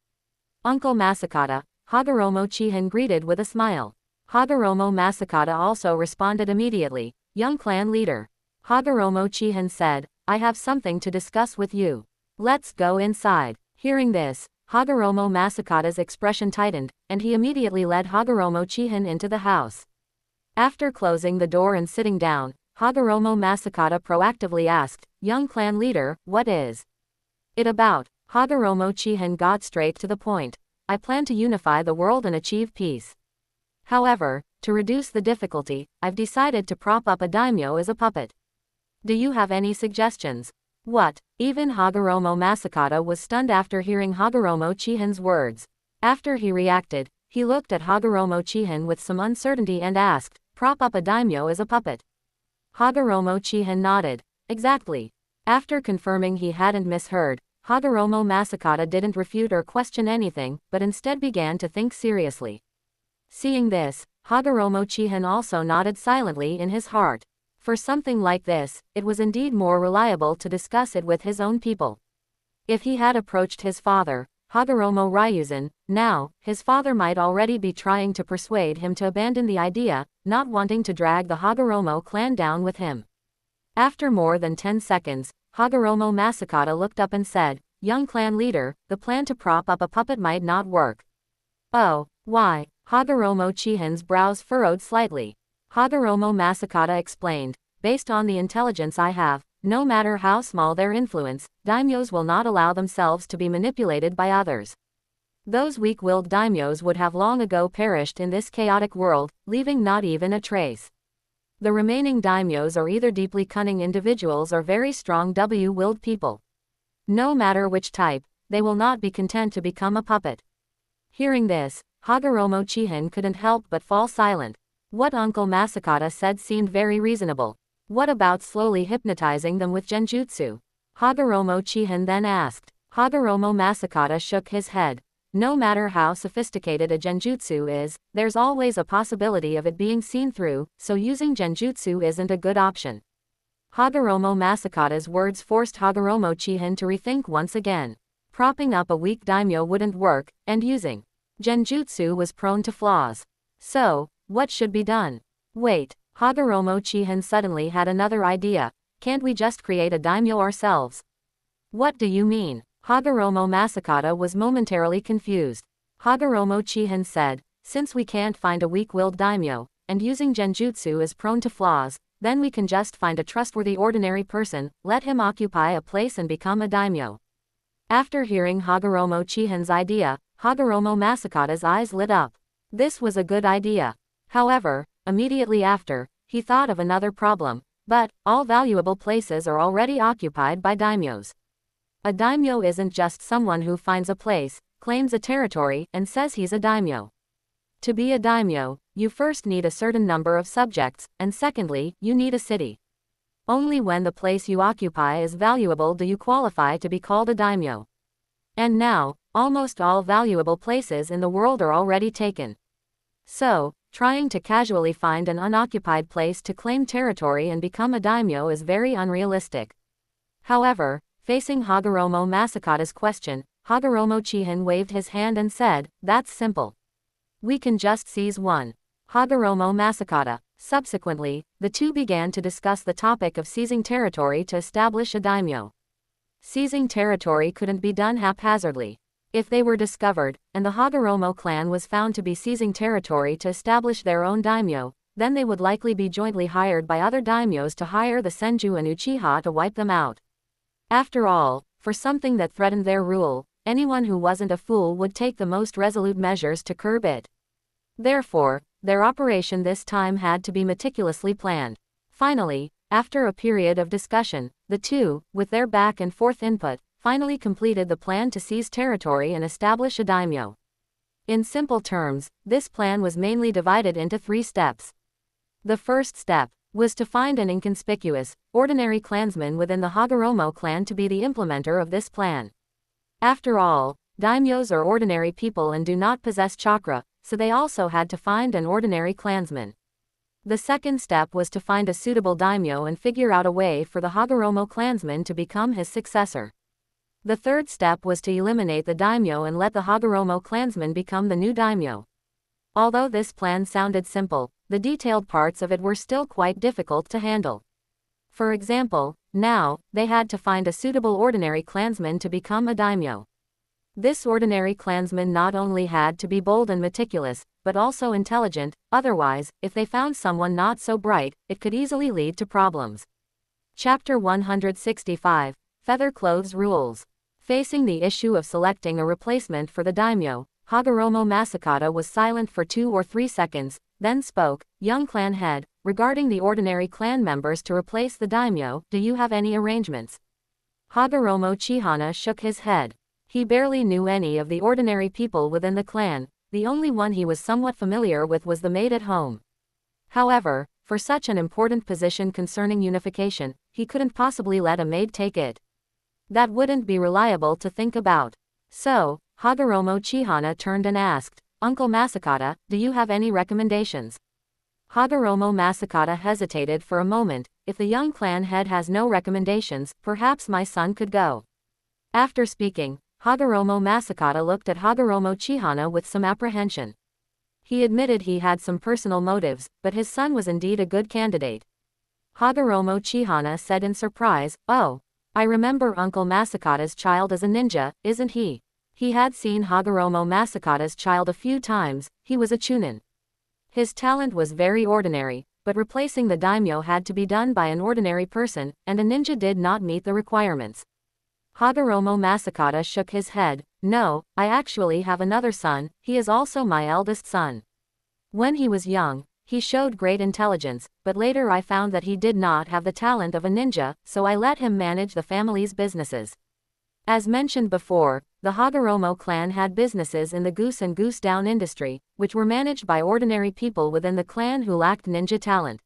"Uncle Masakata," Hagoromo Chihin greeted with a smile. Hagoromo Masakata also responded immediately, "Young clan leader." Hagoromo Chihin said, "I have something to discuss with you. Let's go inside." Hearing this, Hagoromo Masakata's expression tightened, and he immediately led Hagoromo Chihin into the house. After closing the door and sitting down, Hagoromo Masakata proactively asked, "Young clan leader, what is it about?" Hagoromo Chihin got straight to the point. "I plan to unify the world and achieve peace. However, to reduce the difficulty, I've decided to prop up a daimyo as a puppet. Do you have any suggestions?" What? Even Hagoromo Masakata was stunned after hearing Hagoromo Chihin's words. After he reacted, he looked at Hagoromo Chihin with some uncertainty and asked, "Prop up a daimyo as a puppet?" Hagoromo Chihin nodded. "Exactly." After confirming he hadn't misheard, Hagoromo Masakata didn't refute or question anything, but instead began to think seriously. Seeing this, Hagoromo Chihin also nodded silently in his heart. For something like this, it was indeed more reliable to discuss it with his own people. If he had approached his father, Hagoromo Ryuzan, now, his father might already be trying to persuade him to abandon the idea, not wanting to drag the Hagoromo clan down with him. After more than 10 seconds, Hagoromo Masakata looked up and said, "Young clan leader, the plan to prop up a puppet might not work." "Oh, why?" Hagoromo Chihin's brows furrowed slightly. Hagoromo Masakata explained, "Based on the intelligence I have, no matter how small their influence, daimyos will not allow themselves to be manipulated by others. Those weak-willed daimyos would have long ago perished in this chaotic world, leaving not even a trace. The remaining daimyos are either deeply cunning individuals or very strong W-willed people. No matter which type, they will not be content to become a puppet." Hearing this, Hagoromo Chihin couldn't help but fall silent. What Uncle Masakata said seemed very reasonable. What about slowly hypnotizing them with genjutsu? Hagoromo Chihin then asked. Hagoromo Masakata shook his head. No matter how sophisticated a genjutsu is, there's always a possibility of it being seen through, so using genjutsu isn't a good option. Hagoromo Masakata's words forced Hagoromo Chihin to rethink once again. Propping up a weak daimyo wouldn't work, and using genjutsu was prone to flaws. So, what should be done? Wait, Hagoromo Chihin suddenly had another idea. Can't we just create a daimyo ourselves? What do you mean? Hagoromo Masakata was momentarily confused. Hagoromo Chihin said, "Since we can't find a weak-willed daimyo, and using genjutsu is prone to flaws, then we can just find a trustworthy ordinary person, let him occupy a place and become a daimyo." After hearing Hagoromo Chihin's idea, Hagoromo Masakata's eyes lit up. This was a good idea. However, immediately after, he thought of another problem. But, all valuable places are already occupied by daimyos. A daimyo isn't just someone who finds a place, claims a territory, and says he's a daimyo. To be a daimyo, you first need a certain number of subjects, and secondly, you need a city. Only when the place you occupy is valuable do you qualify to be called a daimyo. And now, almost all valuable places in the world are already taken. So, trying to casually find an unoccupied place to claim territory and become a daimyo is very unrealistic. However, facing Hagoromo Masakata's question, Hagoromo Chihin waved his hand and said, "That's simple. We can just seize one." Hagoromo Masakata, Subsequently, the two began to discuss the topic of seizing territory to establish a daimyo. Seizing territory couldn't be done haphazardly. If they were discovered, and the Hagoromo clan was found to be seizing territory to establish their own daimyo, then they would likely be jointly hired by other daimyos to hire the Senju and Uchiha to wipe them out. After all, for something that threatened their rule, anyone who wasn't a fool would take the most resolute measures to curb it. Therefore, their operation this time had to be meticulously planned. Finally, after a period of discussion, the two, with their back and forth input, finally completed the plan to seize territory and establish a daimyo. In simple terms, this plan was mainly divided into 3 steps. The first step was to find an inconspicuous, ordinary clansman within the Hagoromo clan to be the implementer of this plan. After all, daimyos are ordinary people and do not possess chakra, so they also had to find an ordinary clansman. The second step was to find a suitable daimyo and figure out a way for the Hagoromo clansman to become his successor. The third step was to eliminate the daimyo and let the Hagoromo clansman become the new daimyo. Although this plan sounded simple, the detailed parts of it were still quite difficult to handle. For example, now, they had to find a suitable ordinary clansman to become a daimyo. This ordinary clansman not only had to be bold and meticulous, but also intelligent, otherwise, if they found someone not so bright, it could easily lead to problems. Chapter 165, Feather Clothes Rules. Facing the issue of selecting a replacement for the daimyo, Hagoromo Masakata was silent for 2 or 3 seconds, then spoke, "Young clan head, regarding the ordinary clan members to replace the daimyo, do you have any arrangements?" Hagoromo Chihana shook his head. He barely knew any of the ordinary people within the clan, the only one he was somewhat familiar with was the maid at home. However, for such an important position concerning unification, he couldn't possibly let a maid take it. That wouldn't be reliable to think about. So, Hagoromo Chihana turned and asked, "Uncle Masakata, do you have any recommendations?" Hagoromo Masakata hesitated for a moment. "If the young clan head has no recommendations, perhaps my son could go." After speaking, Hagoromo Masakata looked at Hagoromo Chihana with some apprehension. He admitted he had some personal motives, but his son was indeed a good candidate. Hagoromo Chihana said in surprise, "Oh, I remember Uncle Masakata's child as a ninja, isn't he?" He had seen Hagoromo Masakata's child a few times. He was a chunin. His talent was very ordinary, but replacing the daimyo had to be done by an ordinary person, and a ninja did not meet the requirements. Hagoromo Masakata shook his head. "No, I actually have another son, he is also my eldest son. When he was young, he showed great intelligence, but later I found that he did not have the talent of a ninja, so I let him manage the family's businesses." As mentioned before, the Hagoromo clan had businesses in the goose and goose down industry, which were managed by ordinary people within the clan who lacked ninja talent.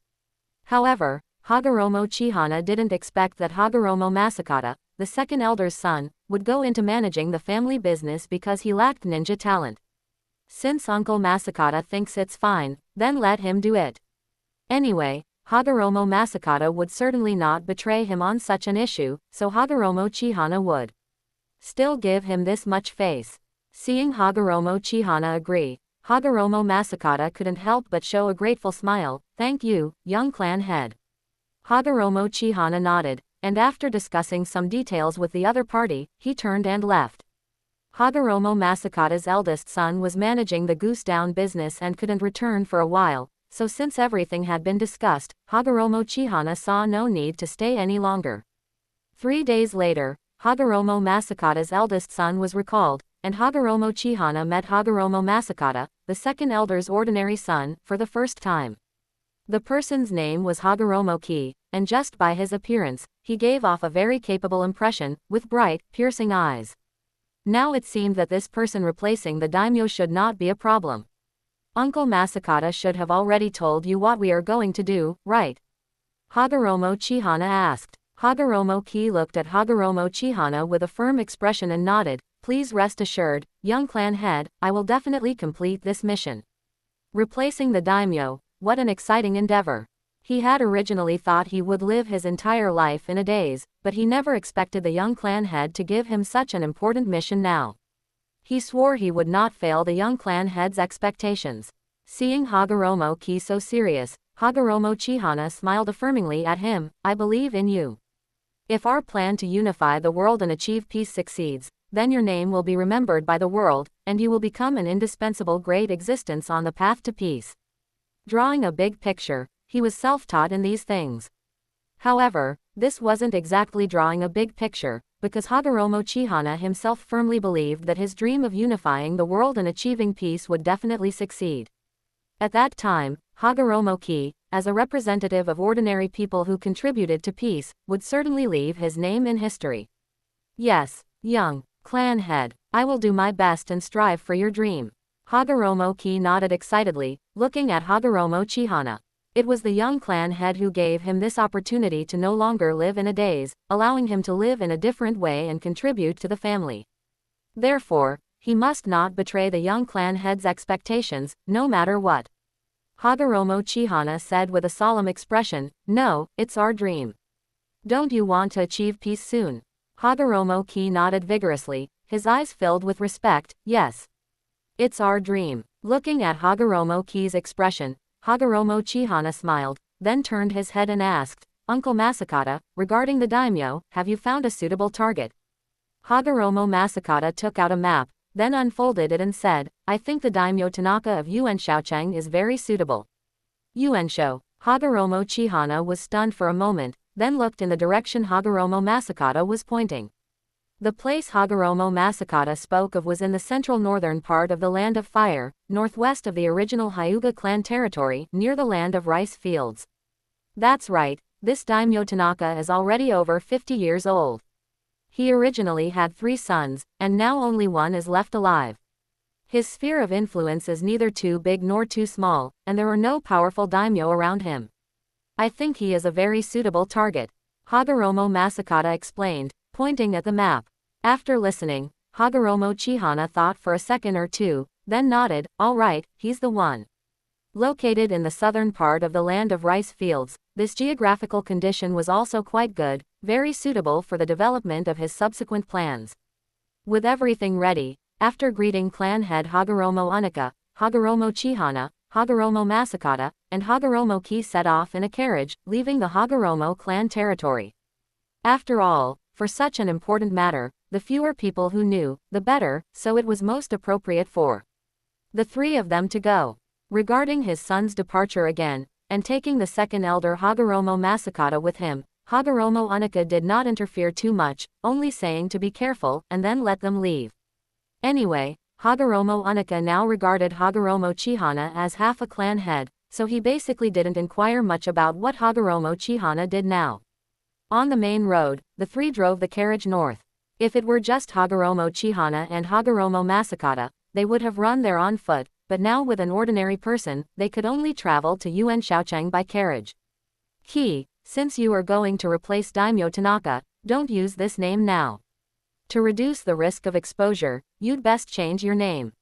However, Hagoromo Chihana didn't expect that Hagoromo Masakata, the second elder's son, would go into managing the family business because he lacked ninja talent. Since Uncle Masakata thinks it's fine, then let him do it. Anyway, Hagoromo Masakata would certainly not betray him on such an issue, so Hagoromo Chihana would still give him this much face. Seeing Hagoromo Chihana agree, Hagoromo Masakata couldn't help but show a grateful smile. "Thank you, young clan head." Hagoromo Chihana nodded, and after discussing some details with the other party, he turned and left. Hagoromo Masakata's eldest son was managing the goose down business and couldn't return for a while, so since everything had been discussed, Hagoromo Chihana saw no need to stay any longer. 3 days later, Hagoromo Masakata's eldest son was recalled, and Hagoromo Chihana met Hagoromo Masakata, the second elder's ordinary son, for the first time. The person's name was Hagoromo Ki, and just by his appearance, he gave off a very capable impression, with bright, piercing eyes. Now it seemed that this person replacing the daimyo should not be a problem. "Uncle Masakata should have already told you what we are going to do, right?" Hagoromo Chihana asked. Hagoromo Ki looked at Hagoromo Chihana with a firm expression and nodded. "Please rest assured, young clan head, I will definitely complete this mission." Replacing the daimyo, what an exciting endeavor. He had originally thought he would live his entire life in a daze, but he never expected the young clan head to give him such an important mission now. He swore he would not fail the young clan head's expectations. Seeing Hagoromo Ki so serious, Hagoromo Chihana smiled affirmingly at him, I believe in you. If our plan to unify the world and achieve peace succeeds, then your name will be remembered by the world, and you will become an indispensable great existence on the path to peace. Drawing a big picture, he was self-taught in these things. However, this wasn't exactly drawing a big picture, because Hagoromo Chihana himself firmly believed that his dream of unifying the world and achieving peace would definitely succeed. At that time, Hagoromo Ki, as a representative of ordinary people who contributed to peace, would certainly leave his name in history. Yes, young clan head, I will do my best and strive for your dream. Hagoromo Ki nodded excitedly, looking at Hagoromo Chihana. It was the young clan head who gave him this opportunity to no longer live in a daze, allowing him to live in a different way and contribute to the family. Therefore, he must not betray the young clan head's expectations, no matter what. Hagoromo Chihana said with a solemn expression, no, it's our dream. Don't you want to achieve peace soon? Hagoromo Ki nodded vigorously, his eyes filled with respect, yes. It's our dream. Looking at Hagoromo Ki's expression, Hagoromo Chihana smiled, then turned his head and asked, Uncle Masakata, regarding the daimyo, have you found a suitable target? Hagoromo Masakata took out a map, then unfolded it and said, I think the daimyo Tanaka of Yuanshaocheng is very suitable. Yuansho. Hagoromo Chihana was stunned for a moment, then looked in the direction Hagoromo Masakata was pointing. The place Hagoromo Masakata spoke of was in the central northern part of the Land of Fire, northwest of the original Hyuga clan territory, near the Land of Rice Fields. That's right, this daimyo Tanaka is already over 50 years old. He originally had 3 sons, and now only one is left alive. His sphere of influence is neither too big nor too small, and there are no powerful daimyo around him. I think he is a very suitable target, Hagoromo Masakata explained, pointing at the map. After listening, Hagoromo Chihana thought for a second or two, then nodded, all right, he's the one. Located in the southern part of the Land of Rice Fields, this geographical condition was also quite good, very suitable for the development of his subsequent plans. With everything ready, after greeting clan head Hagoromo Unika, Hagoromo Chihana, Hagoromo Masakata, and Hagoromo Ki set off in a carriage, leaving the Hagoromo clan territory. After all, for such an important matter, the fewer people who knew, the better, so it was most appropriate for the 3 of them to go. Regarding his son's departure again, and taking the second elder Hagoromo Masakata with him, Hagoromo Unika did not interfere too much, only saying to be careful, and then let them leave. Anyway, Hagoromo Unika now regarded Hagoromo Chihana as half a clan head, so he basically didn't inquire much about what Hagoromo Chihana did now. On the main road, the 3 drove the carriage north. If it were just Hagoromo Chihana and Hagoromo Masakata, they would have run there on foot, but now with an ordinary person, they could only travel to Yuanshaocheng by carriage. Ki, since you are going to replace Daimyo Tanaka, don't use this name now. To reduce the risk of exposure, you'd best change your name.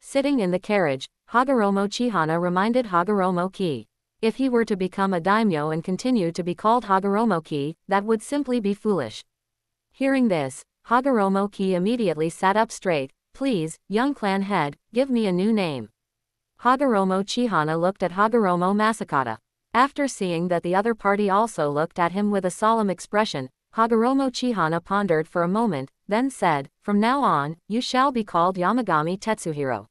Sitting in the carriage, Hagoromo Chihana reminded Hagoromo Ki. If he were to become a daimyo and continue to be called Hagoromo Ki, that would simply be foolish. Hearing this, Hagoromo Ki immediately sat up straight. Please, young clan head, give me a new name. Hagoromo Chihana looked at Hagoromo Masakata. After seeing that the other party also looked at him with a solemn expression, Hagoromo Chihana pondered for a moment, then said, from now on, you shall be called Yamagami Tetsuhiro.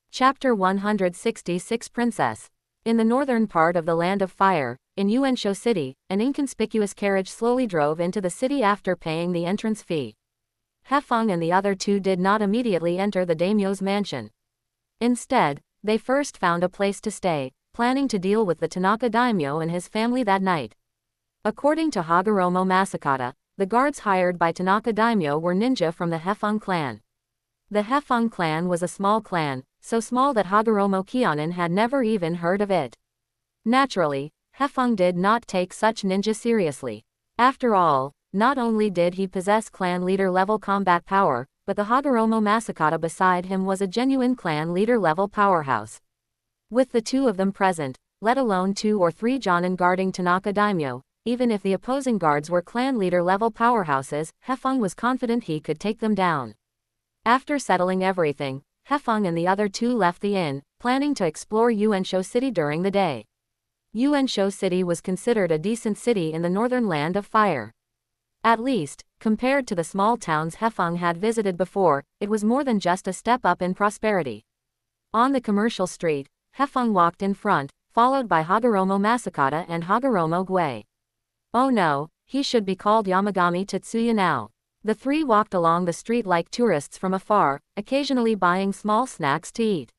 Chapter 166 Princess. In the northern part of the Land of Fire, in Yuansho City, an inconspicuous carriage slowly drove into the city after paying the entrance fee. Hefeng and the other 2 did not immediately enter the daimyo's mansion. Instead, they first found a place to stay, planning to deal with the Tanaka daimyo and his family that night. According to Hagoromo Masakata, the guards hired by Tanaka daimyo were ninja from the Hefeng clan. The Hefeng clan was a small clan, so small that Hagoromo Kionin had never even heard of it. Naturally, Hefeng did not take such ninja seriously. After all, not only did he possess clan leader level combat power, but the Hagoromo Masakata beside him was a genuine clan leader level powerhouse. With the 2 of them present, let alone 2 or 3 jonin guarding Tanaka daimyo, even if the opposing guards were clan leader level powerhouses, Hefeng was confident he could take them down. After settling everything, Hefeng and the other 2 left the inn, planning to explore Yuansho City during the day. Yuanshou City was considered a decent city in the northern land of fire. At least, compared to the small towns Hefeng had visited before, it was more than just a step up in prosperity. On the commercial street, Hefeng walked in front, followed by Hagoromo Masakata and Hagoromo Gui. Oh no, he should be called Yamagami Tetsuya now. The three walked along the street like tourists from afar, occasionally buying small snacks to eat.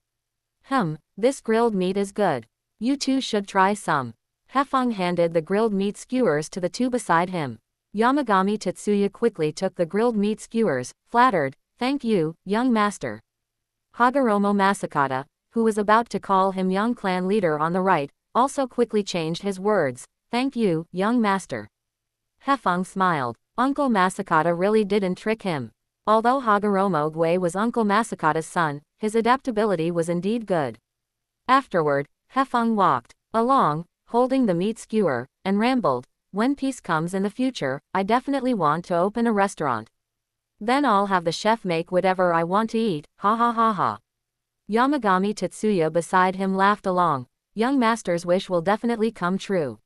This grilled meat is good. You two should try some. Hefeng handed the grilled meat skewers to the two beside him. Yamagami Tetsuya quickly took the grilled meat skewers, flattered, "Thank you, young master." Hagoromo Masakata, who was about to call him young clan leader on the right, also quickly changed his words, "Thank you, young master." Hefeng smiled. Uncle Masakata really didn't trick him. Although Hagoromo Gui was Uncle Masakata's son, his adaptability was indeed good. Afterward, Hefeng walked along, holding the meat skewer, and rambled, "When peace comes in the future, I definitely want to open a restaurant. Then I'll have the chef make whatever I want to eat, ha ha ha ha." Yamagami Tetsuya beside him laughed along, "Young master's wish will definitely come true."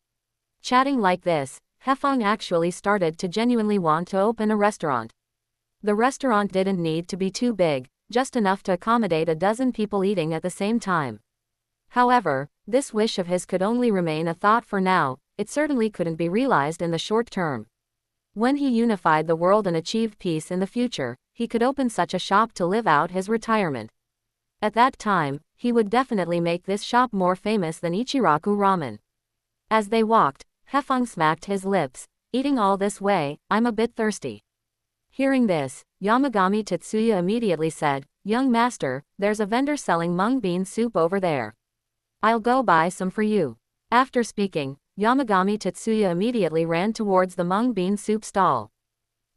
Chatting like this, Hefeng actually started to genuinely want to open a restaurant. The restaurant didn't need to be too big, just enough to accommodate a dozen people eating at the same time. However, this wish of his could only remain a thought for now. It certainly couldn't be realized in the short term. When he unified the world and achieved peace in the future, he could open such a shop to live out his retirement. At that time, he would definitely make this shop more famous than Ichiraku Ramen. As they walked, Hefeng smacked his lips, "Eating all this way, I'm a bit thirsty." Hearing this, Yamagami Tetsuya immediately said, "Young master, there's a vendor selling mung bean soup over there. I'll go buy some for you." After speaking, Yamagami Tetsuya immediately ran towards the mung bean soup stall.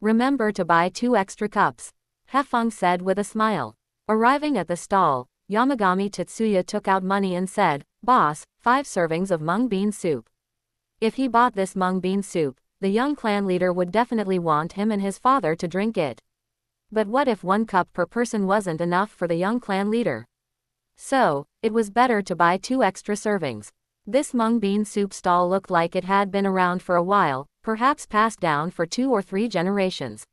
"Remember to buy 2 extra cups," Hefeng said with a smile. Arriving at the stall, Yamagami Tetsuya took out money and said, "Boss, 5 servings of mung bean soup." If he bought this mung bean soup, the young clan leader would definitely want him and his father to drink it. But what if 1 cup per person wasn't enough for the young clan leader? So, it was better to buy 2 extra servings. This mung bean soup stall looked like it had been around for a while, perhaps passed down for 2 or 3 generations.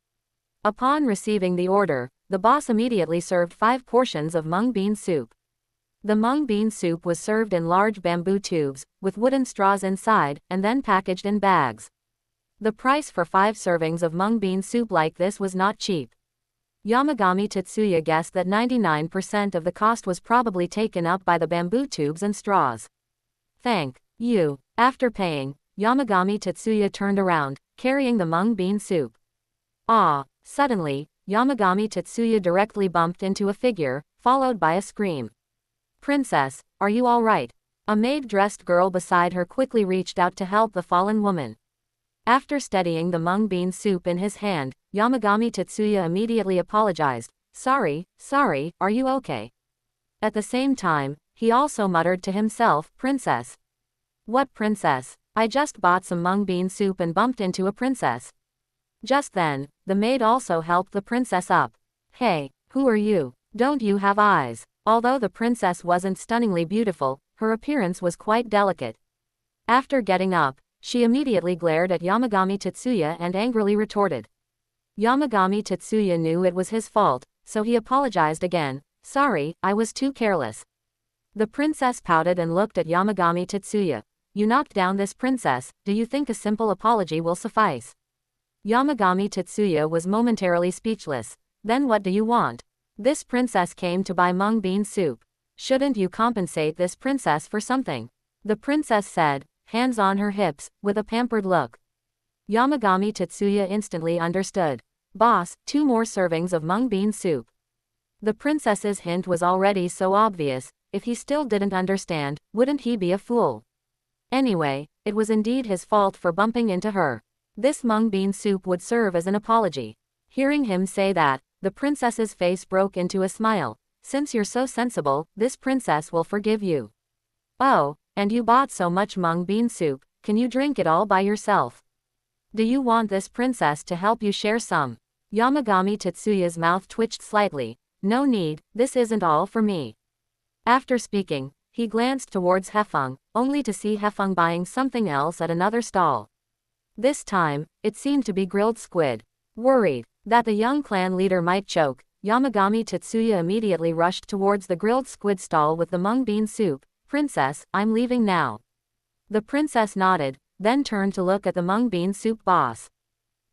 Upon receiving the order, the boss immediately served 5 portions of mung bean soup. The mung bean soup was served in large bamboo tubes, with wooden straws inside, and then packaged in bags. The price for 5 servings of mung bean soup like this was not cheap. Yamagami Tetsuya guessed that 99% of the cost was probably taken up by the bamboo tubes and straws. "Thank you." After paying, Yamagami Tetsuya turned around, carrying the mung bean soup. Suddenly, Yamagami Tetsuya directly bumped into a figure, followed by a scream. "Princess, are you all right?" A maid-dressed girl beside her quickly reached out to help the fallen woman. After steadying the mung bean soup in his hand, Yamagami Tetsuya immediately apologized. Sorry, are you okay?" At the same time, he also muttered to himself, "Princess? What princess? I just bought some mung bean soup and bumped into a princess." Just then, the maid also helped the princess up. "Hey, who are you? Don't you have eyes?" Although the princess wasn't stunningly beautiful, her appearance was quite delicate. After getting up, she immediately glared at Yamagami Tetsuya and angrily retorted. Yamagami Tetsuya knew it was his fault, so he apologized again. "Sorry, I was too careless." The princess pouted and looked at Yamagami Tetsuya. "You knocked down this princess, do you think a simple apology will suffice?" Yamagami Tetsuya was momentarily speechless. "Then what do you want? This princess came to buy mung bean soup. Shouldn't you compensate this princess for something?" The princess said, hands on her hips, with a pampered look. Yamagami Tetsuya instantly understood. "Boss, 2 more servings of mung bean soup." The princess's hint was already so obvious, if he still didn't understand, wouldn't he be a fool? Anyway, it was indeed his fault for bumping into her. This mung bean soup would serve as an apology. Hearing him say that, the princess's face broke into a smile. "Since you're so sensible, this princess will forgive you." "Oh, and you bought so much mung bean soup, can you drink it all by yourself? Do you want this princess to help you share some?" Yamagami Tetsuya's mouth twitched slightly. "No need, this isn't all for me." After speaking, he glanced towards Hefeng, only to see Hefeng buying something else at another stall. This time, it seemed to be grilled squid. Worried that the young clan leader might choke, Yamagami Tetsuya immediately rushed towards the grilled squid stall with the mung bean soup. "Princess, I'm leaving now." The princess nodded, then turned to look at the mung bean soup boss.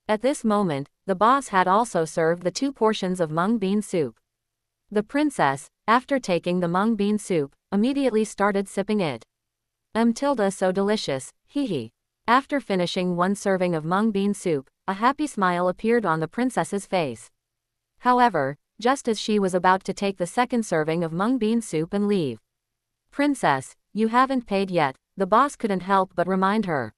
At this moment, the boss had also served the 2 portions of mung bean soup. The princess, after taking the mung bean soup, immediately started sipping it. Tilda, so delicious, hee. After finishing 1 serving of mung bean soup, a happy smile appeared on the princess's face. However, just as she was about to take the 2nd serving of mung bean soup and leave. "Princess, you haven't paid yet," the boss couldn't help but remind her.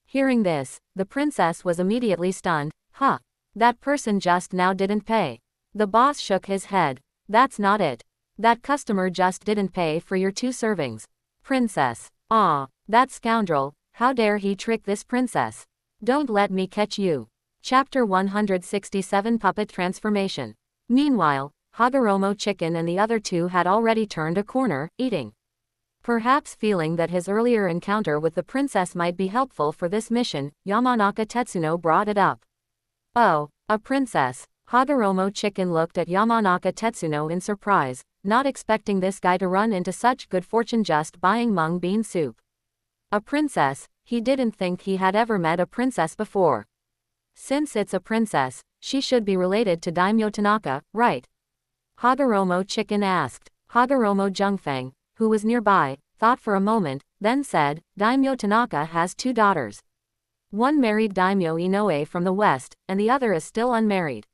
Hearing this, the princess was immediately stunned. "Huh. That person just now didn't pay." The boss shook his head. "That's not it. That customer just didn't pay for your 2 servings. Princess. Ah, that scoundrel, how dare he trick this princess? Don't let me catch you." Chapter 167 Puppet Transformation. Meanwhile, Hagoromo Chicken and the other 2 had already turned a corner, eating. Perhaps feeling that his earlier encounter with the princess might be helpful for this mission, Yamanaka Tetsuno brought it up. "Oh, a princess." Hagoromo Chicken looked at Yamanaka Tetsuno in surprise, not expecting this guy to run into such good fortune just buying mung bean soup. A princess, he didn't think he had ever met a princess before. Since it's a princess, she should be related to Daimyo Tanaka, right? Hagoromo Chicken asked. Hagoromo Jungfeng, who was nearby, thought for a moment, then said, "Daimyo Tanaka has 2 daughters. One married Daimyo Inoue from the west, and the other is still unmarried.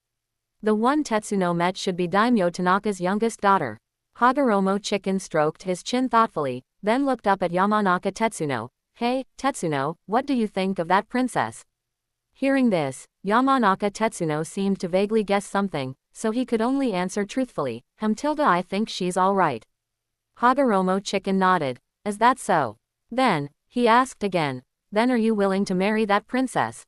The one Tetsuno met should be Daimyo Tanaka's youngest daughter." Hagoromo Chicken stroked his chin thoughtfully, then looked up at Yamanaka Tetsuno. "Hey, Tetsuno, what do you think of that princess?" Hearing this, Yamanaka Tetsuno seemed to vaguely guess something, so he could only answer truthfully, "Tilda, I think she's all right." Hagoromo Chicken nodded. "Is that so?" Then, he asked again, "Then are you willing to marry that princess?"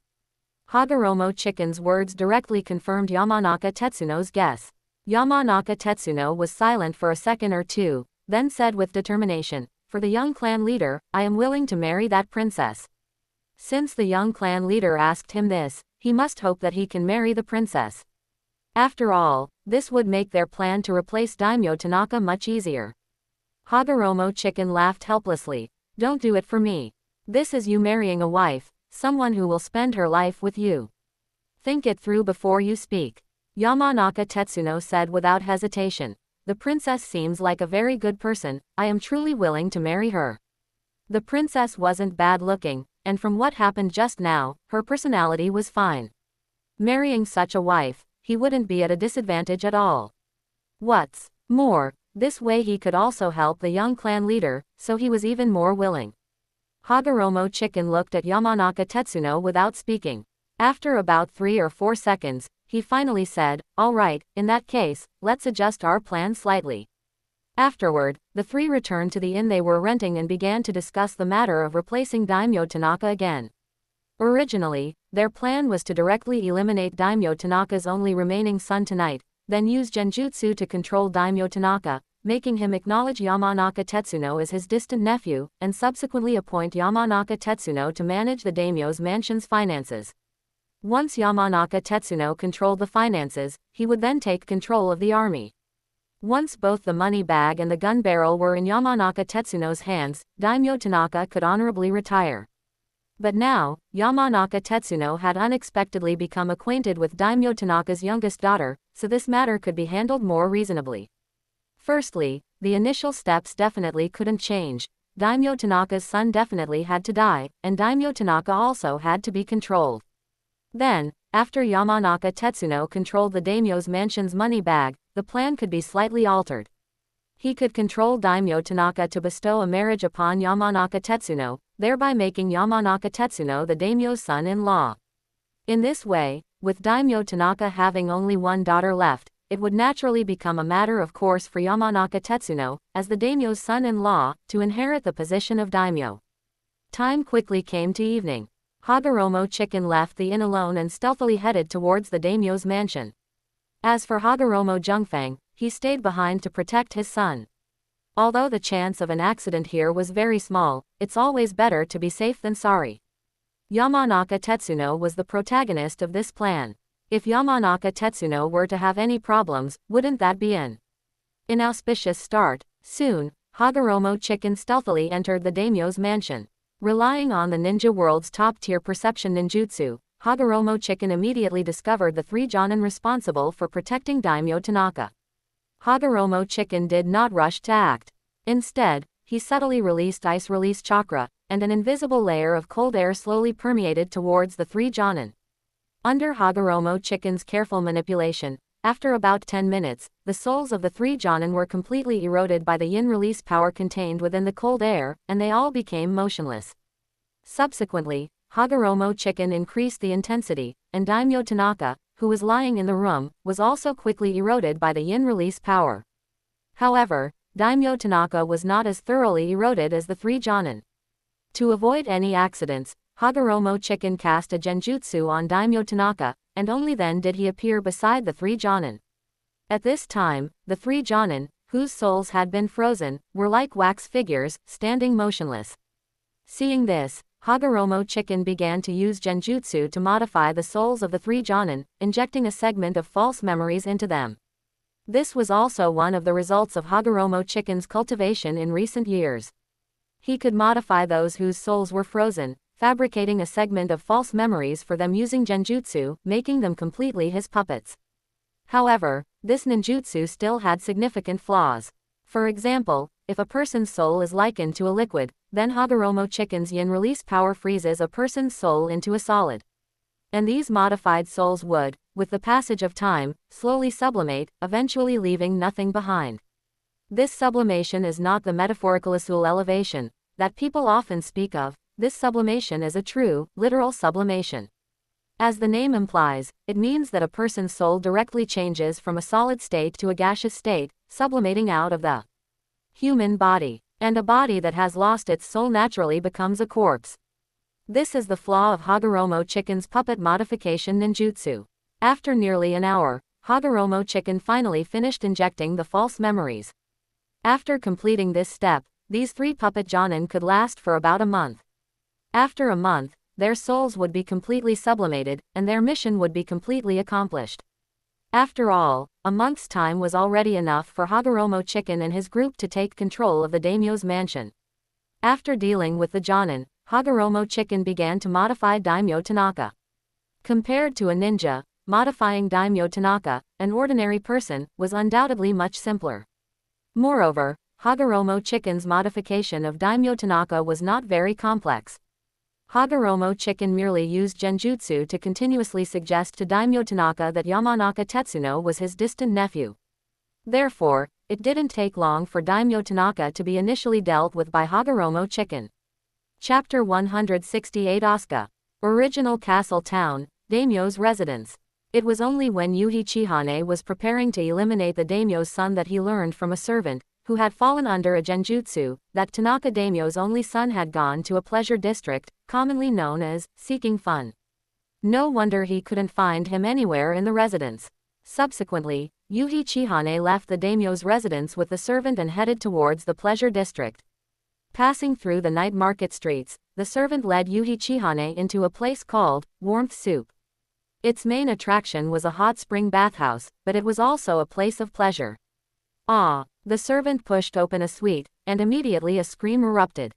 Hagoromo Chicken's words directly confirmed Yamanaka Tetsuno's guess. Yamanaka Tetsuno was silent for a second or 2, then said with determination, "For the young clan leader, I am willing to marry that princess." Since the young clan leader asked him this, he must hope that he can marry the princess. After all, this would make their plan to replace Daimyo Tanaka much easier. Hagoromo Chicken laughed helplessly. "Don't do it for me. This is you marrying a wife, someone who will spend her life with you. Think it through before you speak." Yamanaka Tetsuno said without hesitation. "The princess seems like a very good person, I am truly willing to marry her." The princess wasn't bad looking, and from what happened just now, her personality was fine. Marrying such a wife, he wouldn't be at a disadvantage at all. What's more, this way he could also help the young clan leader, so he was even more willing. Hagoromo Chicken looked at Yamanaka Tetsuno without speaking. After about 3 or 4 seconds, he finally said, "All right, in that case, let's adjust our plan slightly." Afterward, the 3 returned to the inn they were renting and began to discuss the matter of replacing Daimyo Tanaka again. Originally, their plan was to directly eliminate Daimyo Tanaka's only remaining son tonight, then use genjutsu to control Daimyo Tanaka, making him acknowledge Yamanaka Tetsuno as his distant nephew, and subsequently appoint Yamanaka Tetsuno to manage the daimyo's mansion's finances. Once Yamanaka Tetsuno controlled the finances, he would then take control of the army. Once both the money bag and the gun barrel were in Yamanaka Tetsuno's hands, Daimyo Tanaka could honorably retire. But now, Yamanaka Tetsuno had unexpectedly become acquainted with Daimyo Tanaka's youngest daughter, so this matter could be handled more reasonably. Firstly, the initial steps definitely couldn't change. Daimyo Tanaka's son definitely had to die, and Daimyo Tanaka also had to be controlled. Then, after Yamanaka Tetsuno controlled the daimyo's mansion's money bag, the plan could be slightly altered. He could control Daimyo Tanaka to bestow a marriage upon Yamanaka Tetsuno, thereby making Yamanaka Tetsuno the daimyo's son-in-law. In this way, with Daimyo Tanaka having only one daughter left, it would naturally become a matter of course for Yamanaka Tetsuno, as the daimyo's son-in-law, to inherit the position of daimyo. Time quickly came to evening. Hagoromo Chicken left the inn alone and stealthily headed towards the daimyo's mansion. As for Hagoromo Jungfeng, he stayed behind to protect his son. Although the chance of an accident here was very small, it's always better to be safe than sorry. Yamanaka Tetsuno was the protagonist of this plan. If Yamanaka Tetsuno were to have any problems, wouldn't that be an inauspicious start? Soon, Hagoromo Chicken stealthily entered the daimyo's mansion. Relying on the ninja world's top-tier perception ninjutsu, Hagoromo Chicken immediately discovered the 3 jonin responsible for protecting Daimyo Tanaka. Hagoromo Chicken did not rush to act. Instead, he subtly released ice release chakra, and an invisible layer of cold air slowly permeated towards the 3 jonin. Under Hagoromo Chicken's careful manipulation, after about 10 minutes, the souls of the 3 jonin were completely eroded by the yin release power contained within the cold air, and they all became motionless. Subsequently, Hagoromo Chicken increased the intensity, and Daimyo Tanaka, who was lying in the room, was also quickly eroded by the yin release power. However, Daimyo Tanaka was not as thoroughly eroded as the 3 jonin. To avoid any accidents, Hagoromo Chicken cast a genjutsu on Daimyo Tanaka, and only then did he appear beside the 3 jonin. At this time, the 3 jonin, whose souls had been frozen, were like wax figures, standing motionless. Seeing this, Hagoromo Chicken began to use genjutsu to modify the souls of the 3 jonin, injecting a segment of false memories into them. This was also one of the results of Hagoromo Chicken's cultivation in recent years. He could modify those whose souls were frozen, fabricating a segment of false memories for them using genjutsu, making them completely his puppets. However, this ninjutsu still had significant flaws. For example, if a person's soul is likened to a liquid, then Hagoromo Chicken's yin release power freezes a person's soul into a solid. And these modified souls would, with the passage of time, slowly sublimate, eventually leaving nothing behind. This sublimation is not the metaphorical Asul elevation that people often speak of. This sublimation is a true, literal sublimation. As the name implies, it means that a person's soul directly changes from a solid state to a gaseous state, sublimating out of the human body, and a body that has lost its soul naturally becomes a corpse. This is the flaw of Hagoromo Chicken's puppet modification ninjutsu. After nearly an hour, Hagoromo Chicken finally finished injecting the false memories. After completing this step, these 3 puppet jonin could last for about a month. After a month, their souls would be completely sublimated, and their mission would be completely accomplished. After all, a month's time was already enough for Hagoromo Chicken and his group to take control of the daimyo's mansion. After dealing with the jonin, Hagoromo Chicken began to modify Daimyo Tanaka. Compared to a ninja, modifying Daimyo Tanaka, an ordinary person, was undoubtedly much simpler. Moreover, Hagoromo Chicken's modification of Daimyo Tanaka was not very complex. Hagoromo Chicken merely used genjutsu to continuously suggest to Daimyo Tanaka that Yamanaka Tetsuno was his distant nephew. Therefore, it didn't take long for Daimyo Tanaka to be initially dealt with by Hagoromo Chicken. Chapter 168 Asuka. Original Castle Town, Daimyo's residence. It was only when Uchiha was preparing to eliminate the daimyo's son that he learned from a servant, who had fallen under a genjutsu, that Tanaka daimyo's only son had gone to a pleasure district, commonly known as seeking fun. No wonder he couldn't find him anywhere in the residence. Subsequently, Uchiha left the daimyo's residence with the servant and headed towards the pleasure district. Passing through the night market streets, the servant led Uchiha into a place called Warmth Soup. Its main attraction was a hot spring bathhouse, but it was also a place of pleasure. Ah! The servant pushed open a suite, and immediately a scream erupted.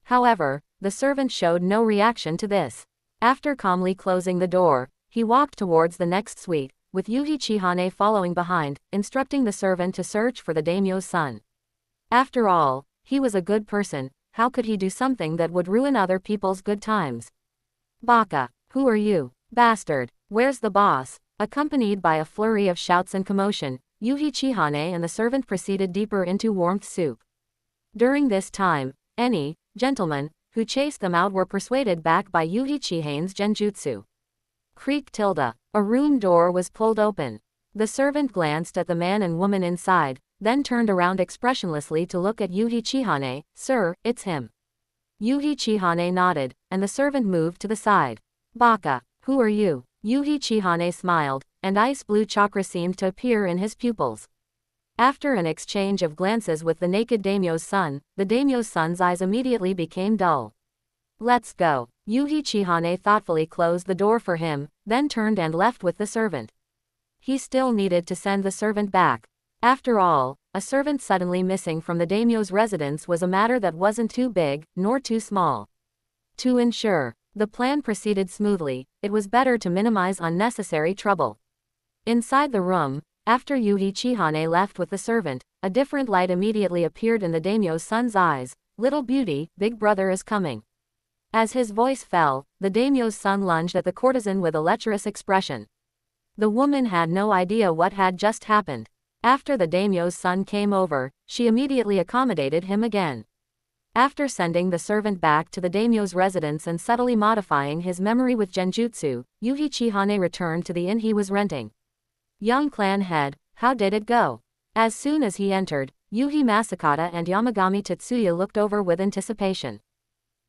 However, the servant showed no reaction to this. After calmly closing the door, he walked towards the next suite, with Uchiha following behind, instructing the servant to search for the daimyo's son. After all, he was a good person. How could he do something that would ruin other people's good times? Baka, who are you? Bastard, where's the boss? Accompanied by a flurry of shouts and commotion, Uchiha and the servant proceeded deeper into Warmth Soup. During this time, any gentlemen who chased them out were persuaded back by Uchiha's genjutsu. Creak tilde. A room door was pulled open. The servant glanced at the man and woman inside, then turned around expressionlessly to look at Uchiha. Sir, it's him. Uchiha nodded, and the servant moved to the side. Baka, who are you? Uchiha smiled, and ice blue chakra seemed to appear in his pupils. After an exchange of glances with the naked daimyo's son, the daimyo's son's eyes immediately became dull. Let's go. Uchiha thoughtfully closed the door for him, then turned and left with the servant. He still needed to send the servant back. After all, a servant suddenly missing from the daimyo's residence was a matter that wasn't too big, nor too small. To ensure the plan proceeded smoothly, it was better to minimize unnecessary trouble. Inside the room, after Uchiha left with the servant, a different light immediately appeared in the daimyo's son's eyes. Little beauty, big brother is coming. As his voice fell, the daimyo's son lunged at the courtesan with a lecherous expression. The woman had no idea what had just happened. After the daimyo's son came over, she immediately accommodated him again. After sending the servant back to the daimyo's residence and subtly modifying his memory with genjutsu, Uchiha returned to the inn he was renting. Young clan head, how did it go? As soon as he entered, Yuhi Masakata and Yamagami Tetsuya looked over with anticipation.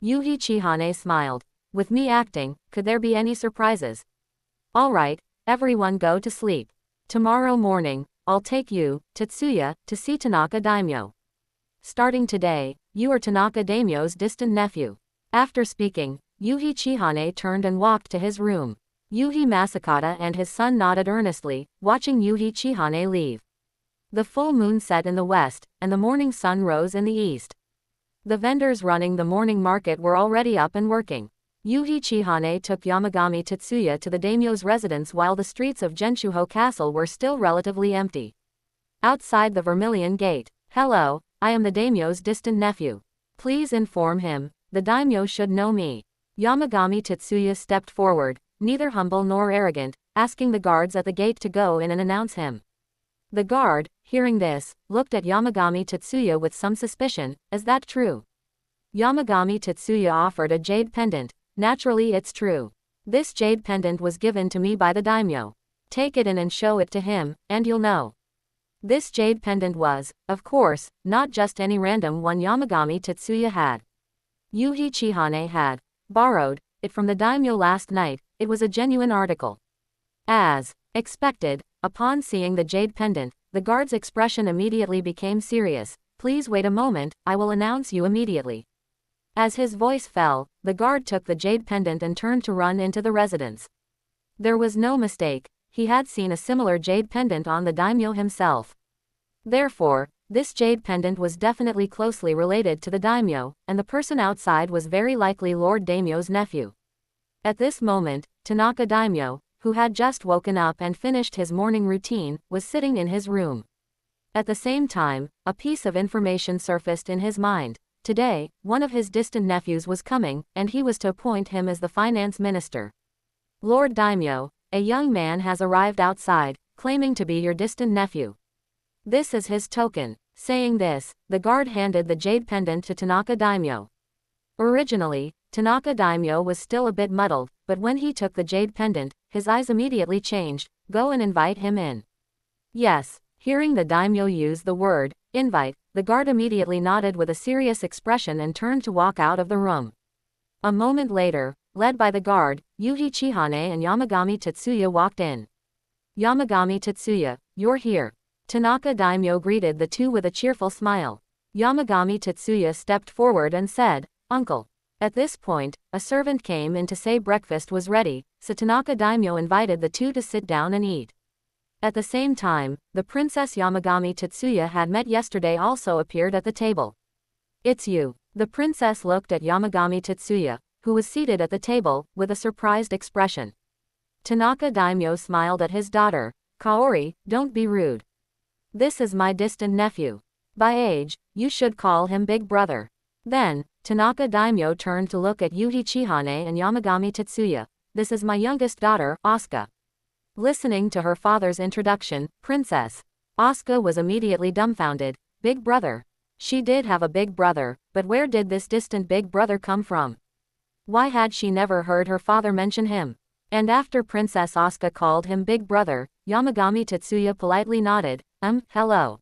Uchiha smiled. With me acting, could there be any surprises? Alright, everyone go to sleep. Tomorrow morning, I'll take you, Tetsuya, to see Tanaka Daimyo. Starting today, you are Tanaka Daimyo's distant nephew. After speaking, Uchiha turned and walked to his room. Yuhi Masakata and his son nodded earnestly, watching Uchiha leave. The full moon set in the west, and the morning sun rose in the east. The vendors running the morning market were already up and working. Uchiha took Yamagami Tetsuya to the daimyo's residence while the streets of Genshuho Castle were still relatively empty. Outside the Vermilion Gate, hello, I am the daimyo's distant nephew. Please inform him, the daimyo should know me. Yamagami Tetsuya stepped forward, neither humble nor arrogant, asking the guards at the gate to go in and announce him. The guard, hearing this, looked at Yamagami Tetsuya with some suspicion. Is that true? Yamagami Tetsuya offered a jade pendant. Naturally it's true. This jade pendant was given to me by the daimyo. Take it in and show it to him, and you'll know. This jade pendant was, of course, not just any random one Yamagami Tetsuya had. Uchiha had borrowed it from the daimyo last night. It was a genuine article. As expected, upon seeing the jade pendant, the guard's expression immediately became serious. Please wait a moment, I will announce you immediately. As his voice fell, the guard took the jade pendant and turned to run into the residence. There was no mistake, he had seen a similar jade pendant on the daimyo himself. Therefore, this jade pendant was definitely closely related to the daimyo, and the person outside was very likely Lord Daimyo's nephew. At this moment, Tanaka Daimyo, who had just woken up and finished his morning routine, was sitting in his room. At the same time, a piece of information surfaced in his mind. Today, one of his distant nephews was coming, and he was to appoint him as the finance minister. Lord Daimyo, a young man has arrived outside, claiming to be your distant nephew. This is his token. Saying this, the guard handed the jade pendant to Tanaka Daimyo. Originally, Tanaka Daimyo was still a bit muddled, but when he took the jade pendant, his eyes immediately changed. Go and invite him in. Yes. Hearing the daimyo use the word, invite, the guard immediately nodded with a serious expression and turned to walk out of the room. A moment later, led by the guard, Uchiha and Yamagami Tetsuya walked in. Yamagami Tetsuya, you're here. Tanaka Daimyo greeted the two with a cheerful smile. Yamagami Tetsuya stepped forward and said, Uncle. At this point, a servant came in to say breakfast was ready, so Tanaka Daimyo invited the two to sit down and eat. At the same time, the Princess Yamagami Tetsuya had met yesterday also appeared at the table. It's you. The princess looked at Yamagami Tetsuya, who was seated at the table, with a surprised expression. Tanaka Daimyo smiled at his daughter. Kaori, don't be rude. This is my distant nephew. By age, you should call him big brother. Then, Tanaka Daimyo turned to look at Uchiha and Yamagami Tetsuya. This is my youngest daughter, Asuka. Listening to her father's introduction, Princess Asuka was immediately dumbfounded. Big brother. She did have a big brother, but where did this distant big brother come from? Why had she never heard her father mention him? And after Princess Asuka called him big brother, Yamagami Tetsuya politely nodded. Hello.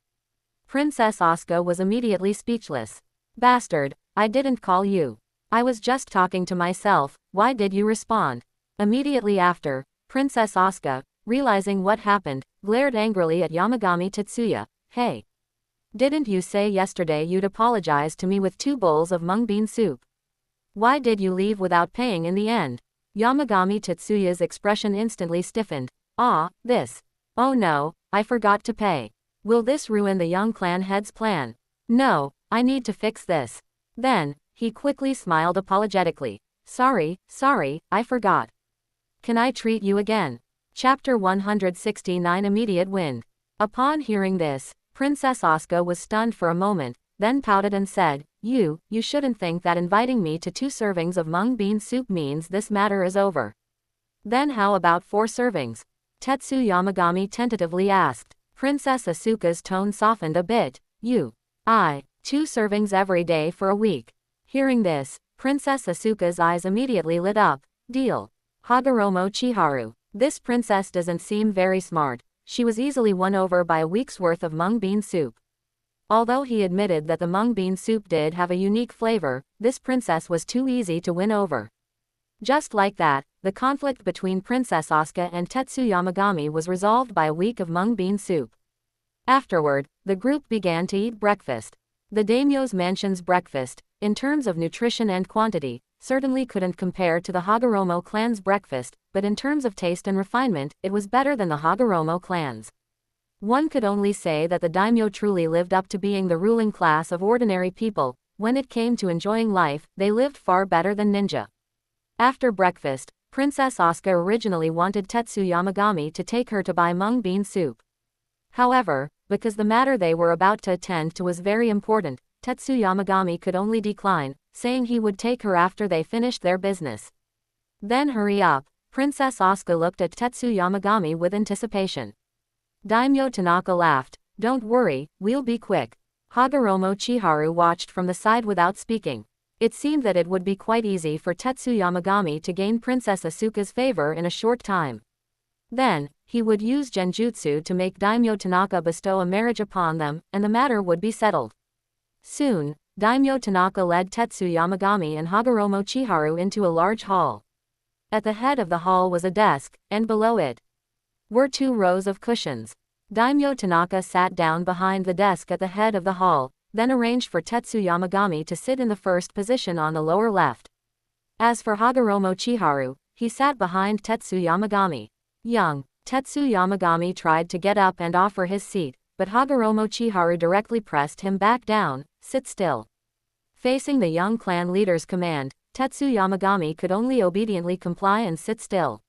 Princess Asuka was immediately speechless. Bastard, I didn't call you. I was just talking to myself, why did you respond? Immediately after, Princess Asuka, realizing what happened, glared angrily at Yamagami Tetsuya. Hey. Didn't you say yesterday you'd apologize to me with 2 bowls of mung bean soup? Why did you leave without paying in the end? Yamagami Tetsuya's expression instantly stiffened. This. Oh no, I forgot to pay. Will this ruin the young clan head's plan? No, I need to fix this. Then, he quickly smiled apologetically. Sorry, I forgot. Can I treat you again? Chapter 169 Immediate Wind. Upon hearing this, Princess Asuka was stunned for a moment, then pouted and said, You shouldn't think that inviting me to 2 servings of mung bean soup means this matter is over. Then how about 4 servings? Tetsu Yamagami tentatively asked. Princess Asuka's tone softened a bit. 2 servings every day for a week. Hearing this, Princess Asuka's eyes immediately lit up. Deal. Hagoromo Chiharu. This princess doesn't seem very smart. She was easily won over by a week's worth of mung bean soup. Although he admitted that the mung bean soup did have a unique flavor, this princess was too easy to win over. Just like that, the conflict between Princess Asuka and Tetsu Yamagami was resolved by a week of mung bean soup. Afterward, the group began to eat breakfast. The daimyo's mansion's breakfast, in terms of nutrition and quantity, certainly couldn't compare to the Hagoromo clan's breakfast, but in terms of taste and refinement, it was better than the Hagoromo clan's. One could only say that the daimyo truly lived up to being the ruling class of ordinary people. When it came to enjoying life, they lived far better than ninja. After breakfast, Princess Asuka originally wanted Tetsu Yamagami to take her to buy mung bean soup. However, because the matter they were about to attend to was very important, Tetsu Yamagami could only decline, saying he would take her after they finished their business. Then hurry up. Princess Asuka looked at Tetsu Yamagami with anticipation. Daimyo Tanaka laughed. Don't worry, we'll be quick. Hagoromo Chiharu watched from the side without speaking. It seemed that it would be quite easy for Tetsu Yamagami to gain Princess Asuka's favor in a short time. Then, he would use Genjutsu to make Daimyo Tanaka bestow a marriage upon them, and the matter would be settled. Soon, Daimyo Tanaka led Tetsu Yamagami and Hagoromo Chiharu into a large hall. At the head of the hall was a desk, and below it were 2 rows of cushions. Daimyo Tanaka sat down behind the desk at the head of the hall, then arranged for Tetsu Yamagami to sit in the first position on the lower left. As for Hagoromo Chiharu, he sat behind Tetsu Yamagami. Young Tetsu Yamagami tried to get up and offer his seat, but Hagoromo Chiharu directly pressed him back down. Sit still. Facing the young clan leader's command, Tetsu Yamagami could only obediently comply and sit still.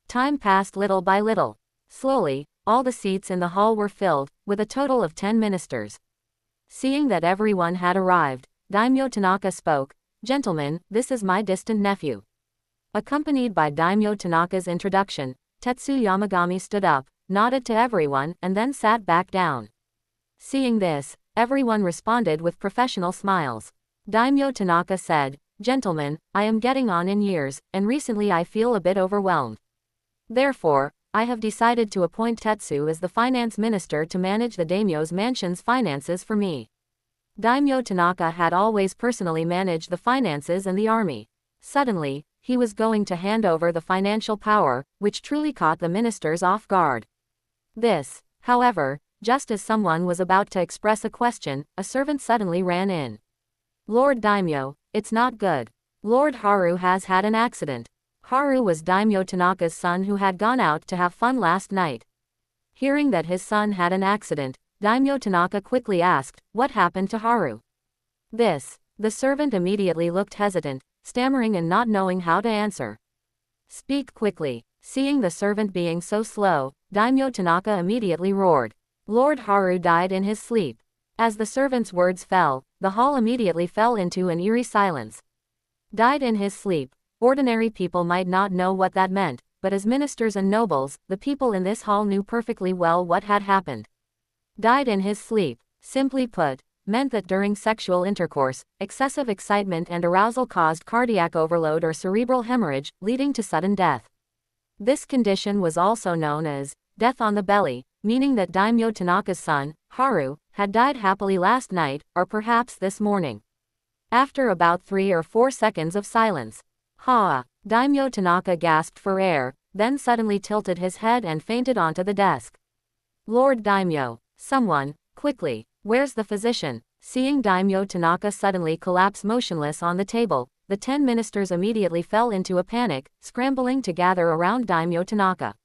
Time passed little by little. Slowly, all the seats in the hall were filled, with a total of 10 ministers. Seeing that everyone had arrived, Daimyo Tanaka spoke. Gentlemen, this is my distant nephew. Accompanied by Daimyo Tanaka's introduction, Tetsu Yamagami stood up, nodded to everyone, and then sat back down. Seeing this, everyone responded with professional smiles. Daimyo Tanaka said, Gentlemen, I am getting on in years, and recently I feel a bit overwhelmed. Therefore, I have decided to appoint Tetsu as the finance minister to manage the daimyo's mansion's finances for me. Daimyo Tanaka had always personally managed the finances and the army. Suddenly, he was going to hand over the financial power, which truly caught the ministers off guard. This, however, just as someone was about to express a question, a servant suddenly ran in. Lord Daimyo, it's not good. Lord Haru has had an accident. Haru was Daimyo Tanaka's son who had gone out to have fun last night. Hearing that his son had an accident, Daimyo Tanaka quickly asked, What happened to Haru? This. The servant immediately looked hesitant, stammering and not knowing how to answer. Speak quickly. Seeing the servant being so slow, Daimyo Tanaka immediately roared. Lord Haru died in his sleep. As the servant's words fell, the hall immediately fell into an eerie silence. Died in his sleep. Ordinary people might not know what that meant, but as ministers and nobles, the people in this hall knew perfectly well what had happened. Died in his sleep, simply put, meant that during sexual intercourse, excessive excitement and arousal caused cardiac overload or cerebral hemorrhage, leading to sudden death. This condition was also known as death on the belly, meaning that Daimyo Tanaka's son, Haru, had died happily last night, or perhaps this morning. After about 3 or 4 seconds of silence, Daimyo Tanaka gasped for air, then suddenly tilted his head and fainted onto the desk. Lord Daimyo, someone, Quickly, where's the physician? Seeing Daimyo Tanaka suddenly collapse motionless on the table, the 10 ministers immediately fell into a panic, scrambling to gather around Daimyo Tanaka.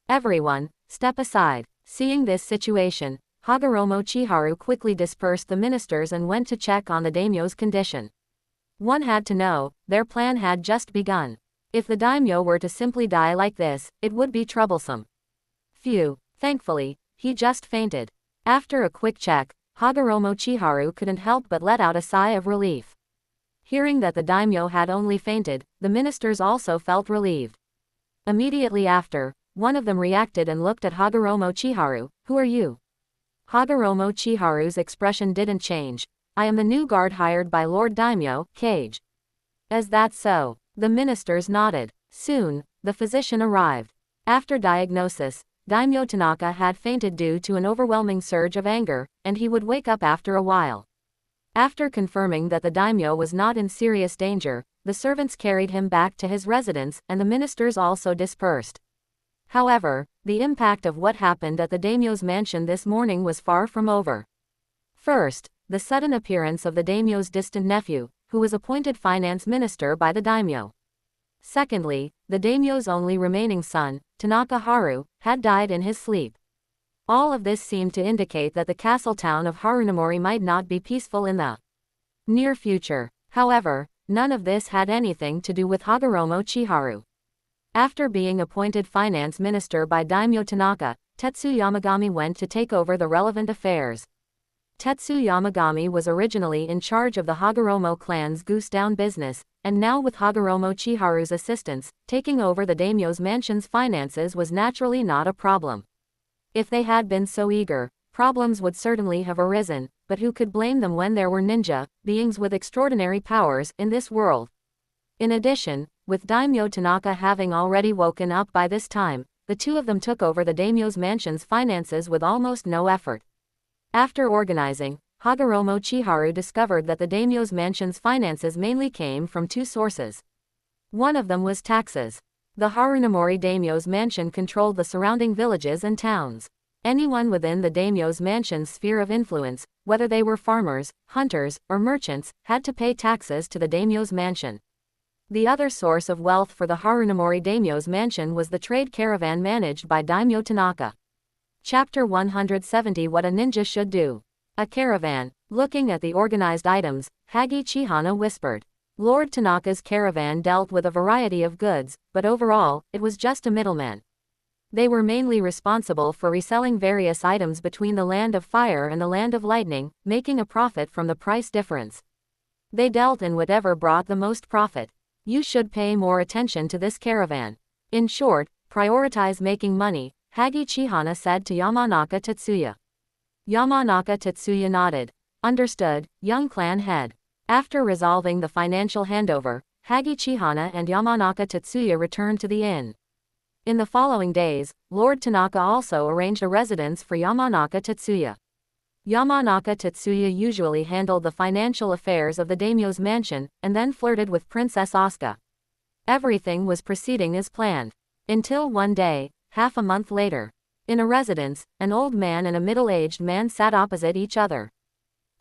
Everyone, step aside. Seeing this situation, Hagoromo Chiharu quickly dispersed the ministers and went to check on the daimyo's condition. One had to know, their plan had just begun. If the daimyo were to simply die like this, it would be troublesome. Phew, thankfully, he just fainted. After a quick check, Hagoromo Chiharu couldn't help but let out a sigh of relief. Hearing that the daimyo had only fainted, the ministers also felt relieved. Immediately after, one of them reacted and looked at Hagoromo Chiharu. Who are you? Hagoromo Chiharu's expression didn't change. I am the new guard hired by Lord Daimyo, Kage. Is that so? The ministers nodded. Soon, the physician arrived. After diagnosis, Daimyo Tanaka had fainted due to an overwhelming surge of anger, and he would wake up after a while. After confirming that the daimyo was not in serious danger, the servants carried him back to his residence and the ministers also dispersed. However, the impact of what happened at the daimyo's mansion this morning was far from over. First, the sudden appearance of the daimyo's distant nephew, who was appointed finance minister by the daimyo. Secondly, the daimyo's only remaining son, Tanaka Haru, had died in his sleep. All of this seemed to indicate that the castle town of Harunamori might not be peaceful in the near future. However, none of this had anything to do with Hagoromo Chiharu. After being appointed finance minister by Daimyo Tanaka, Tetsu Yamagami went to take over the relevant affairs. Tetsu Yamagami was originally in charge of the Hagoromo clan's goose down business, and now with Hagoromo Chiharu's assistance, taking over the daimyo's mansion's finances was naturally not a problem. If they had been so eager, problems would certainly have arisen, but who could blame them when there were ninja, beings with extraordinary powers, in this world? In addition, with Daimyo Tanaka having already woken up by this time, the two of them took over the daimyo's mansion's finances with almost no effort. After organizing, Hagoromo Chiharu discovered that the daimyo's mansion's finances mainly came from two sources. One of them was taxes. The Harunamori daimyo's mansion controlled the surrounding villages and towns. Anyone within the daimyo's mansion's sphere of influence, whether they were farmers, hunters, or merchants, had to pay taxes to the daimyo's mansion. The other source of wealth for the Harunamori daimyo's mansion was the trade caravan managed by Daimyo Tanaka. Chapter 170 What a Ninja Should Do. A caravan. Looking at the organized items, Hagi Chihana whispered. Lord Tanaka's caravan dealt with a variety of goods, but overall, it was just a middleman. They were mainly responsible for reselling various items between the Land of Fire and the Land of Lightning, making a profit from the price difference. They dealt in whatever brought the most profit. You should pay more attention to this caravan. In short, prioritize making money, Hagi Chihana said to Yamanaka Tetsuya. Yamanaka Tetsuya nodded. Understood, young clan head. After resolving the financial handover, Hagi Chihana and Yamanaka Tetsuya returned to the inn. In the following days, Lord Tanaka also arranged a residence for Yamanaka Tetsuya. Yamanaka Tetsuya usually handled the financial affairs of the daimyo's mansion, and then flirted with Princess Asuka. Everything was proceeding as planned. Until one day, half a month later. In a residence, an old man and a middle-aged man sat opposite each other.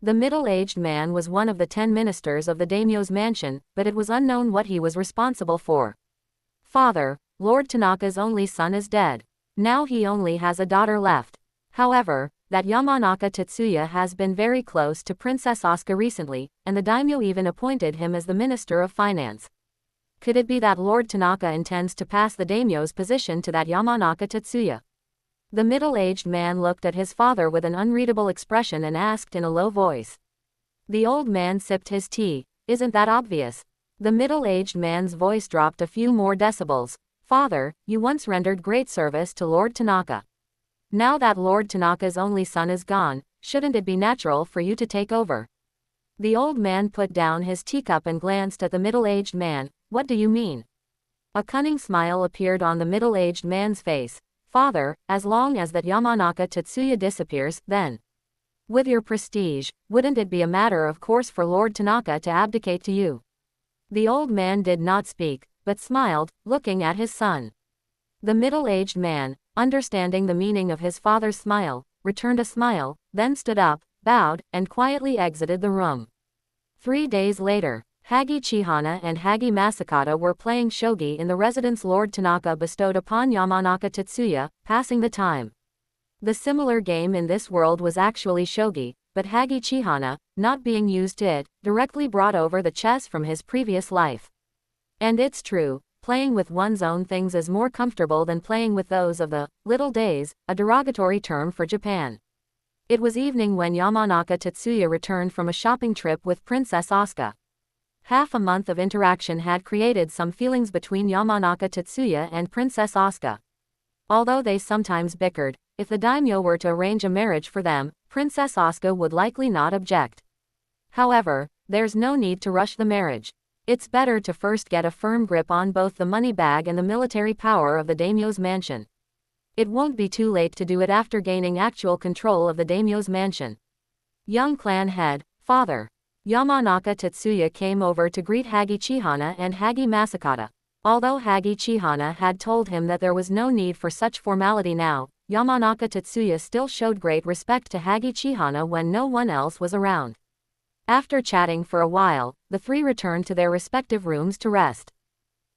The middle-aged man was one of the 10 ministers of the daimyo's mansion, but it was unknown what he was responsible for. Father, Lord Tanaka's only son is dead. Now he only has a daughter left. However, that Yamanaka Tetsuya has been very close to Princess Asuka recently, and the daimyo even appointed him as the Minister of Finance. Could it be that Lord Tanaka intends to pass the daimyo's position to that Yamanaka Tetsuya? The middle-aged man looked at his father with an unreadable expression and asked in a low voice. The old man sipped his tea. Isn't that obvious? The middle-aged man's voice dropped a few more decibels. Father, you once rendered great service to Lord Tanaka. Now that Lord Tanaka's only son is gone, shouldn't it be natural for you to take over? The old man put down his teacup and glanced at the middle-aged man. What do you mean? A cunning smile appeared on the middle-aged man's face. Father, as long as that Yamanaka Tetsuya disappears, then, with your prestige, wouldn't it be a matter of course for Lord Tanaka to abdicate to you? The old man did not speak, but smiled, looking at his son. The middle-aged man, understanding the meaning of his father's smile, returned a smile, then stood up, bowed, and quietly exited the room. 3 days later, Hagi Chihana and Hagi Masakata were playing shogi in the residence Lord Tanaka bestowed upon Yamanaka Tetsuya, passing the time. The similar game in this world was actually shogi, but Hagi Chihana, not being used to it, directly brought over the chess from his previous life. And it's true, playing with one's own things is more comfortable than playing with those of the little days, a derogatory term for Japan. It was evening when Yamanaka Tetsuya returned from a shopping trip with Princess Asuka. Half a month of interaction had created some feelings between Yamanaka Tetsuya and Princess Asuka. Although they sometimes bickered, if the daimyo were to arrange a marriage for them, Princess Asuka would likely not object. However, there's no need to rush the marriage. It's better to first get a firm grip on both the money bag and the military power of the daimyo's mansion. It won't be too late to do it after gaining actual control of the daimyo's mansion. Young clan head, father. Yamanaka Tetsuya came over to greet Hagi Chihana and Hagi Masakata. Although Hagi Chihana had told him that there was no need for such formality now, Yamanaka Tetsuya still showed great respect to Hagi Chihana when no one else was around. After chatting for a while, the three returned to their respective rooms to rest.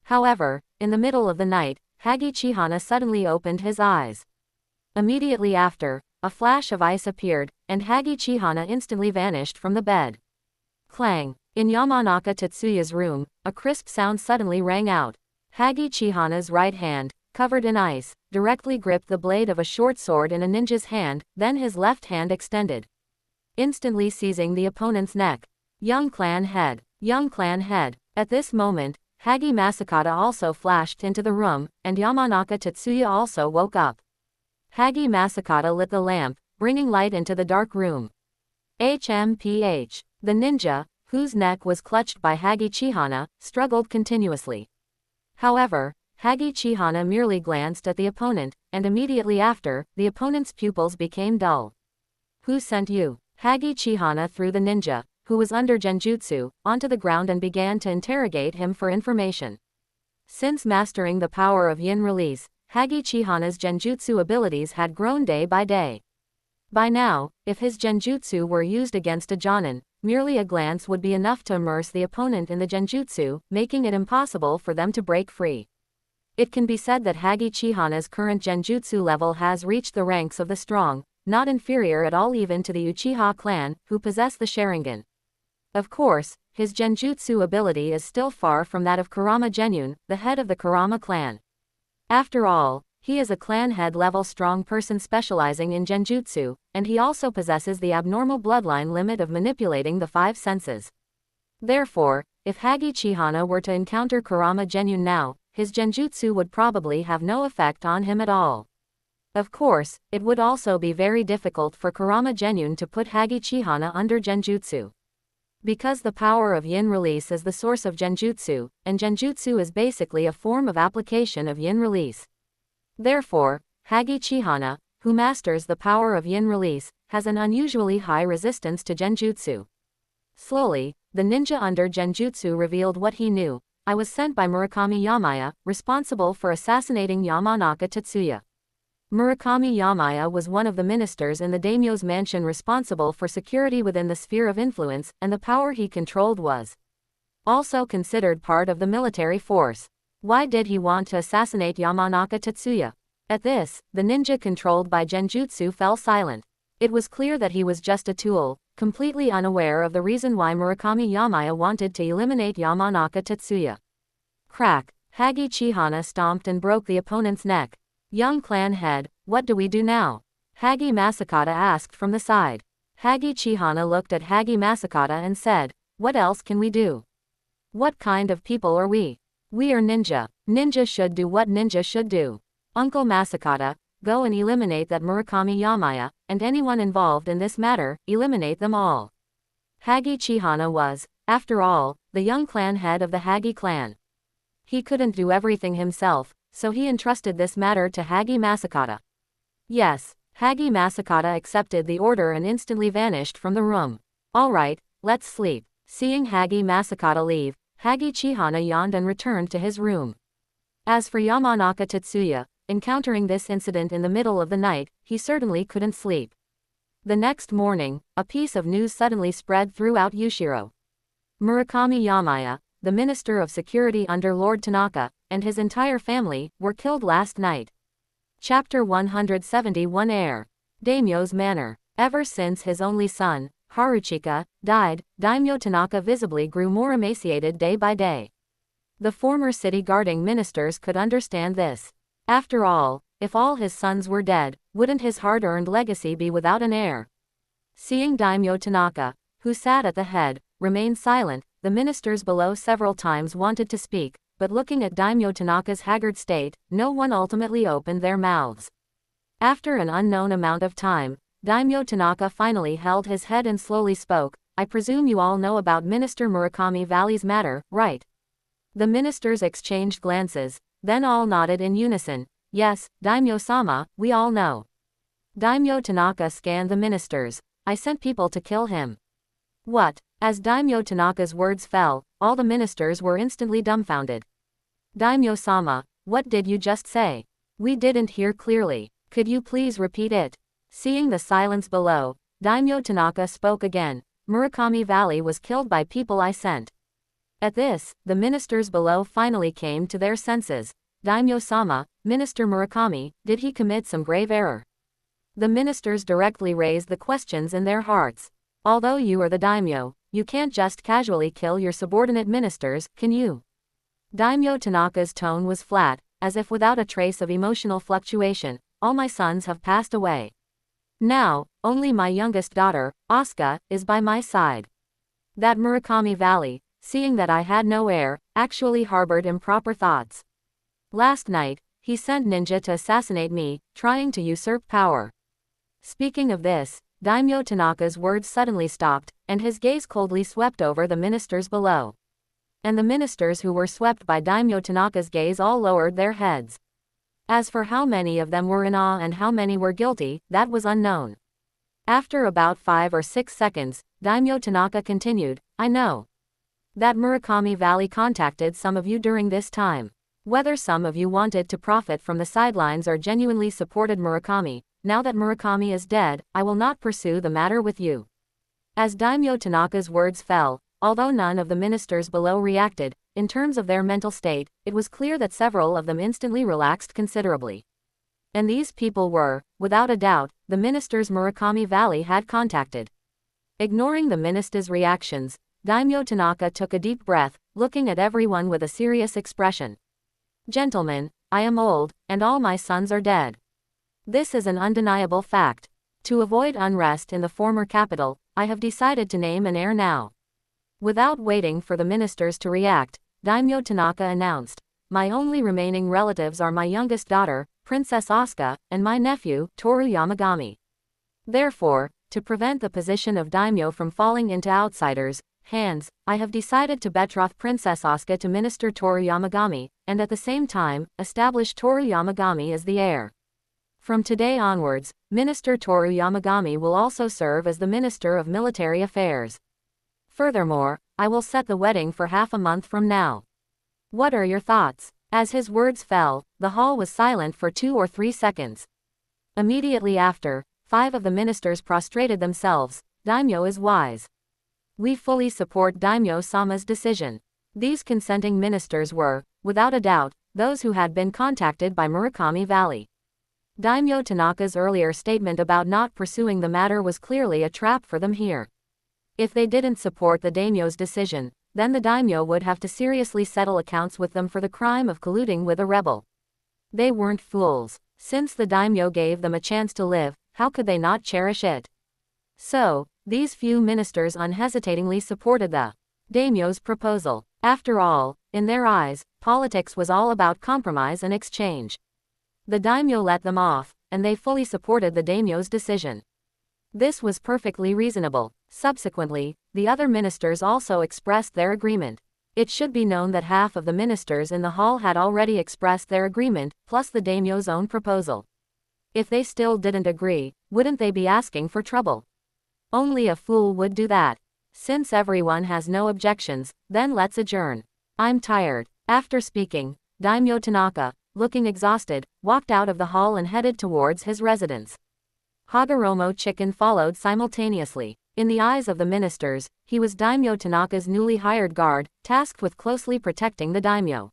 However, in the middle of the night, Hagi Chihana suddenly opened his eyes. Immediately after, a flash of ice appeared, and Hagi Chihana instantly vanished from the bed. Clang! In Yamanaka Tetsuya's room, a crisp sound suddenly rang out. Hagi Chihana's right hand, covered in ice, directly gripped the blade of a short sword in a ninja's hand, then his left hand extended, instantly seizing the opponent's neck. Young clan head. Young clan head. At this moment, Hagi Masakata also flashed into the room, and Yamanaka Tetsuya also woke up. Hagi Masakata lit the lamp, bringing light into the dark room. HMPH. The ninja, whose neck was clutched by Hagi Chihana, struggled continuously. However, Hagi Chihana merely glanced at the opponent, and immediately after, the opponent's pupils became dull. Who sent you? Hagi Chihana threw the ninja, who was under genjutsu, onto the ground and began to interrogate him for information. Since mastering the power of yin release, Hagi Chihana's genjutsu abilities had grown day by day. By now, if his genjutsu were used against a jonin, merely a glance would be enough to immerse the opponent in the genjutsu, making it impossible for them to break free. It can be said that Hagi Chihana's current genjutsu level has reached the ranks of the strong, not inferior at all even to the Uchiha clan, who possess the Sharingan. Of course, his genjutsu ability is still far from that of Kurama Genyun, the head of the Kurama clan. After all, he is a clan head level strong person specializing in genjutsu, and he also possesses the abnormal bloodline limit of manipulating the 5 senses. Therefore, if Hagi Chihana were to encounter Kurama Genyun now, his genjutsu would probably have no effect on him at all. Of course, it would also be very difficult for Kurama Genyun to put Hagi Chihana under genjutsu. Because the power of yin release is the source of genjutsu, and genjutsu is basically a form of application of yin release. Therefore, Hagi Chihana, who masters the power of yin release, has an unusually high resistance to genjutsu. Slowly, the ninja under genjutsu revealed what he knew. I was sent by Murakami Yamaya, responsible for assassinating Yamanaka Tetsuya. Murakami Yamaya was one of the ministers in the daimyo's mansion responsible for security within the sphere of influence, and the power he controlled was also considered part of the military force. Why did he want to assassinate Yamanaka Tetsuya? At this, the ninja controlled by genjutsu fell silent. It was clear that he was just a tool, completely unaware of the reason why Murakami Yamaya wanted to eliminate Yamanaka Tetsuya. Crack! Hagi Chihana stomped and broke the opponent's neck. Young clan head, what do we do now? Hagi Masakata asked from the side. Hagi Chihana looked at Hagi Masakata and said, what else can we do? What kind of people are we? We are ninja. Ninja should do what ninja should do. Uncle Masakata, go and eliminate that Murakami Yamaya, and anyone involved in this matter, eliminate them all. Hagi Chihana was, after all, the young clan head of the Hagi clan. He couldn't do everything himself, so he entrusted this matter to Hagi Masakata. Yes, Hagi Masakata accepted the order and instantly vanished from the room. Alright, let's sleep. Seeing Hagi Masakata leave, Hagi Chihana yawned and returned to his room. As for Yamanaka Tetsuya, encountering this incident in the middle of the night, he certainly couldn't sleep. The next morning, a piece of news suddenly spread throughout Yushiro. Murakami Yamaya, the Minister of Security under Lord Tanaka, and his entire family, were killed last night. Chapter 171 Heir. Daimyo's Manor. Ever since his only son, Haruchika, died, Daimyo Tanaka visibly grew more emaciated day by day. The former city-guarding ministers could understand this. After all, if all his sons were dead, wouldn't his hard-earned legacy be without an heir? Seeing Daimyo Tanaka, who sat at the head, remain silent, the ministers below several times wanted to speak, but looking at Daimyo Tanaka's haggard state, no one ultimately opened their mouths. After an unknown amount of time, Daimyo Tanaka finally held his head and slowly spoke. I presume you all know about Minister Murakami Valley's matter, right? The ministers exchanged glances, then all nodded in unison. Yes, Daimyo-sama, we all know. Daimyo Tanaka scanned the ministers. I sent people to kill him. What? As Daimyo Tanaka's words fell, all the ministers were instantly dumbfounded. Daimyo-sama, what did you just say? We didn't hear clearly. Could you please repeat it? Seeing the silence below, Daimyo Tanaka spoke again. Murakami Valley was killed by people I sent. At this, the ministers below finally came to their senses. Daimyo-sama, Minister Murakami, did he commit some grave error? The ministers directly raised the questions in their hearts. Although you are the daimyo, you can't just casually kill your subordinate ministers, can you? Daimyo Tanaka's tone was flat, as if without a trace of emotional fluctuation. All my sons have passed away. Now, only my youngest daughter, Asuka, is by my side. That Murakami Valley, seeing that I had no heir, actually harbored improper thoughts. Last night, he sent ninja to assassinate me, trying to usurp power. Speaking of this, Daimyo Tanaka's words suddenly stopped, and his gaze coldly swept over the ministers below. And the ministers who were swept by Daimyo Tanaka's gaze all lowered their heads. As for how many of them were in awe and how many were guilty, that was unknown. After about 5 or 6 seconds, Daimyo Tanaka continued, I know that Murakami Valley contacted some of you during this time. Whether some of you wanted to profit from the sidelines or genuinely supported Murakami, now that Murakami is dead, I will not pursue the matter with you. As Daimyo Tanaka's words fell, although none of the ministers below reacted, in terms of their mental state, it was clear that several of them instantly relaxed considerably. And these people were, without a doubt, the ministers Murakami Valley had contacted. Ignoring the ministers' reactions, Daimyo Tanaka took a deep breath, looking at everyone with a serious expression. Gentlemen, I am old, and all my sons are dead. This is an undeniable fact. To avoid unrest in the former capital, I have decided to name an heir now. Without waiting for the ministers to react, Daimyo Tanaka announced, my only remaining relatives are my youngest daughter, Princess Asuka, and my nephew, Toru Yamagami. Therefore, to prevent the position of daimyo from falling into outsiders' hands, I have decided to betroth Princess Asuka to Minister Toru Yamagami, and at the same time, establish Toru Yamagami as the heir. From today onwards, Minister Toru Yamagami will also serve as the Minister of Military Affairs. Furthermore, I will set the wedding for half a month from now. What are your thoughts? As his words fell, the hall was silent for 2 or 3 seconds. Immediately after, 5 of the ministers prostrated themselves. Daimyo is wise. We fully support Daimyo-sama's decision. These consenting ministers were, without a doubt, those who had been contacted by Murakami Valley. Daimyo Tanaka's earlier statement about not pursuing the matter was clearly a trap for them here. If they didn't support the daimyo's decision, then the daimyo would have to seriously settle accounts with them for the crime of colluding with a rebel. They weren't fools. Since the daimyo gave them a chance to live, how could they not cherish it? So, these few ministers unhesitatingly supported the daimyo's proposal. After all, in their eyes, politics was all about compromise and exchange. The daimyo let them off, and they fully supported the daimyo's decision. This was perfectly reasonable. Subsequently, the other ministers also expressed their agreement. It should be known that half of the ministers in the hall had already expressed their agreement, plus the daimyo's own proposal. If they still didn't agree, wouldn't they be asking for trouble? Only a fool would do that. Since everyone has no objections, then let's adjourn. I'm tired. After speaking, Daimyo Tanaka, looking exhausted, walked out of the hall and headed towards his residence. Hagoromo Chicken followed simultaneously. In the eyes of the ministers, he was Daimyo Tanaka's newly hired guard, tasked with closely protecting the daimyo.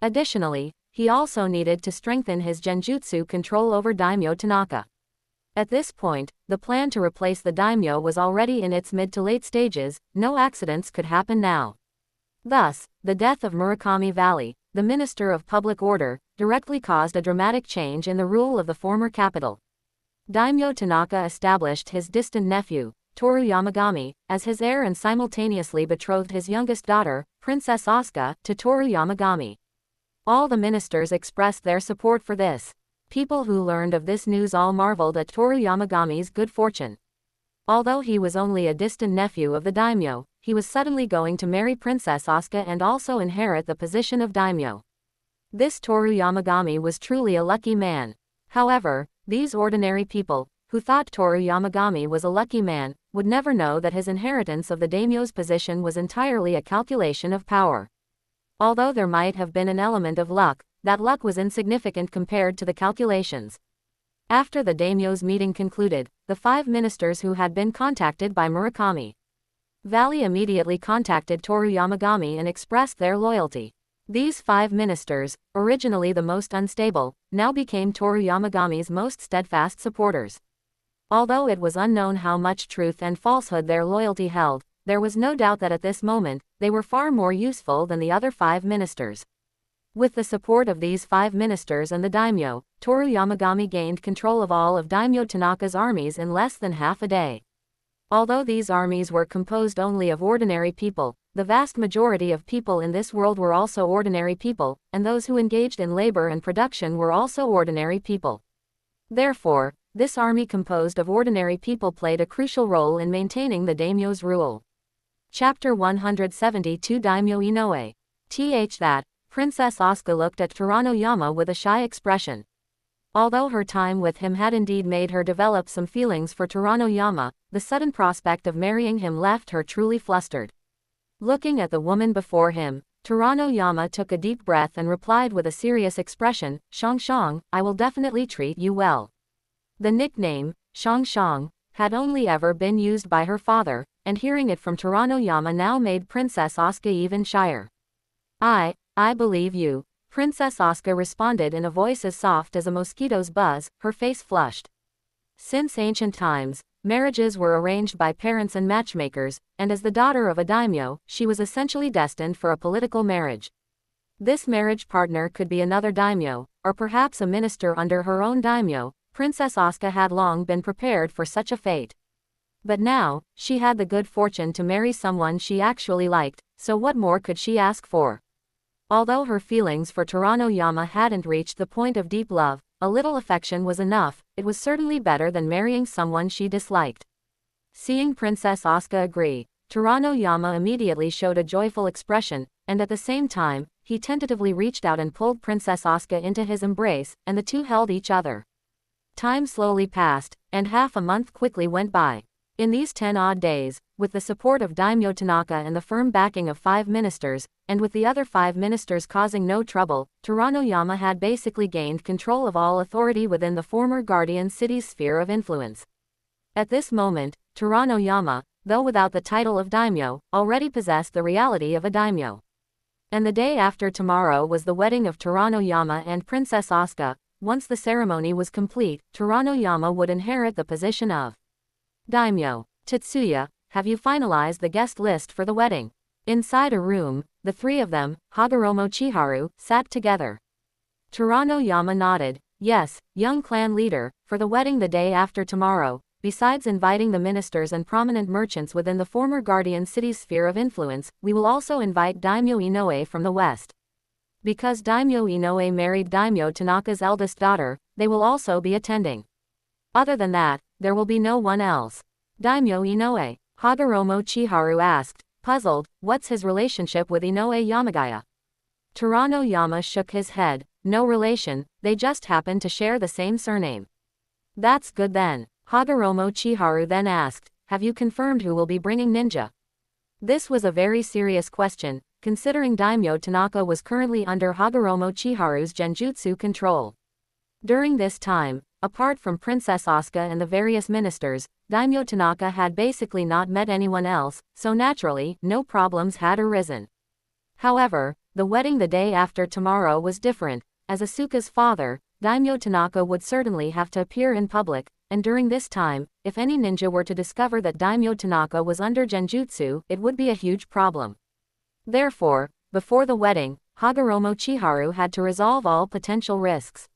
Additionally, he also needed to strengthen his genjutsu control over Daimyo Tanaka. At this point, the plan to replace the daimyo was already in its mid to late stages. No accidents could happen now. Thus, the death of Murakami Valley, the Minister of Public Order, directly caused a dramatic change in the rule of the former capital. Daimyo Tanaka established his distant nephew, Toru Yamagami, as his heir and simultaneously betrothed his youngest daughter, Princess Asuka, to Toru Yamagami. All the ministers expressed their support for this. People who learned of this news all marveled at Toru Yamagami's good fortune. Although he was only a distant nephew of the daimyo, he was suddenly going to marry Princess Asuka and also inherit the position of daimyo. This Toru Yamagami was truly a lucky man. However, these ordinary people, who thought Toru Yamagami was a lucky man, would never know that his inheritance of the daimyo's position was entirely a calculation of power. Although there might have been an element of luck, that luck was insignificant compared to the calculations. After the daimyo's meeting concluded, the 5 ministers who had been contacted by Murakami Valley immediately contacted Toru Yamagami and expressed their loyalty. These 5 ministers, originally the most unstable, now became Toru Yamagami's most steadfast supporters. Although it was unknown how much truth and falsehood their loyalty held, there was no doubt that at this moment, they were far more useful than the other 5 ministers. With the support of these 5 ministers and the daimyo, Toru Yamagami gained control of all of Daimyo Tanaka's armies in less than half a day. Although these armies were composed only of ordinary people, the vast majority of people in this world were also ordinary people, and those who engaged in labor and production were also ordinary people. Therefore, this army composed of ordinary people played a crucial role in maintaining the daimyo's rule. Chapter 172 Daimyo Inoue. That, Princess Asuka looked at Toranoyama with a shy expression. Although her time with him had indeed made her develop some feelings for Toranoyama, the sudden prospect of marrying him left her truly flustered. Looking at the woman before him, Toranoyama took a deep breath and replied with a serious expression, "Shang, I will definitely treat you well." The nickname, Shang, had only ever been used by her father, and hearing it from Toranoyama now made Princess Asuka even shyer. I believe you," Princess Asuka responded in a voice as soft as a mosquito's buzz, her face flushed. Since ancient times, marriages were arranged by parents and matchmakers, and as the daughter of a daimyo, she was essentially destined for a political marriage. This marriage partner could be another daimyo, or perhaps a minister under her own daimyo. Princess Asuka had long been prepared for such a fate. But now, she had the good fortune to marry someone she actually liked, so what more could she ask for? Although her feelings for Toranoyama hadn't reached the point of deep love, a little affection was enough. It was certainly better than marrying someone she disliked. Seeing Princess Asuka agree, Toranoyama immediately showed a joyful expression, and at the same time, he tentatively reached out and pulled Princess Asuka into his embrace, and the two held each other. Time slowly passed, and half a month quickly went by. In these 10 odd days, with the support of Daimyo Tanaka and the firm backing of 5 ministers, and with the other 5 ministers causing no trouble, Toranoyama had basically gained control of all authority within the former Guardian City's sphere of influence. At this moment, Toranoyama, though without the title of daimyo, already possessed the reality of a daimyo. And the day after tomorrow was the wedding of Toranoyama and Princess Asuka. Once the ceremony was complete, Toranoyama would inherit the position of daimyo. Tetsuya, have you finalized the guest list for the wedding? Inside a room, the 3 of them, Hagoromo Chiharu, sat together. Toranoyama nodded. Yes, young clan leader, for the wedding the day after tomorrow, besides inviting the ministers and prominent merchants within the former Guardian City's sphere of influence, we will also invite Daimyo Inoue from the west. Because Daimyo Inoue married Daimyo Tanaka's eldest daughter, they will also be attending. Other than that, there will be no one else. Daimyo Inoue, Hagoromo Chiharu asked, puzzled, what's his relationship with Inoue Yamagaya? Toranoyama shook his head, no relation, they just happen to share the same surname. That's good then. Hagoromo Chiharu then asked, have you confirmed who will be bringing ninja? This was a very serious question, considering Daimyo Tanaka was currently under Hagoromo Chiharu's genjutsu control. During this time, Apart from Princess Asuka and the various ministers, Daimyo Tanaka had basically not met anyone else, so naturally, no problems had arisen. However, the wedding the day after tomorrow was different. As Asuka's father, Daimyo Tanaka would certainly have to appear in public, and during this time, if any ninja were to discover that Daimyo Tanaka was under genjutsu, it would be a huge problem. Therefore, before the wedding, Hagoromo Chiharu had to resolve all potential risks.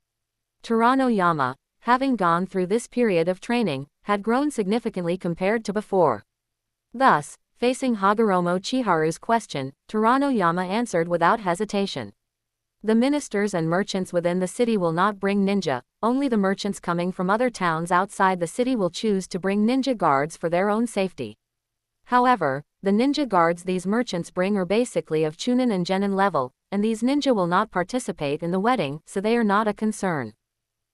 Toranoyama, having gone through this period of training, had grown significantly compared to before. Thus, facing Hagoromo Chiharu's question, Toranoyama answered without hesitation. The ministers and merchants within the city will not bring ninja, only the merchants coming from other towns outside the city will choose to bring ninja guards for their own safety. However, the ninja guards these merchants bring are basically of Chunin and Genin level, and these ninja will not participate in the wedding, so they are not a concern.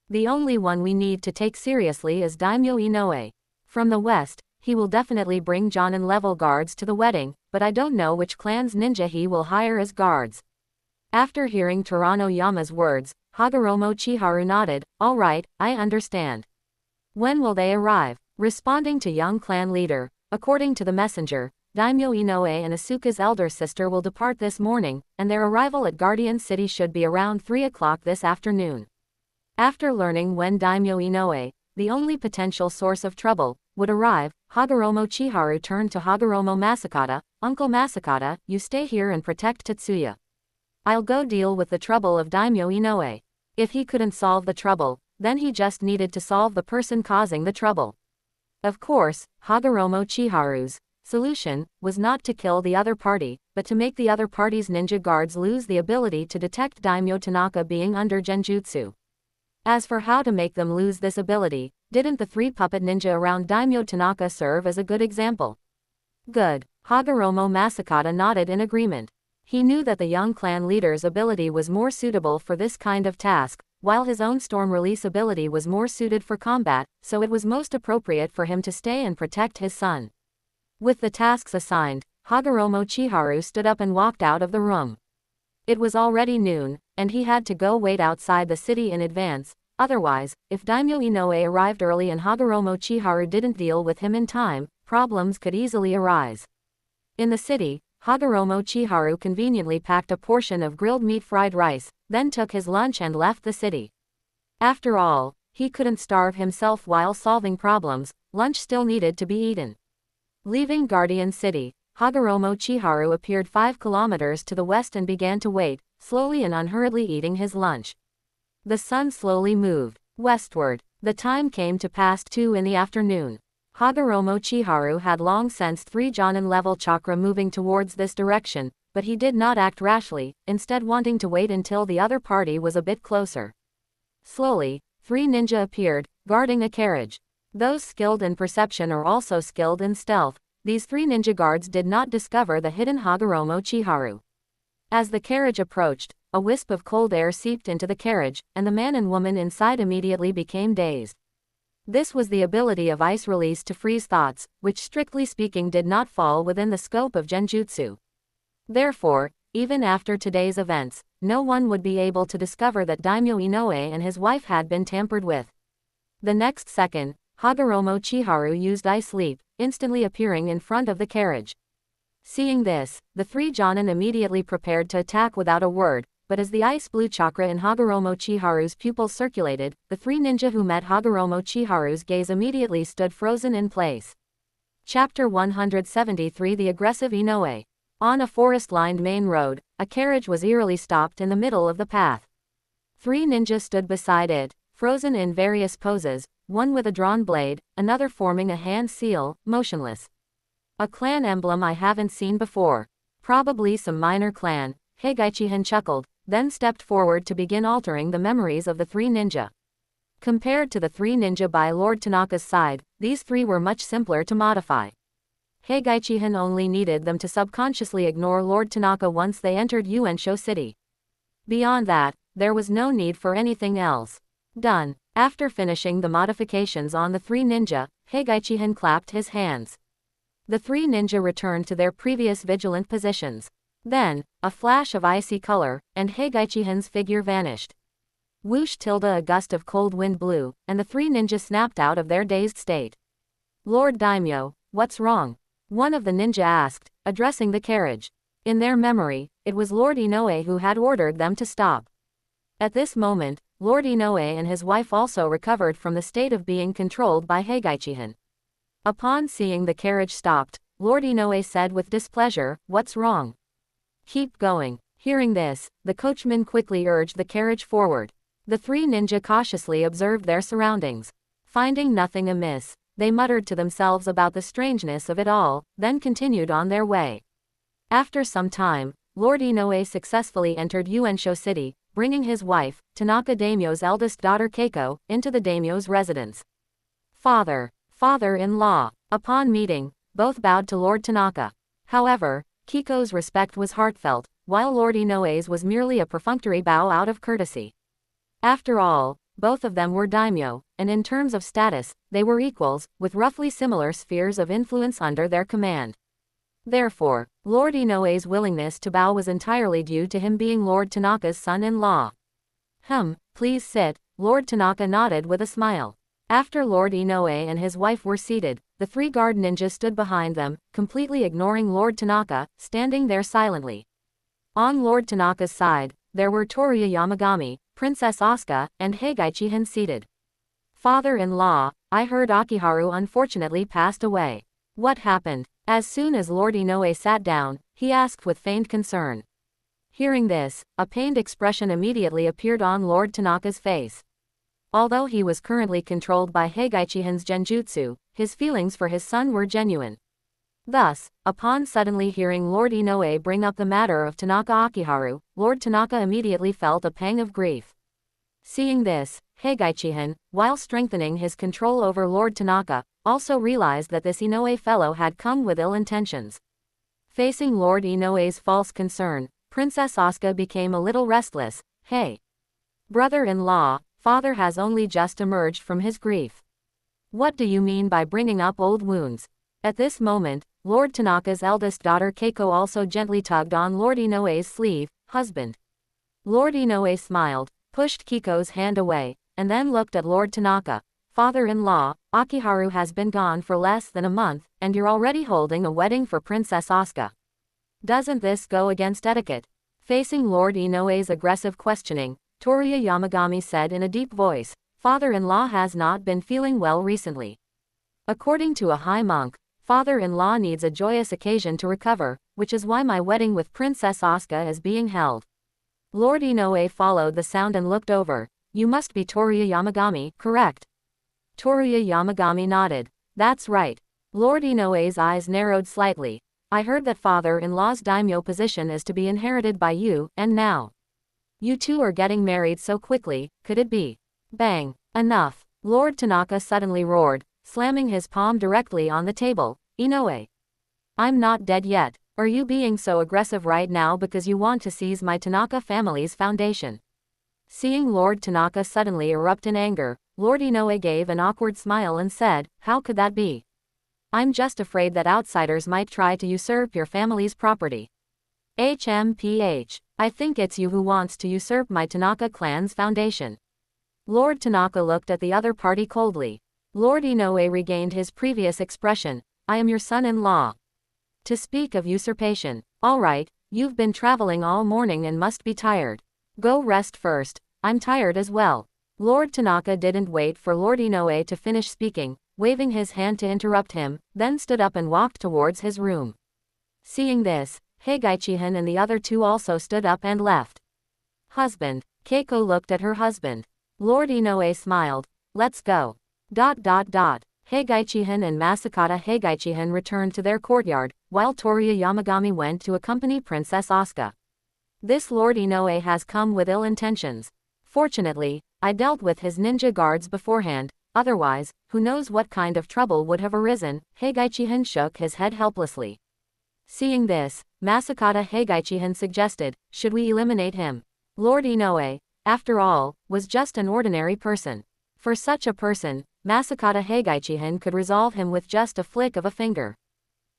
The only one we need to take seriously is Daimyo Inoue. From the west, he will definitely bring Jonin level guards to the wedding, but I don't know which clan's ninja he will hire as guards. After hearing Toranoyama's words, Hagoromo Chiharu nodded. All right, I understand. When will they arrive? Responding to young clan leader, according to the messenger, Daimyo Inoue and Asuka's elder sister will depart this morning, and their arrival at Guardian City should be around 3 o'clock this afternoon. After learning when Daimyo Inoue, the only potential source of trouble, would arrive, Hagoromo Chiharu turned to Hagoromo Masakata. Uncle Masakata, you stay here and protect Tetsuya. I'll go deal with the trouble of Daimyo Inoue. If he couldn't solve the trouble, then he just needed to solve the person causing the trouble. Of course, Hagoromo Chiharu's solution was not to kill the other party, but to make the other party's ninja guards lose the ability to detect Daimyo Tanaka being under genjutsu. As for how to make them lose this ability, didn't the 3 puppet ninja around Daimyo Tanaka serve as a good example? Good. Hagoromo Masakata nodded in agreement. He knew that the young clan leader's ability was more suitable for this kind of task, while his own storm release ability was more suited for combat, so it was most appropriate for him to stay and protect his son. With the tasks assigned, Hagoromo Chiharu stood up and walked out of the room. It was already noon, and he had to go wait outside the city in advance. Otherwise, if Daimyo Inoue arrived early and Hagoromo Chiharu didn't deal with him in time, problems could easily arise. In the city, Hagoromo Chiharu conveniently packed a portion of grilled meat fried rice, then took his lunch and left the city. After all, he couldn't starve himself while solving problems, lunch still needed to be eaten. Leaving Guardian City, Hagoromo Chiharu appeared 5 kilometers to the west and began to wait, slowly and unhurriedly eating his lunch. The sun slowly moved westward. The time came to past 2 in the afternoon. Hagoromo Chiharu had long sensed 3 Jonin level chakra moving towards this direction, but he did not act rashly, instead wanting to wait until the other party was a bit closer. Slowly, 3 ninja appeared, guarding a carriage. Those skilled in perception are also skilled in stealth. These 3 ninja guards did not discover the hidden Hagoromo Chiharu. As the carriage approached, a wisp of cold air seeped into the carriage, and the man and woman inside immediately became dazed. This was the ability of ice release to freeze thoughts, which strictly speaking did not fall within the scope of genjutsu. Therefore, even after today's events, no one would be able to discover that Daimyo Inoue and his wife had been tampered with. The next second, Hagoromo Chiharu used ice leap, instantly appearing in front of the carriage. Seeing this, the 3 Jonin immediately prepared to attack without a word, but as the ice blue chakra in Hagoromo Chiharu's pupils circulated, the 3 ninja who met Hagoromo Chiharu's gaze immediately stood frozen in place. Chapter 173 The Aggressive Inoue. On a forest-lined main road, a carriage was eerily stopped in the middle of the path. 3 ninja stood beside it, frozen in various poses, one with a drawn blade, another forming a hand seal, motionless. A clan emblem I haven't seen before. Probably some minor clan, Heigaichihan chuckled, then stepped forward to begin altering the memories of the 3 ninja. Compared to the 3 ninja by Lord Tanaka's side, these 3 were much simpler to modify. Heigaichihan only needed them to subconsciously ignore Lord Tanaka once they entered Yuensho City. Beyond that, there was no need for anything else. Done. After finishing the modifications on the 3 ninja, Heigaichihan clapped his hands. The 3 ninja returned to their previous vigilant positions. Then, a flash of icy color, and Heigaichihan's figure vanished. Whoosh! A gust of cold wind blew, and the three ninjas snapped out of their dazed state. Lord Daimyo, what's wrong? One of the ninja asked, addressing the carriage. In their memory, it was Lord Inoue who had ordered them to stop. At this moment, Lord Inoue and his wife also recovered from the state of being controlled by Heigaichihan. Upon seeing the carriage stopped, Lord Inoue said with displeasure, "What's wrong? Keep going." Hearing this, the coachman quickly urged the carriage forward. The three ninja cautiously observed their surroundings. Finding nothing amiss, they muttered to themselves about the strangeness of it all, then continued on their way. After some time, Lord Inoue successfully entered Uensho City, bringing his wife, Tanaka Daimyo's eldest daughter Keiko, into the daimyo's residence. Father-in-law. Upon meeting, both bowed to Lord Tanaka. However, Keiko's respect was heartfelt, while Lord Inoue's was merely a perfunctory bow out of courtesy. After all, both of them were daimyo, and in terms of status, they were equals, with roughly similar spheres of influence under their command. Therefore, Lord Inoue's willingness to bow was entirely due to him being Lord Tanaka's son-in-law. Please sit, Lord Tanaka nodded with a smile. After Lord Inoue and his wife were seated, the three guard ninjas stood behind them, completely ignoring Lord Tanaka, standing there silently. On Lord Tanaka's side, there were Toruya Yamagami, Princess Asuka, and Heigaichihan seated. Father-in-law, I heard Akiharu unfortunately passed away. What happened? As soon as Lord Inoue sat down, he asked with feigned concern. Hearing this, a pained expression immediately appeared on Lord Tanaka's face. Although he was currently controlled by Heigaichihan's genjutsu, his feelings for his son were genuine. Thus, upon suddenly hearing Lord Inoue bring up the matter of Tanaka Akiharu, Lord Tanaka immediately felt a pang of grief. Seeing this, Heigaichihan, while strengthening his control over Lord Tanaka, also realized that this Inoue fellow had come with ill intentions. Facing Lord Inoue's false concern, Princess Asuka became a little restless. Hey! Brother-in-law, father has only just emerged from his grief. What do you mean by bringing up old wounds? At this moment, Lord Tanaka's eldest daughter Keiko also gently tugged on Lord Inoue's sleeve. Husband. Lord Inoue smiled, pushed Keiko's hand away, and then looked at Lord Tanaka. Father-in-law, Akiharu has been gone for less than a month, and you're already holding a wedding for Princess Asuka. Doesn't this go against etiquette? Facing Lord Inoue's aggressive questioning, Toruya Yamagami said in a deep voice, Father-in-law has not been feeling well recently. According to a high monk, father-in-law needs a joyous occasion to recover, which is why my wedding with Princess Asuka is being held. Lord Inoue followed the sound and looked over. You must be Toruya Yamagami, correct? Toruya Yamagami nodded. That's right. Lord Inoue's eyes narrowed slightly. I heard that father-in-law's daimyo position is to be inherited by you, and now you two are getting married so quickly, could it be? Bang! Enough! Lord Tanaka suddenly roared, slamming his palm directly on the table. Inoue! I'm not dead yet. Are you being so aggressive right now because you want to seize my Tanaka family's foundation? Seeing Lord Tanaka suddenly erupt in anger, Lord Inoue gave an awkward smile and said, how could that be? I'm just afraid that outsiders might try to usurp your family's property. HMPH. I think it's you who wants to usurp my Tanaka clan's foundation. Lord Tanaka looked at the other party coldly. Lord Inoue regained his previous expression. I am your son-in-law. To speak of usurpation. All right, you've been traveling all morning and must be tired. Go rest first. I'm tired as well. Lord Tanaka didn't wait for Lord Inoue to finish speaking, waving his hand to interrupt him, then stood up and walked towards his room. Seeing this, Heigaichihan and the other two also stood up and left. Husband. Keiko looked at her husband. Lord Inoue smiled. Let's go. Heigaichihan and Masakata Heigaichihan returned to their courtyard, while Toruya Yamagami went to accompany Princess Asuka. This Lord Inoue has come with ill intentions. Fortunately, I dealt with his ninja guards beforehand, otherwise, who knows what kind of trouble would have arisen. Heigaichihan shook his head helplessly. Seeing this, Masakata Heigaichihan suggested, should we eliminate him? Lord Inoue, after all, was just an ordinary person. For such a person, Masakata Heigaichihan could resolve him with just a flick of a finger.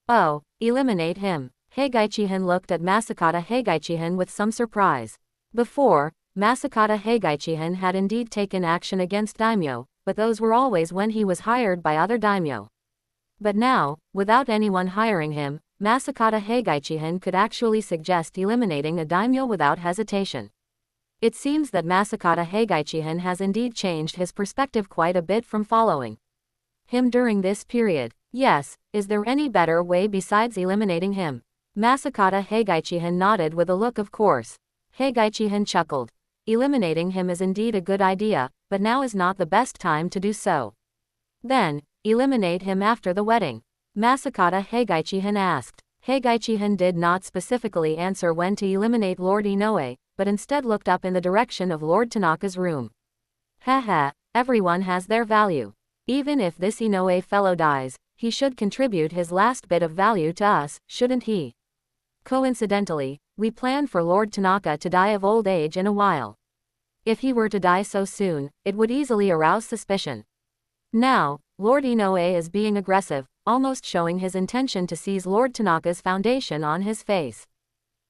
Oh, eliminate him. Heigaichihan looked at Masakata Heigaichihan with some surprise. Before, Masakata Heigaichihan had indeed taken action against daimyo, but those were always when he was hired by other daimyo. But now, without anyone hiring him, Masakata Heigaichihan could actually suggest eliminating a daimyo without hesitation. It seems that Masakata Heigaichihan has indeed changed his perspective quite a bit from following him during this period. Yes, is there any better way besides eliminating him? Masakata Heigaichihan nodded with a look of course. Heigaichihan chuckled. Eliminating him is indeed a good idea, but now is not the best time to do so. Then, eliminate him after the wedding. Masakata Heigaichihan asked. Heigaichihan did not specifically answer when to eliminate Lord Inoue, but instead looked up in the direction of Lord Tanaka's room. Haha, everyone has their value. Even if this Inoue fellow dies, he should contribute his last bit of value to us, shouldn't he? Coincidentally, we plan for Lord Tanaka to die of old age in a while. If he were to die so soon, it would easily arouse suspicion. Now, Lord Inoue is being aggressive, almost showing his intention to seize Lord Tanaka's foundation on his face.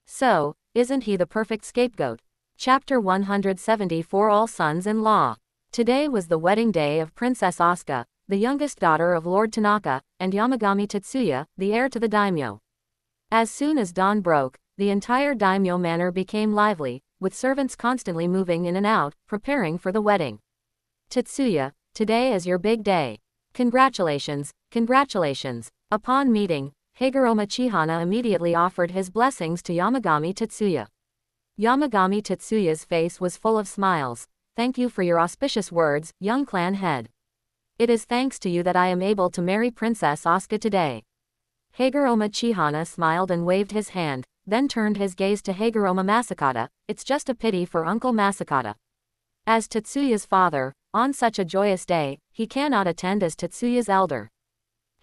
So, isn't he the perfect scapegoat? Chapter 174 All Sons-in-Law. Today was the wedding day of Princess Asuka, the youngest daughter of Lord Tanaka, and Yamagami Tetsuya, the heir to the daimyo. As soon as dawn broke, the entire daimyo manor became lively, with servants constantly moving in and out, preparing for the wedding. Tetsuya, today is your big day. Congratulations, congratulations. Upon meeting, Higuruma Chihana immediately offered his blessings to Yamagami Tetsuya. Yamagami Tetsuya's face was full of smiles. Thank you for your auspicious words, young clan head. It is thanks to you that I am able to marry Princess Asuka today. Higuruma Chihana smiled and waved his hand, then turned his gaze to Higuruma Masakata. It's just a pity for Uncle Masakata. As Tetsuya's father, on such a joyous day, he cannot attend as Tetsuya's elder.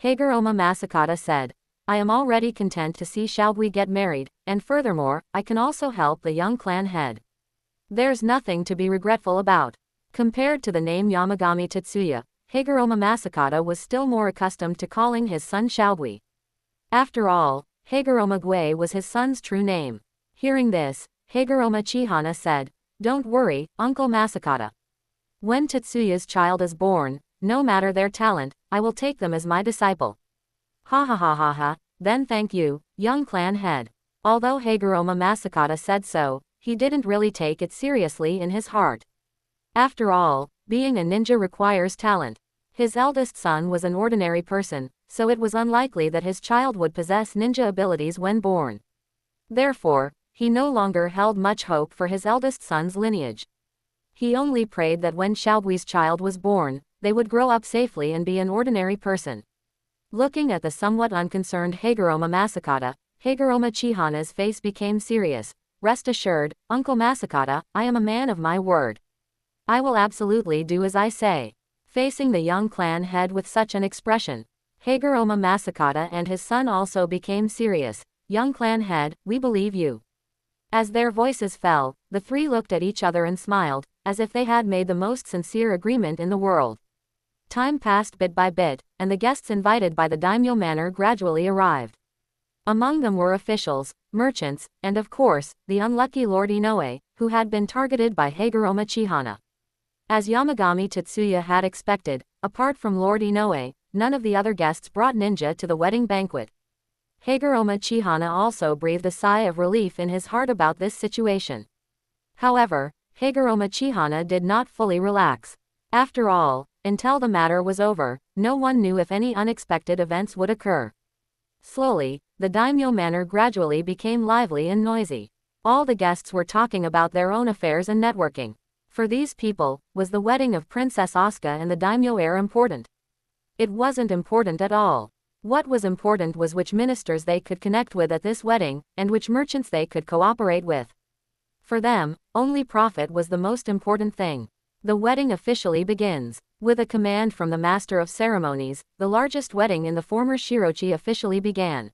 Higuruma Masakata said, I am already content to see Xiaobui get married, and furthermore, I can also help the young clan head. There's nothing to be regretful about. Compared to the name Yamagami Tetsuya, Higuruma Masakata was still more accustomed to calling his son Xiaobui. After all, Higuruma Gui was his son's true name. Hearing this, Higuruma Chihana said, Don't worry, Uncle Masakata. When Tetsuya's child is born, no matter their talent, I will take them as my disciple. Ha ha ha ha ha, then thank you, young clan head. Although Higuruma Masakata said so, he didn't really take it seriously in his heart. After all, being a ninja requires talent. His eldest son was an ordinary person, so it was unlikely that his child would possess ninja abilities when born. Therefore, he no longer held much hope for his eldest son's lineage. He only prayed that when Xiaobui's child was born, they would grow up safely and be an ordinary person. Looking at the somewhat unconcerned Higuruma Masakata, Higuruma Chihana's face became serious. Rest assured, Uncle Masakata, I am a man of my word. I will absolutely do as I say. Facing the young clan head with such an expression, Higuruma Masakata and his son also became serious. Young clan head, we believe you. As their voices fell, the three looked at each other and smiled, as if they had made the most sincere agreement in the world. Time passed bit by bit, and the guests invited by the daimyo manor gradually arrived. Among them were officials, merchants, and of course, the unlucky Lord Inoue, who had been targeted by Higuruma Chihana. As Yamagami Tetsuya had expected, apart from Lord Inoue, none of the other guests brought ninja to the wedding banquet. Higuruma Chihana also breathed a sigh of relief in his heart about this situation. However, Higuruma Chihana did not fully relax. After all, until the matter was over, no one knew if any unexpected events would occur. Slowly, the daimyo manor gradually became lively and noisy. All the guests were talking about their own affairs and networking. For these people, was the wedding of Princess Asuka and the daimyo heir important? It wasn't important at all. What was important was which ministers they could connect with at this wedding, and which merchants they could cooperate with. For them, only profit was the most important thing. The wedding officially begins. With a command from the Master of Ceremonies, the largest wedding in the former Shirochi officially began.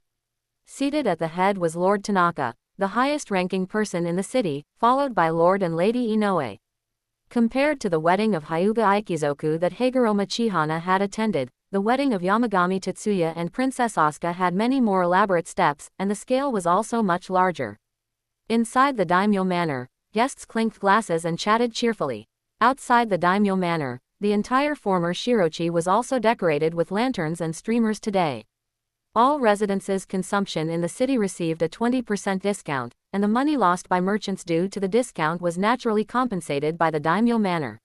Seated at the head was Lord Tanaka, the highest-ranking person in the city, followed by Lord and Lady Inoue. Compared to the wedding of Hyuga Ikizoku that Higuruma Chihana had attended, the wedding of Yamagami Tetsuya and Princess Asuka had many more elaborate steps, and the scale was also much larger. Inside the daimyo manor, guests clinked glasses and chatted cheerfully. Outside the daimyo manor, the entire former Shiroichi was also decorated with lanterns and streamers today. All residences' consumption in the city received a 20% discount, and the money lost by merchants due to the discount was naturally compensated by the daimyo manor.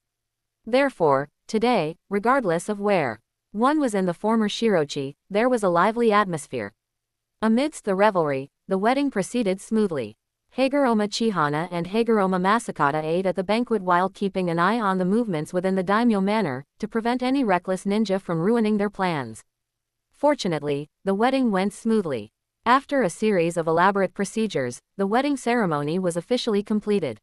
Therefore, today, regardless of where one was in the former Shiroichi, there was a lively atmosphere. Amidst the revelry, the wedding proceeded smoothly. Haguroma Chihana and Haguroma Masakata ate at the banquet while keeping an eye on the movements within the daimyo manor, to prevent any reckless ninja from ruining their plans. Fortunately, the wedding went smoothly. After a series of elaborate procedures, the wedding ceremony was officially completed.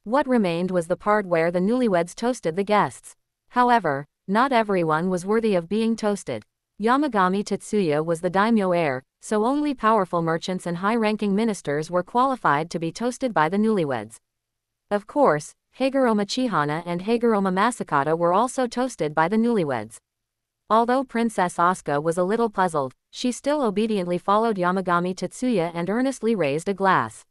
What remained was the part where the newlyweds toasted the guests. However, not everyone was worthy of being toasted. Yamagami Tetsuya was the daimyo heir, so only powerful merchants and high-ranking ministers were qualified to be toasted by the newlyweds. Of course, Haguroma Chihana and Haguroma Masakata were also toasted by the newlyweds. Although Princess Asuka was a little puzzled, she still obediently followed Yamagami Tetsuya and earnestly raised a glass.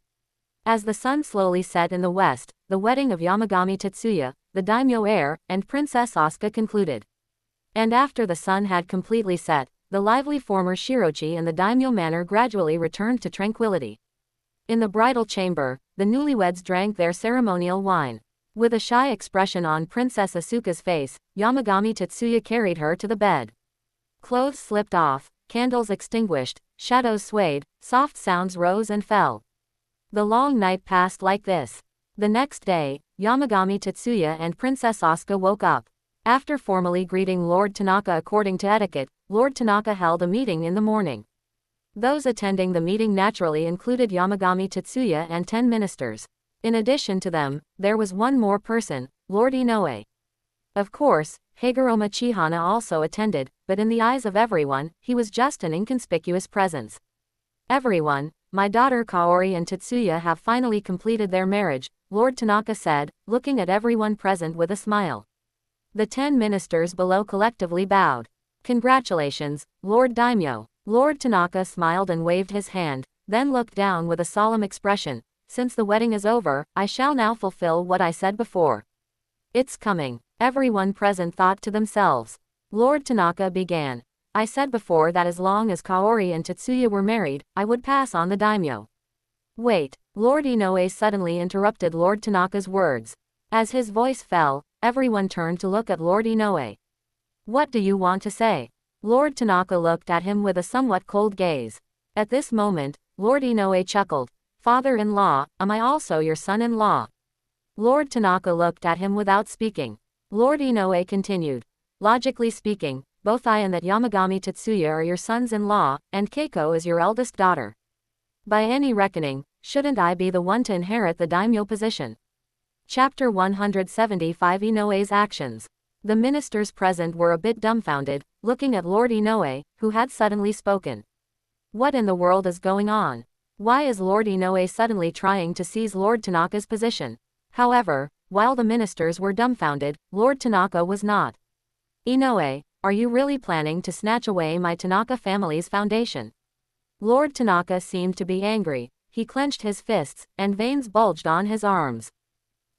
As the sun slowly set in the west, the wedding of Yamagami Tetsuya, the daimyo heir, and Princess Asuka concluded. And after the sun had completely set, the lively former Shiroichi and the daimyo manor gradually returned to tranquility. In the bridal chamber, the newlyweds drank their ceremonial wine. With a shy expression on Princess Asuka's face, Yamagami Tetsuya carried her to the bed. Clothes slipped off, candles extinguished, shadows swayed, soft sounds rose and fell. The long night passed like this. The next day, Yamagami Tetsuya and Princess Asuka woke up. After formally greeting Lord Tanaka according to etiquette, Lord Tanaka held a meeting in the morning. Those attending the meeting naturally included Yamagami Tetsuya and 10 ministers. In addition to them, there was one more person, Lord Inoue. Of course, Haguroma Chihana also attended, but in the eyes of everyone, he was just an inconspicuous presence. Everyone, my daughter Kaori and Tetsuya have finally completed their marriage, Lord Tanaka said, looking at everyone present with a smile. The 10 ministers below collectively bowed. Congratulations, Lord Daimyo. Lord Tanaka smiled and waved his hand, then looked down with a solemn expression. Since the wedding is over, I shall now fulfill what I said before. It's coming. Everyone present thought to themselves. Lord Tanaka began. I said before that as long as Kaori and Tetsuya were married, I would pass on the daimyo. Wait. Lord Inoue suddenly interrupted Lord Tanaka's words. As his voice fell, everyone turned to look at Lord Inoue. What do you want to say? Lord Tanaka looked at him with a somewhat cold gaze. At this moment, Lord Inoue chuckled. Father-in-law, am I also your son-in-law? Lord Tanaka looked at him without speaking. Lord Inoue continued. Logically speaking, both I and that Yamagami Tetsuya are your sons-in-law, and Keiko is your eldest daughter. By any reckoning, shouldn't I be the one to inherit the daimyo position? Chapter 175 Inoue's actions. The ministers present were a bit dumbfounded, looking at Lord Inoue, who had suddenly spoken. What in the world is going on? Why is Lord Inoue suddenly trying to seize Lord Tanaka's position? However, while the ministers were dumbfounded, Lord Tanaka was not. Inoue, are you really planning to snatch away my Tanaka family's foundation? Lord Tanaka seemed to be angry. He clenched his fists, and veins bulged on his arms.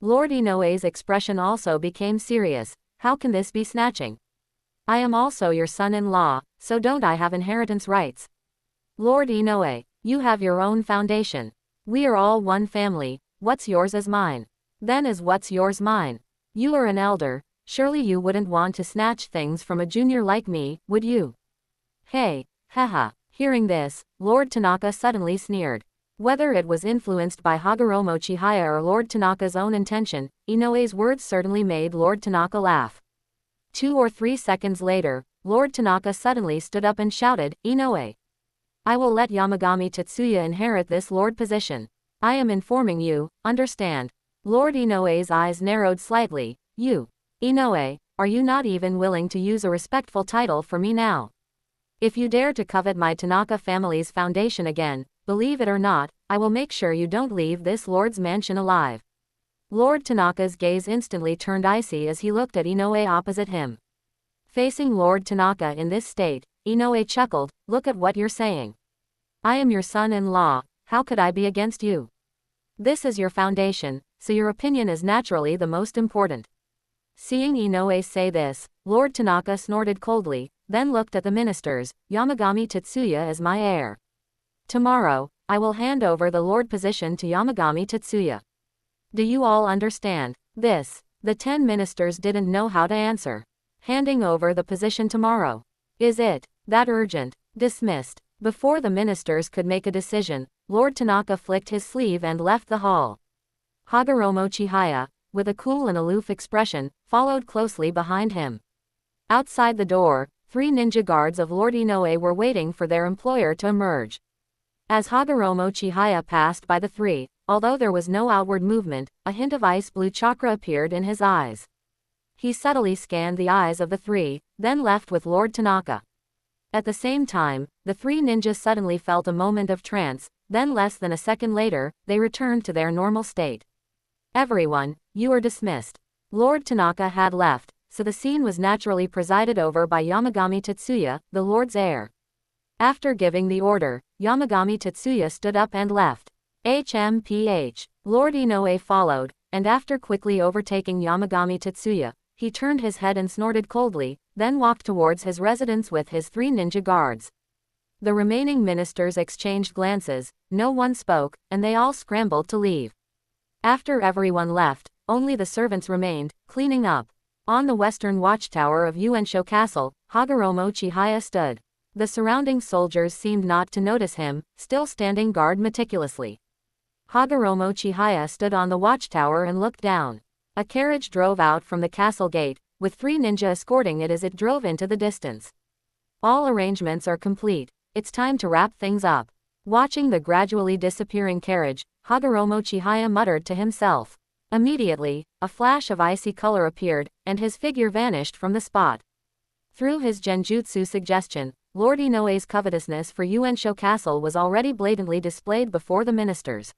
Lord Inoue's expression also became serious. How can this be snatching? I am also your son-in-law, so don't I have inheritance rights? Lord Inoue, you have your own foundation. We are all one family, what's yours is mine. Then is what's yours mine. You are an elder, surely you wouldn't want to snatch things from a junior like me, would you? Hey, haha. Hearing this, Lord Tanaka suddenly sneered. Whether it was influenced by Hagoromo Chihaya or Lord Tanaka's own intention, Inoue's words certainly made Lord Tanaka laugh. 2 or 3 seconds later, Lord Tanaka suddenly stood up and shouted, Inoue! I will let Yamagami Tetsuya inherit this lord position. I am informing you, understand? Lord Inoue's eyes narrowed slightly. You, Inoue, are you not even willing to use a respectful title for me now? If you dare to covet my Tanaka family's foundation again, believe it or not, I will make sure you don't leave this lord's mansion alive. Lord Tanaka's gaze instantly turned icy as he looked at Inoue opposite him. Facing Lord Tanaka in this state, Inoue chuckled, look at what you're saying. I am your son-in-law, how could I be against you? This is your foundation, so your opinion is naturally the most important. Seeing Inoue say this, Lord Tanaka snorted coldly, then looked at the ministers. Yamagami Tetsuya is my heir. Tomorrow, I will hand over the lord position to Yamagami Tetsuya. Do you all understand this? The 10 ministers didn't know how to answer. Handing over the position tomorrow. Is it that urgent? Dismissed. Before the ministers could make a decision, Lord Tanaka flicked his sleeve and left the hall. Hagoromo Chihaya, with a cool and aloof expression, followed closely behind him. Outside the door, 3 ninja guards of Lord Inoue were waiting for their employer to emerge. As Hagoromo Chihaya passed by the 3, although there was no outward movement, a hint of ice blue chakra appeared in his eyes. He subtly scanned the eyes of the 3, then left with Lord Tanaka. At the same time, the 3 ninjas suddenly felt a moment of trance, then less than a second later, they returned to their normal state. Everyone, you are dismissed. Lord Tanaka had left, so the scene was naturally presided over by Yamagami Tetsuya, the Lord's heir. After giving the order, Yamagami Tetsuya stood up and left. HMPH. Lord Inoue followed, and after quickly overtaking Yamagami Tetsuya, he turned his head and snorted coldly, then walked towards his residence with his 3 ninja guards. The remaining ministers exchanged glances, no one spoke, and they all scrambled to leave. After everyone left, only the servants remained, cleaning up. On the western watchtower of Uensho Castle, Hagoromo Chihaya stood. The surrounding soldiers seemed not to notice him, still standing guard meticulously. Hagoromo Chihaya stood on the watchtower and looked down. A carriage drove out from the castle gate, with 3 ninja escorting it as it drove into the distance. All arrangements are complete, it's time to wrap things up. Watching the gradually disappearing carriage, Hagoromo Chihaya muttered to himself. Immediately, a flash of icy color appeared, and his figure vanished from the spot. Through his genjutsu suggestion, Lord Inoue's covetousness for Uensho Castle was already blatantly displayed before the ministers.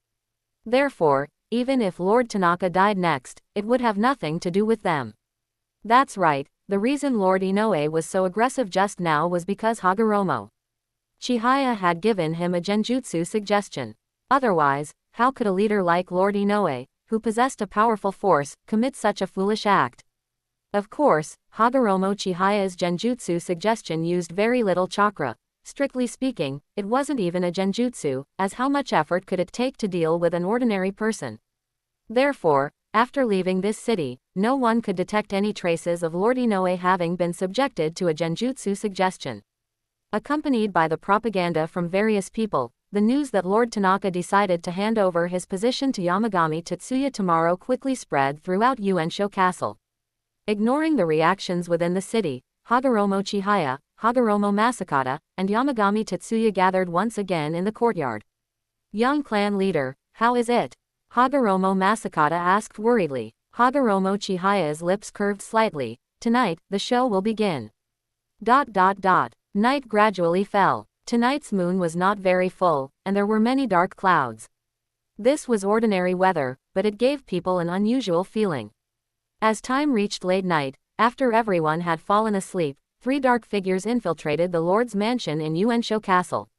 Therefore, even if Lord Tanaka died next, it would have nothing to do with them. That's right, the reason Lord Inoue was so aggressive just now was because Hagoromo Chihaya had given him a genjutsu suggestion. Otherwise, how could a leader like Lord Inoue, who possessed a powerful force, commit such a foolish act? Of course, Hagoromo Chihaya's genjutsu suggestion used very little chakra. Strictly speaking, it wasn't even a genjutsu, as how much effort could it take to deal with an ordinary person? Therefore, after leaving this city, no one could detect any traces of Lord Inoue having been subjected to a genjutsu suggestion. Accompanied by the propaganda from various people, the news that Lord Tanaka decided to hand over his position to Yamagami Tetsuya tomorrow quickly spread throughout Uensho Castle. Ignoring the reactions within the city, Hagoromo Chihaya, Hagoromo Masakata, and Yamagami Tetsuya gathered once again in the courtyard. Young clan leader, how is it? Hagoromo Masakata asked worriedly. Hagoromo Chihaya's lips curved slightly. Tonight, the show will begin. Night gradually fell. Tonight's moon was not very full, and there were many dark clouds. This was ordinary weather, but it gave people an unusual feeling. As time reached late night, after everyone had fallen asleep, 3 dark figures infiltrated the Lord's mansion in Uensho Castle.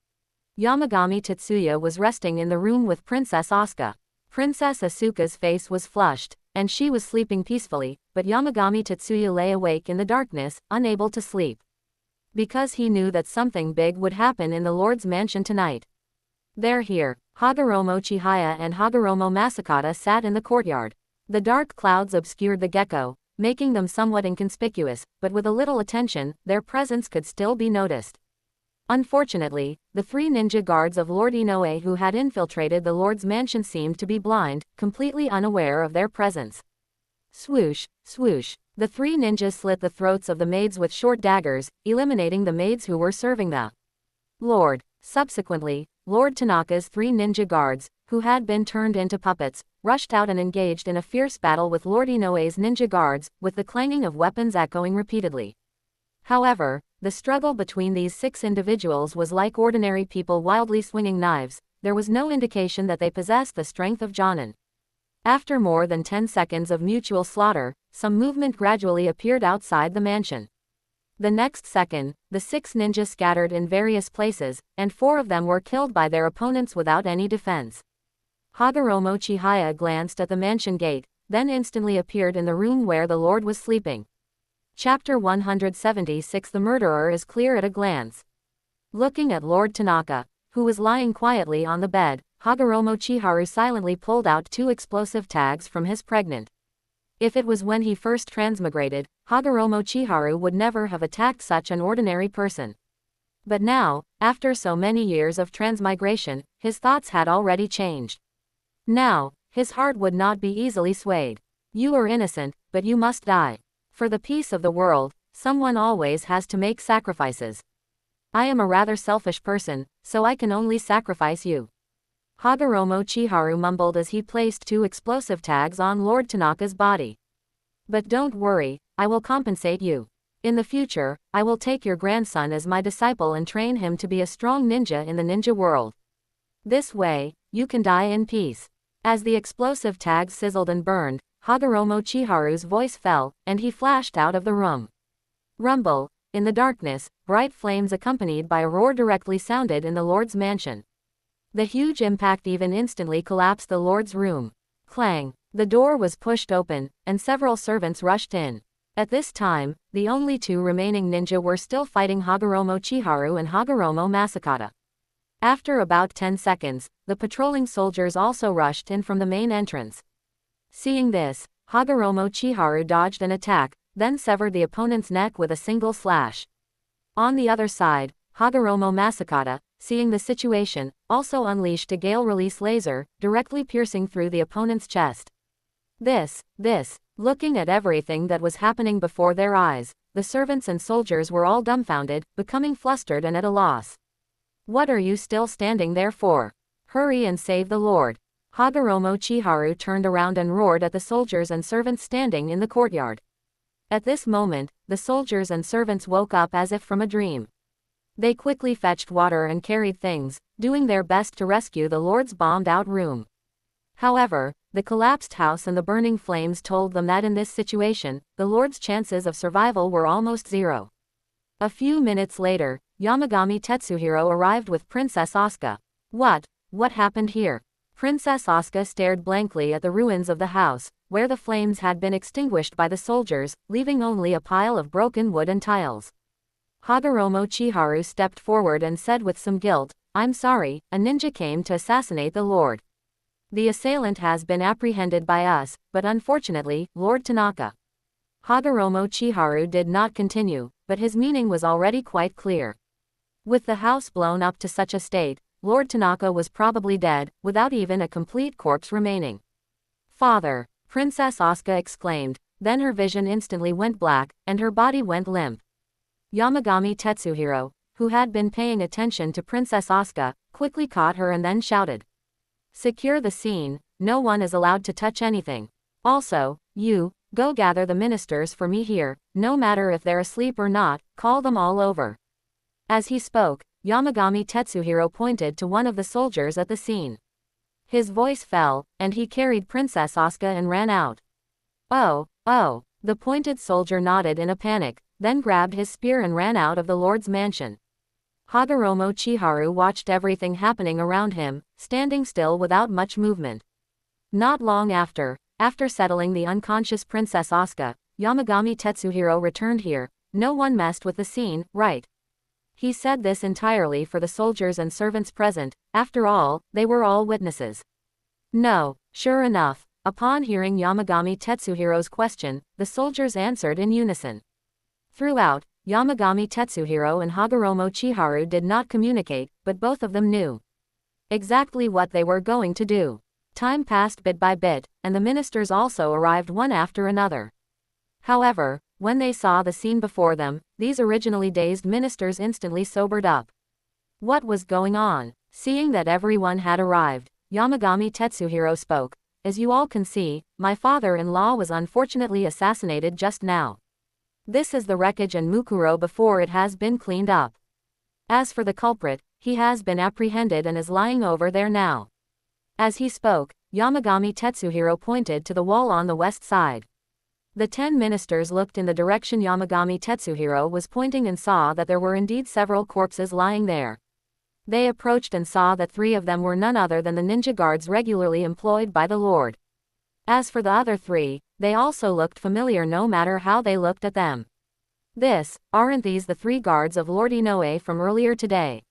Yamagami Tetsuya was resting in the room with Princess Asuka. Princess Asuka's face was flushed, and she was sleeping peacefully, but Yamagami Tetsuya lay awake in the darkness, unable to sleep. Because he knew that something big would happen in the Lord's mansion tonight. They're here. Hagoromo Chihaya and Hagoromo Masakata sat in the courtyard. The dark clouds obscured the gecko, making them somewhat inconspicuous, but with a little attention, their presence could still be noticed. Unfortunately, the 3 ninja guards of Lord Inoue who had infiltrated the Lord's mansion seemed to be blind, completely unaware of their presence. Swoosh, swoosh. The 3 ninjas slit the throats of the maids with short daggers, eliminating the maids who were serving the Lord. Subsequently, Lord Tanaka's 3 ninja guards, who had been turned into puppets, rushed out and engaged in a fierce battle with Lord Inoue's ninja guards, with the clanging of weapons echoing repeatedly. However, the struggle between these 6 individuals was like ordinary people wildly swinging knives. There was no indication that they possessed the strength of Jonin. After more than 10 seconds of mutual slaughter, some movement gradually appeared outside the mansion. The next second, the 6 ninjas scattered in various places, and 4 of them were killed by their opponents without any defense. Hagoromo Chihaya glanced at the mansion gate, then instantly appeared in the room where the Lord was sleeping. Chapter 176. The murderer is clear at a glance. Looking at Lord Tanaka, who was lying quietly on the bed, Hagoromo Chiharu silently pulled out 2 explosive tags from his pregnant. If it was when he first transmigrated, Hagoromo Chiharu would never have attacked such an ordinary person. But now, after so many years of transmigration, his thoughts had already changed. Now, his heart would not be easily swayed. You are innocent, but you must die. For the peace of the world, someone always has to make sacrifices. I am a rather selfish person, so I can only sacrifice you. Hagoromo Chiharu mumbled as he placed 2 explosive tags on Lord Tanaka's body. But don't worry, I will compensate you. In the future, I will take your grandson as my disciple and train him to be a strong ninja in the ninja world. This way, you can die in peace. As the explosive tags sizzled and burned, Hagoromo Chiharu's voice fell, and he flashed out of the room. Rumble. In the darkness, bright flames accompanied by a roar directly sounded in the Lord's mansion. The huge impact even instantly collapsed the Lord's room. Clang. The door was pushed open, and several servants rushed in. At this time, the only 2 remaining ninja were still fighting Hagoromo Chiharu and Hagoromo Masakata. After about 10 seconds, the patrolling soldiers also rushed in from the main entrance. Seeing this, Hagoromo Chiharu dodged an attack, then severed the opponent's neck with a single slash. On the other side, Hagoromo Masakata, seeing the situation, also unleashed a gale-release laser, directly piercing through the opponent's chest. Looking at everything that was happening before their eyes, the servants and soldiers were all dumbfounded, becoming flustered and at a loss. What are you still standing there for? Hurry and save the Lord. Hagoromo Chiharu turned around and roared at the soldiers and servants standing in the courtyard. At this moment, the soldiers and servants woke up as if from a dream. They quickly fetched water and carried things, doing their best to rescue the Lord's bombed-out room. However, the collapsed house and the burning flames told them that in this situation, the Lord's chances of survival were almost 0. A few minutes later, Yamagami Tetsuhiro arrived with Princess Asuka. What happened here? Princess Asuka stared blankly at the ruins of the house, where the flames had been extinguished by the soldiers, leaving only a pile of broken wood and tiles. Hagoromo Chiharu stepped forward and said with some guilt, I'm sorry, a ninja came to assassinate the Lord. The assailant has been apprehended by us, but unfortunately, Lord Tanaka. Hagoromo Chiharu did not continue, but his meaning was already quite clear. With the house blown up to such a state, Lord Tanaka was probably dead, without even a complete corpse remaining. Father! Princess Asuka exclaimed, then her vision instantly went black, and her body went limp. Yamagami Tetsuhiro, who had been paying attention to Princess Asuka, quickly caught her and then shouted. Secure the scene, no one is allowed to touch anything. Also, you, go gather the ministers for me here, no matter if they're asleep or not, call them all over. As he spoke, Yamagami Tetsuhiro pointed to one of the soldiers at the scene. His voice fell, and he carried Princess Asuka and ran out. Oh, the pointed soldier nodded in a panic, then grabbed his spear and ran out of the Lord's mansion. Hagoromo Chiharu watched everything happening around him, standing still without much movement. Not long after settling the unconscious Princess Asuka, Yamagami Tetsuhiro returned here. No one messed with the scene, right? He said this entirely for the soldiers and servants present, after all, they were all witnesses. No, sure enough, upon hearing Yamagami Tetsuhiro's question, the soldiers answered in unison. Throughout, Yamagami Tetsuhiro and Hagoromo Chiharu did not communicate, but both of them knew exactly what they were going to do. Time passed bit by bit, and the ministers also arrived one after another. However, when they saw the scene before them, these originally dazed ministers instantly sobered up. What was going on? Seeing that everyone had arrived, Yamagami Tetsuhiro spoke. As you all can see, my father-in-law was unfortunately assassinated just now. This is the wreckage and Mukuro before it has been cleaned up. As for the culprit, he has been apprehended and is lying over there now. As he spoke, Yamagami Tetsuhiro pointed to the wall on the west side. The 10 ministers looked in the direction Yamagami Tetsuhiro was pointing and saw that there were indeed several corpses lying there. They approached and saw that 3 of them were none other than the ninja guards regularly employed by the Lord. As for the other 3, they also looked familiar no matter how they looked at them. Aren't these the 3 guards of Lord Inoue from earlier today?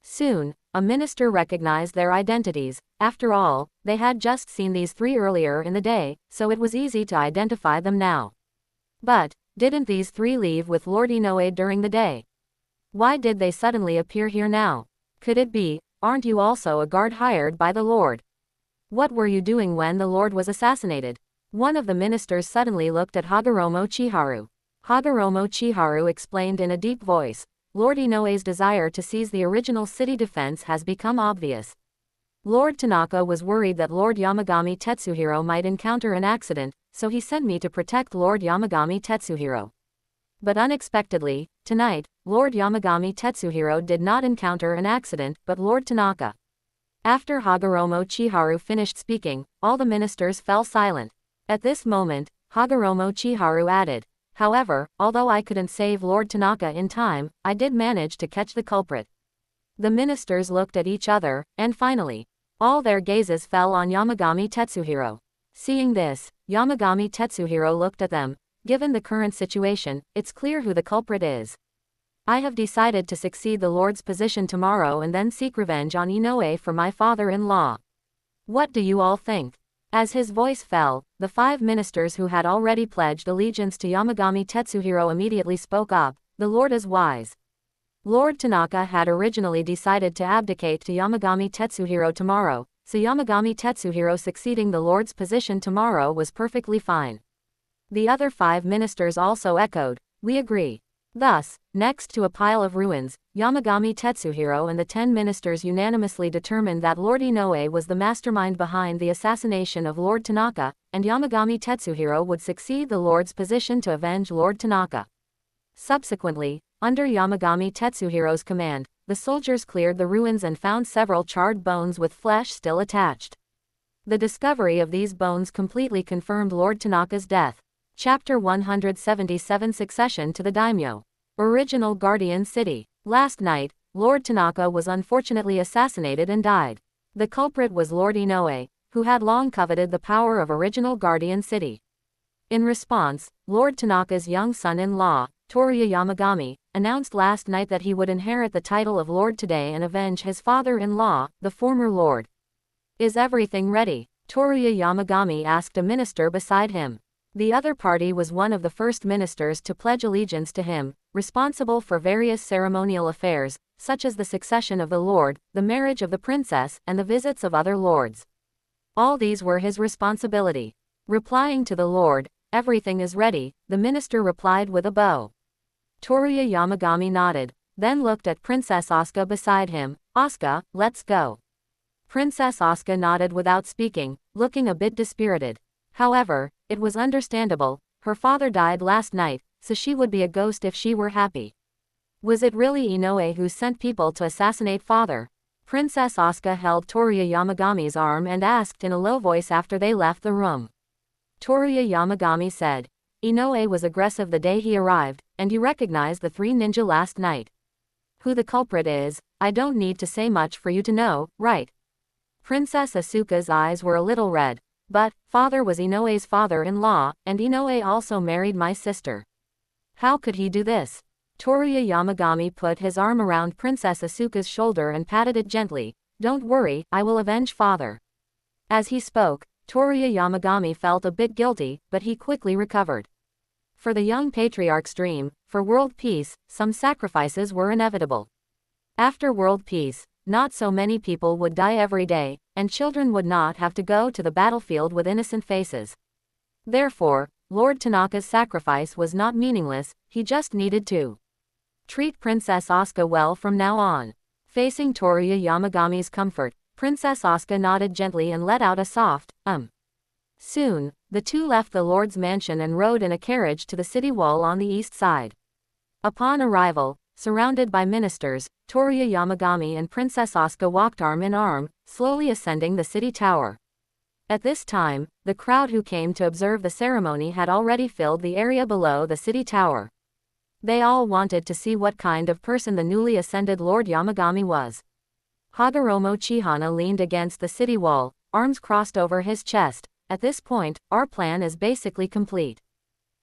Soon, a minister recognized their identities. After all, they had just seen these 3 earlier in the day, so it was easy to identify them now. But, didn't these 3 leave with Lord Inoue during the day? Why did they suddenly appear here now? Could it be, aren't you also a guard hired by the Lord? What were you doing when the Lord was assassinated? One of the ministers suddenly looked at Hagoromo Chiharu. Hagoromo Chiharu explained in a deep voice, Lord Inoue's desire to seize the original city defense has become obvious. Lord Tanaka was worried that Lord Yamagami Tetsuhiro might encounter an accident, so he sent me to protect Lord Yamagami Tetsuhiro. But unexpectedly, tonight, Lord Yamagami Tetsuhiro did not encounter an accident, but Lord Tanaka. After Hagoromo Chiharu finished speaking, all the ministers fell silent. At this moment, Hagoromo Chiharu added, however, although I couldn't save Lord Tanaka in time, I did manage to catch the culprit. The ministers looked at each other, and finally, all their gazes fell on Yamagami Tetsuhiro. Seeing this, Yamagami Tetsuhiro looked at them. Given the current situation, it's clear who the culprit is. I have decided to succeed the Lord's position tomorrow and then seek revenge on Inoue for my father-in-law. What do you all think? As his voice fell, the 5 ministers who had already pledged allegiance to Yamagami Tetsuhiro immediately spoke up. The Lord is wise. Lord Tanaka had originally decided to abdicate to Yamagami Tetsuhiro tomorrow, so Yamagami Tetsuhiro succeeding the Lord's position tomorrow was perfectly fine. The other 5 ministers also echoed, we agree. Thus, next to a pile of ruins, Yamagami Tetsuhiro and the 10 ministers unanimously determined that Lord Inoue was the mastermind behind the assassination of Lord Tanaka, and Yamagami Tetsuhiro would succeed the Lord's position to avenge Lord Tanaka. Subsequently, under Yamagami Tetsuhiro's command, the soldiers cleared the ruins and found several charred bones with flesh still attached. The discovery of these bones completely confirmed Lord Tanaka's death. Chapter 177 Succession to the Daimyo. Original Guardian City. Last night, Lord Tanaka was unfortunately assassinated and died. The culprit was Lord Inoue, who had long coveted the power of Original Guardian City. In response, Lord Tanaka's young son-in-law, Toruya Yamagami, announced last night that he would inherit the title of Lord today and avenge his father-in-law, the former Lord. Is everything ready? Toruya Yamagami asked a minister beside him. The other party was one of the first ministers to pledge allegiance to him, responsible for various ceremonial affairs, such as the succession of the Lord, the marriage of the princess, and the visits of other lords. All these were his responsibility. Replying to the Lord, everything is ready, the minister replied with a bow. Toruya Yamagami nodded, then looked at Princess Asuka beside him. Asuka, let's go. Princess Asuka nodded without speaking, looking a bit dispirited. However, it was understandable, her father died last night, so she would be a ghost if she were happy. Was it really Inoue who sent people to assassinate father? Princess Asuka held Toruya Yamagami's arm and asked in a low voice after they left the room. Toruya Yamagami said, Inoue was aggressive the day he arrived, and you recognized the 3 ninja last night. Who the culprit is, I don't need to say much for you to know, right? Princess Asuka's eyes were a little red. But, father was Inoue's father-in-law, and Inoue also married my sister. How could he do this? Toruya Yamagami put his arm around Princess Asuka's shoulder and patted it gently. Don't worry, I will avenge father. As he spoke, Toruya Yamagami felt a bit guilty, but he quickly recovered. For the young patriarch's dream, for world peace, some sacrifices were inevitable. After world peace, not so many people would die every day, and children would not have to go to the battlefield with innocent faces. Therefore, Lord Tanaka's sacrifice was not meaningless, he just needed to treat Princess Asuka well from now on. Facing Toruya Yamagami's comfort, Princess Asuka nodded gently and let out a soft, Soon, the two left the Lord's mansion and rode in a carriage to the city wall on the east side. Upon arrival, surrounded by ministers, Toruya Yamagami and Princess Asuka walked arm in arm, slowly ascending the city tower. At this time, the crowd who came to observe the ceremony had already filled the area below the city tower. They all wanted to see what kind of person the newly ascended Lord Yamagami was. Hagoromo Chihana leaned against the city wall, arms crossed over his chest. At this point, our plan is basically complete.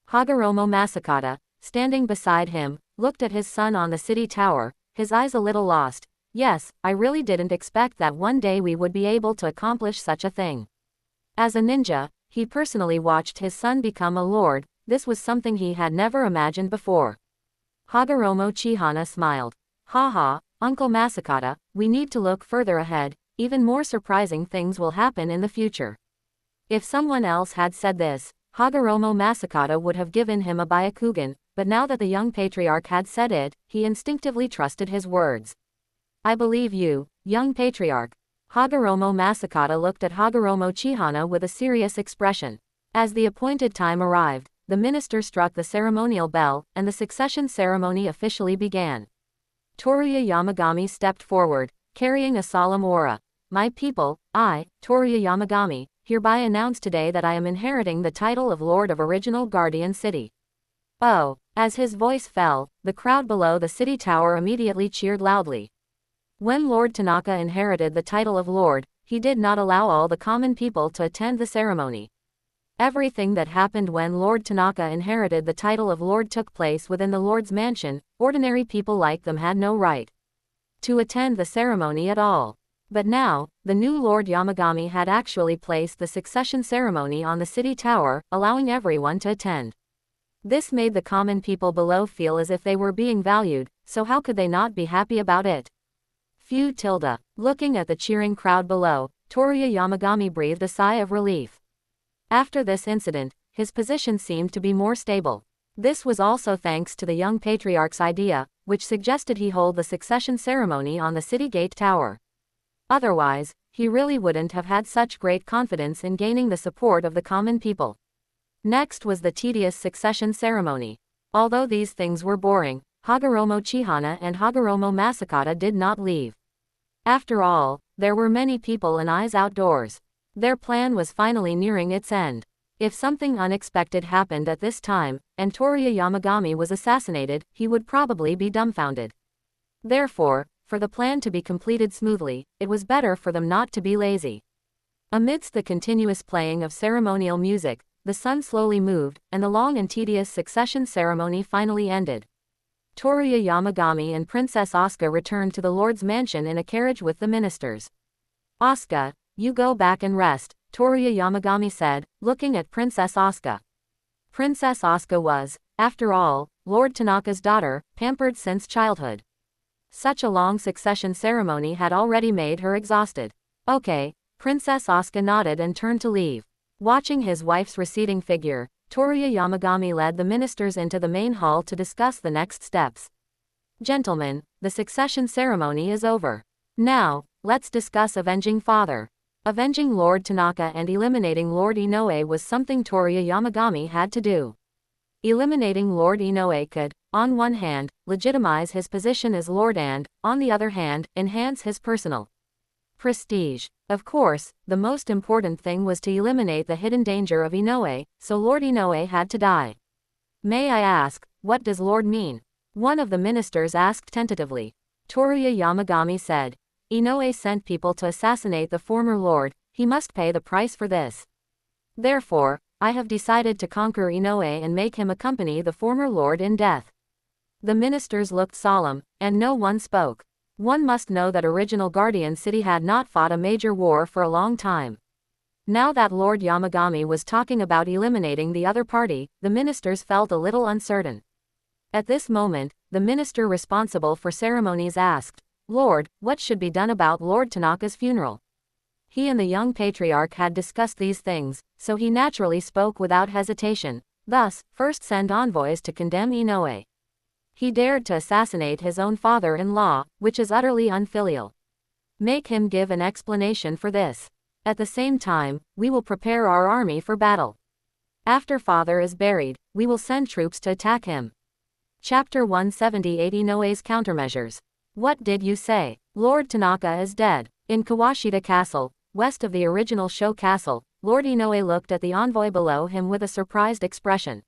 Hagoromo Masakata, standing beside him, looked at his son on the city tower, his eyes a little lost. Yes, I really didn't expect that one day we would be able to accomplish such a thing. As a ninja, he personally watched his son become a lord. This was something he had never imagined before. Hagoromo Chihana smiled. Haha, Uncle Masakata, we need to look further ahead. Even more surprising things will happen in the future. If someone else had said this, Hagoromo Masakata would have given him a Byakugan, but now that the young patriarch had said it, he instinctively trusted his words. I believe you, young patriarch. Hagoromo Masakata looked at Hagoromo Chihana with a serious expression. As the appointed time arrived, the minister struck the ceremonial bell, and the succession ceremony officially began. Toruya Yamagami stepped forward, carrying a solemn aura. My people, I, Toruya Yamagami, hereby announce today that I am inheriting the title of Lord of Original Guardian City. Oh, as his voice fell, the crowd below the city tower immediately cheered loudly. When Lord Tanaka inherited the title of Lord, he did not allow all the common people to attend the ceremony. Everything that happened when Lord Tanaka inherited the title of Lord took place within the Lord's mansion. Ordinary people like them had no right to attend the ceremony at all. But now, the new Lord Yamagami had actually placed the succession ceremony on the city tower, allowing everyone to attend. This made the common people below feel as if they were being valued, so how could they not be happy about it? Phew tilde. Looking at the cheering crowd below, Toruya Yamagami breathed a sigh of relief. After this incident, his position seemed to be more stable. This was also thanks to the young patriarch's idea, which suggested he hold the succession ceremony on the city gate tower. Otherwise, he really wouldn't have had such great confidence in gaining the support of the common people. Next was the tedious succession ceremony. Although these things were boring, Hagoromo Chihana and Hagoromo Masakata did not leave. After all, there were many people and eyes outdoors. Their plan was finally nearing its end. If something unexpected happened at this time, and Toruya Yamagami was assassinated, he would probably be dumbfounded. Therefore, for the plan to be completed smoothly, it was better for them not to be lazy. Amidst the continuous playing of ceremonial music, the sun slowly moved, and the long and tedious succession ceremony finally ended. Toruya Yamagami and Princess Asuka returned to the Lord's mansion in a carriage with the ministers. Asuka, you go back and rest, Toruya Yamagami said, looking at Princess Asuka. Princess Asuka was, after all, Lord Tanaka's daughter, pampered since childhood. Such a long succession ceremony had already made her exhausted. Okay, Princess Asuka nodded and turned to leave. Watching his wife's receding figure, Toruya Yamagami led the ministers into the main hall to discuss the next steps. Gentlemen, the succession ceremony is over. Now, let's discuss avenging father. Avenging Lord Tanaka and eliminating Lord Inoue was something Toruya Yamagami had to do. Eliminating Lord Inoue could, on one hand, legitimize his position as Lord and, on the other hand, enhance his personal prestige. Of course, the most important thing was to eliminate the hidden danger of Inoue, so Lord Inoue had to die. May I ask, what does Lord mean? One of the ministers asked tentatively. Toruya Yamagami said. Inoue sent people to assassinate the former lord, he must pay the price for this. Therefore, I have decided to conquer Inoue and make him accompany the former lord in death. The ministers looked solemn, and no one spoke. One must know that original Guardian City had not fought a major war for a long time. Now that Lord Yamagami was talking about eliminating the other party, the ministers felt a little uncertain. At this moment, the minister responsible for ceremonies asked, Lord, what should be done about Lord Tanaka's funeral? He and the young patriarch had discussed these things, so he naturally spoke without hesitation. Thus, first send envoys to condemn Inoue. He dared to assassinate his own father-in-law, which is utterly unfilial. Make him give an explanation for this. At the same time, we will prepare our army for battle. After father is buried, we will send troops to attack him. Chapter 178 Inoue's Countermeasures. What did you say? Lord Tanaka is dead. In Kawashita Castle, west of the original Sho Castle, Lord Inoue looked at the envoy below him with a surprised expression.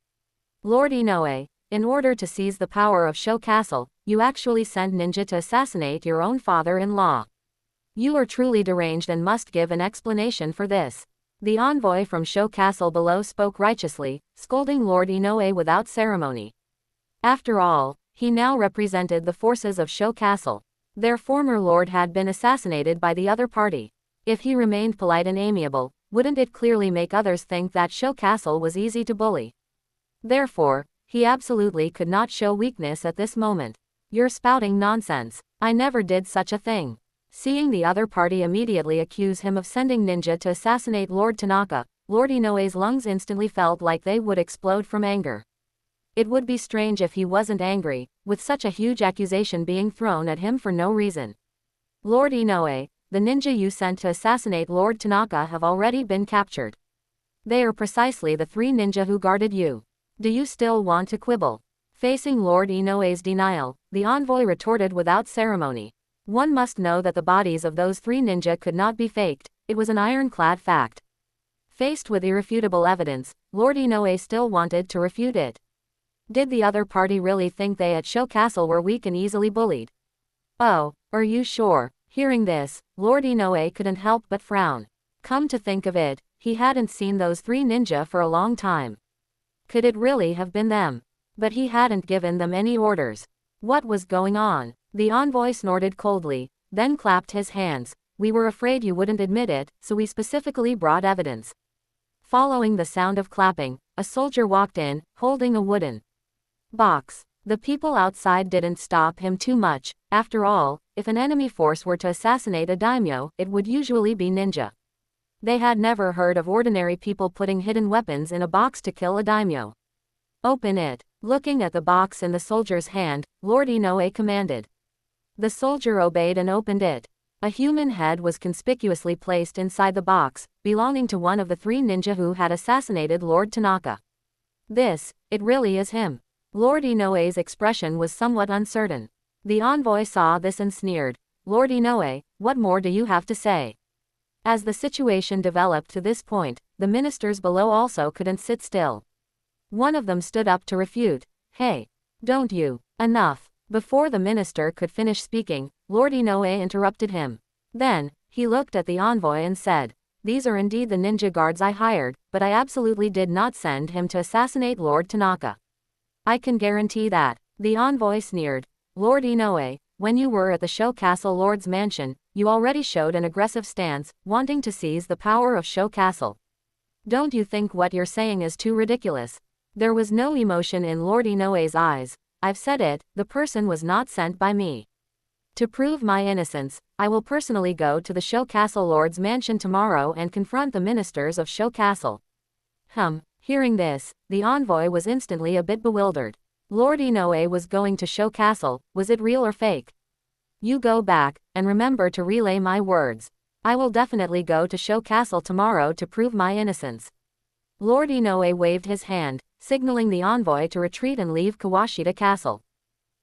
Lord Inoue, in order to seize the power of Sho Castle, you actually sent ninja to assassinate your own father-in-law. You are truly deranged and must give an explanation for this. The envoy from Sho Castle below spoke righteously, scolding Lord Inoue without ceremony. After all, he now represented the forces of Sho Castle. Their former lord had been assassinated by the other party. If he remained polite and amiable, wouldn't it clearly make others think that Sho Castle was easy to bully? Therefore, he absolutely could not show weakness at this moment. You're spouting nonsense. I never did such a thing. Seeing the other party immediately accuse him of sending ninja to assassinate Lord Tanaka, Lord Inoue's lungs instantly felt like they would explode from anger. It would be strange if he wasn't angry, with such a huge accusation being thrown at him for no reason. Lord Inoue, the ninja you sent to assassinate Lord Tanaka have already been captured. They are precisely the 3 ninja who guarded you. Do you still want to quibble? Facing Lord Inoue's denial, the envoy retorted without ceremony. One must know that the bodies of those 3 ninja could not be faked, it was an ironclad fact. Faced with irrefutable evidence, Lord Inoue still wanted to refute it. Did the other party really think they at Sho Castle were weak and easily bullied? Oh, are you sure? Hearing this, Lord Inoue couldn't help but frown. Come to think of it, he hadn't seen those 3 ninja for a long time. Could it really have been them? But he hadn't given them any orders. What was going on? The envoy snorted coldly, then clapped his hands. We were afraid you wouldn't admit it, so we specifically brought evidence. Following the sound of clapping, a soldier walked in, holding a wooden box. The people outside didn't stop him too much. After all, if an enemy force were to assassinate a daimyo, it would usually be ninja. They had never heard of ordinary people putting hidden weapons in a box to kill a daimyo. Open it. Looking at the box in the soldier's hand, Lord Inoue commanded. The soldier obeyed and opened it. A human head was conspicuously placed inside the box, belonging to one of the 3 ninja who had assassinated Lord Tanaka. It really is him. Lord Inoue's expression was somewhat uncertain. The envoy saw this and sneered. Lord Inoue, what more do you have to say? As the situation developed to this point, the ministers below also couldn't sit still. One of them stood up to refute. Hey! Don't you! Enough! Before the minister could finish speaking, Lord Inoue interrupted him. Then, he looked at the envoy and said, These are indeed the ninja guards I hired, but I absolutely did not send him to assassinate Lord Tanaka. I can guarantee that. The envoy sneered. Lord Inoue, when you were at the Sho Castle Lord's mansion, you already showed an aggressive stance, wanting to seize the power of Sho Castle. Don't you think what you're saying is too ridiculous? There was no emotion in Lord Inoue's eyes. I've said it, the person was not sent by me. To prove my innocence, I will personally go to the Sho Castle Lord's mansion tomorrow and confront the ministers of Sho Castle. Hearing this, the envoy was instantly a bit bewildered. Lord Inoue was going to Sho Castle, was it real or fake? You go back, and remember to relay my words. I will definitely go to Sho Castle tomorrow to prove my innocence. Lord Inoue waved his hand, signaling the envoy to retreat and leave Kawashita Castle.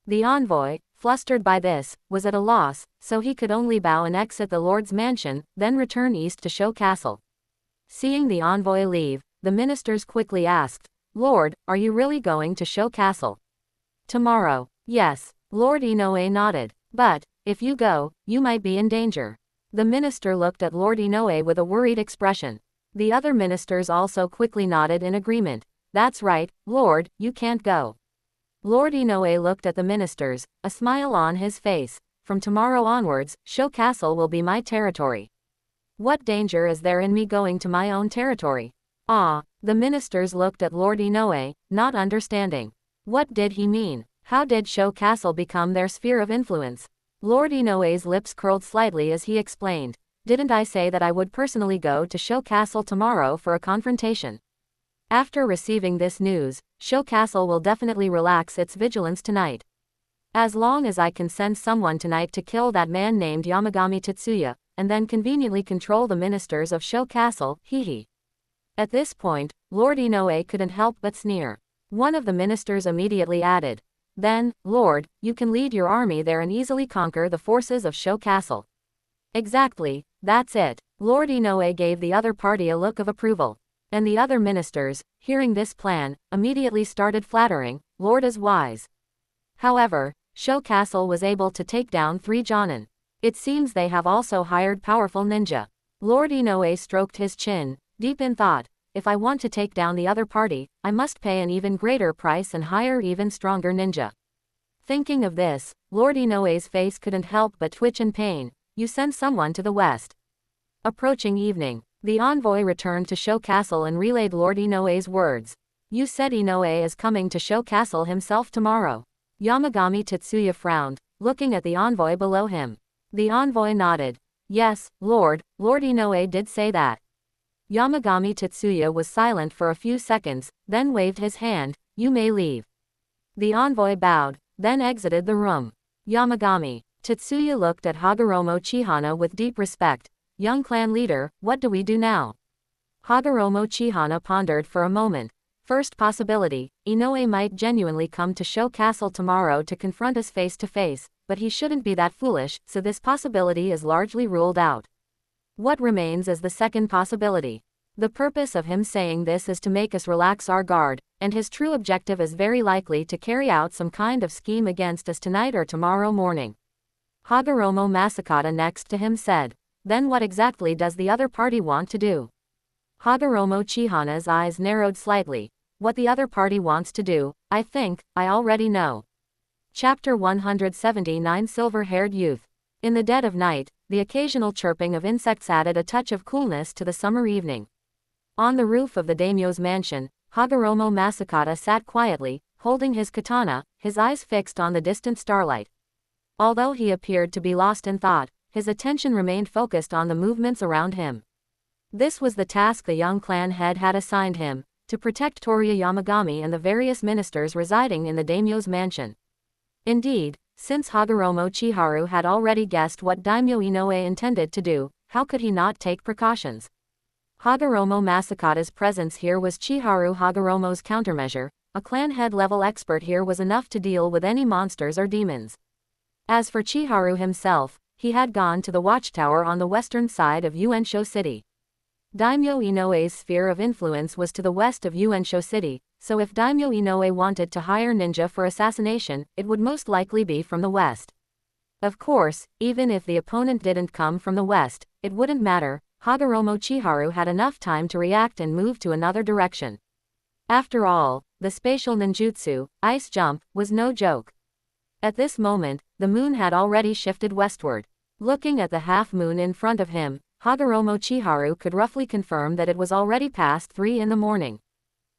The envoy, flustered by this, was at a loss, so he could only bow and exit the Lord's mansion, then return east to Sho Castle. Seeing the envoy leave, the ministers quickly asked, Lord, are you really going to Sho Castle? Tomorrow. Yes. Lord Inoue nodded. But, if you go, you might be in danger. The minister looked at Lord Inoue with a worried expression. The other ministers also quickly nodded in agreement. That's right, Lord, you can't go. Lord Inoue looked at the ministers, a smile on his face. From tomorrow onwards, Sho Castle will be my territory. What danger is there in me going to my own territory? The ministers looked at Lord Inoue, not understanding. What did he mean? How did Sho Castle become their sphere of influence? Lord Inoue's lips curled slightly as he explained. Didn't I say that I would personally go to Sho Castle tomorrow for a confrontation? After receiving this news, Sho Castle will definitely relax its vigilance tonight. As long as I can send someone tonight to kill that man named Yamagami Tetsuya, and then conveniently control the ministers of Sho Castle, hee. At this point, Lord Inoue couldn't help but sneer. One of the ministers immediately added, Then, Lord, you can lead your army there and easily conquer the forces of Sho Castle. Exactly, that's it. Lord Inoue gave the other party a look of approval. And the other ministers, hearing this plan, immediately started flattering, Lord is wise. However, Sho Castle was able to take down 3 Jonin. It seems they have also hired powerful ninja. Lord Inoue stroked his chin, deep in thought. If I want to take down the other party, I must pay an even greater price and hire even stronger ninja. Thinking of this, Lord Inoue's face couldn't help but twitch in pain. You send someone to the west. Approaching evening, the envoy returned to Sho Castle and relayed Lord Inoue's words. You said Inoue is coming to Sho Castle himself tomorrow. Yamagami Tetsuya frowned, looking at the envoy below him. The envoy nodded. Yes, Lord Inoue did say that. Yamagami Tetsuya was silent for a few seconds, then waved his hand. You may leave. The envoy bowed, then exited the room. Yamagami Tetsuya looked at Hagoromo Chihana with deep respect. Young clan leader, what do we do now? Hagoromo Chihana pondered for a moment. First possibility, Inoue might genuinely come to Sho Castle tomorrow to confront us face to face, but he shouldn't be that foolish, so this possibility is largely ruled out. What remains is the second possibility. The purpose of him saying this is to make us relax our guard, and his true objective is very likely to carry out some kind of scheme against us tonight or tomorrow morning. Hagoromo Masakata next to him said. Then what exactly does the other party want to do? Hagoromo Chihana's eyes narrowed slightly. What the other party wants to do, I think, I already know. Chapter 179 Silver-Haired Youth. In the dead of night, the occasional chirping of insects added a touch of coolness to the summer evening. On the roof of the daimyo's mansion, Hagoromo Masakata sat quietly, holding his katana, his eyes fixed on the distant starlight. Although he appeared to be lost in thought, his attention remained focused on the movements around him. This was the task the young clan head had assigned him, to protect Toriya Yamagami and the various ministers residing in the daimyo's mansion. Indeed, since Hagoromo Chiharu had already guessed what Daimyo Inoue intended to do, how could he not take precautions? Hagoromo Masakata's presence here was Chiharu Hagoromo's countermeasure. A clan head level expert here was enough to deal with any monsters or demons. As for Chiharu himself, he had gone to the watchtower on the western side of Uensho City. Daimyo Inoue's sphere of influence was to the west of Uensho City, so if Daimyo Inoue wanted to hire ninja for assassination, it would most likely be from the west. Of course, even if the opponent didn't come from the west, it wouldn't matter. Hagoromo Chiharu had enough time to react and move to another direction. After all, the spatial ninjutsu, ice jump, was no joke. At this moment, the moon had already shifted westward. Looking at the half-moon in front of him, Hagoromo Chiharu could roughly confirm that it was already past 3 in the morning.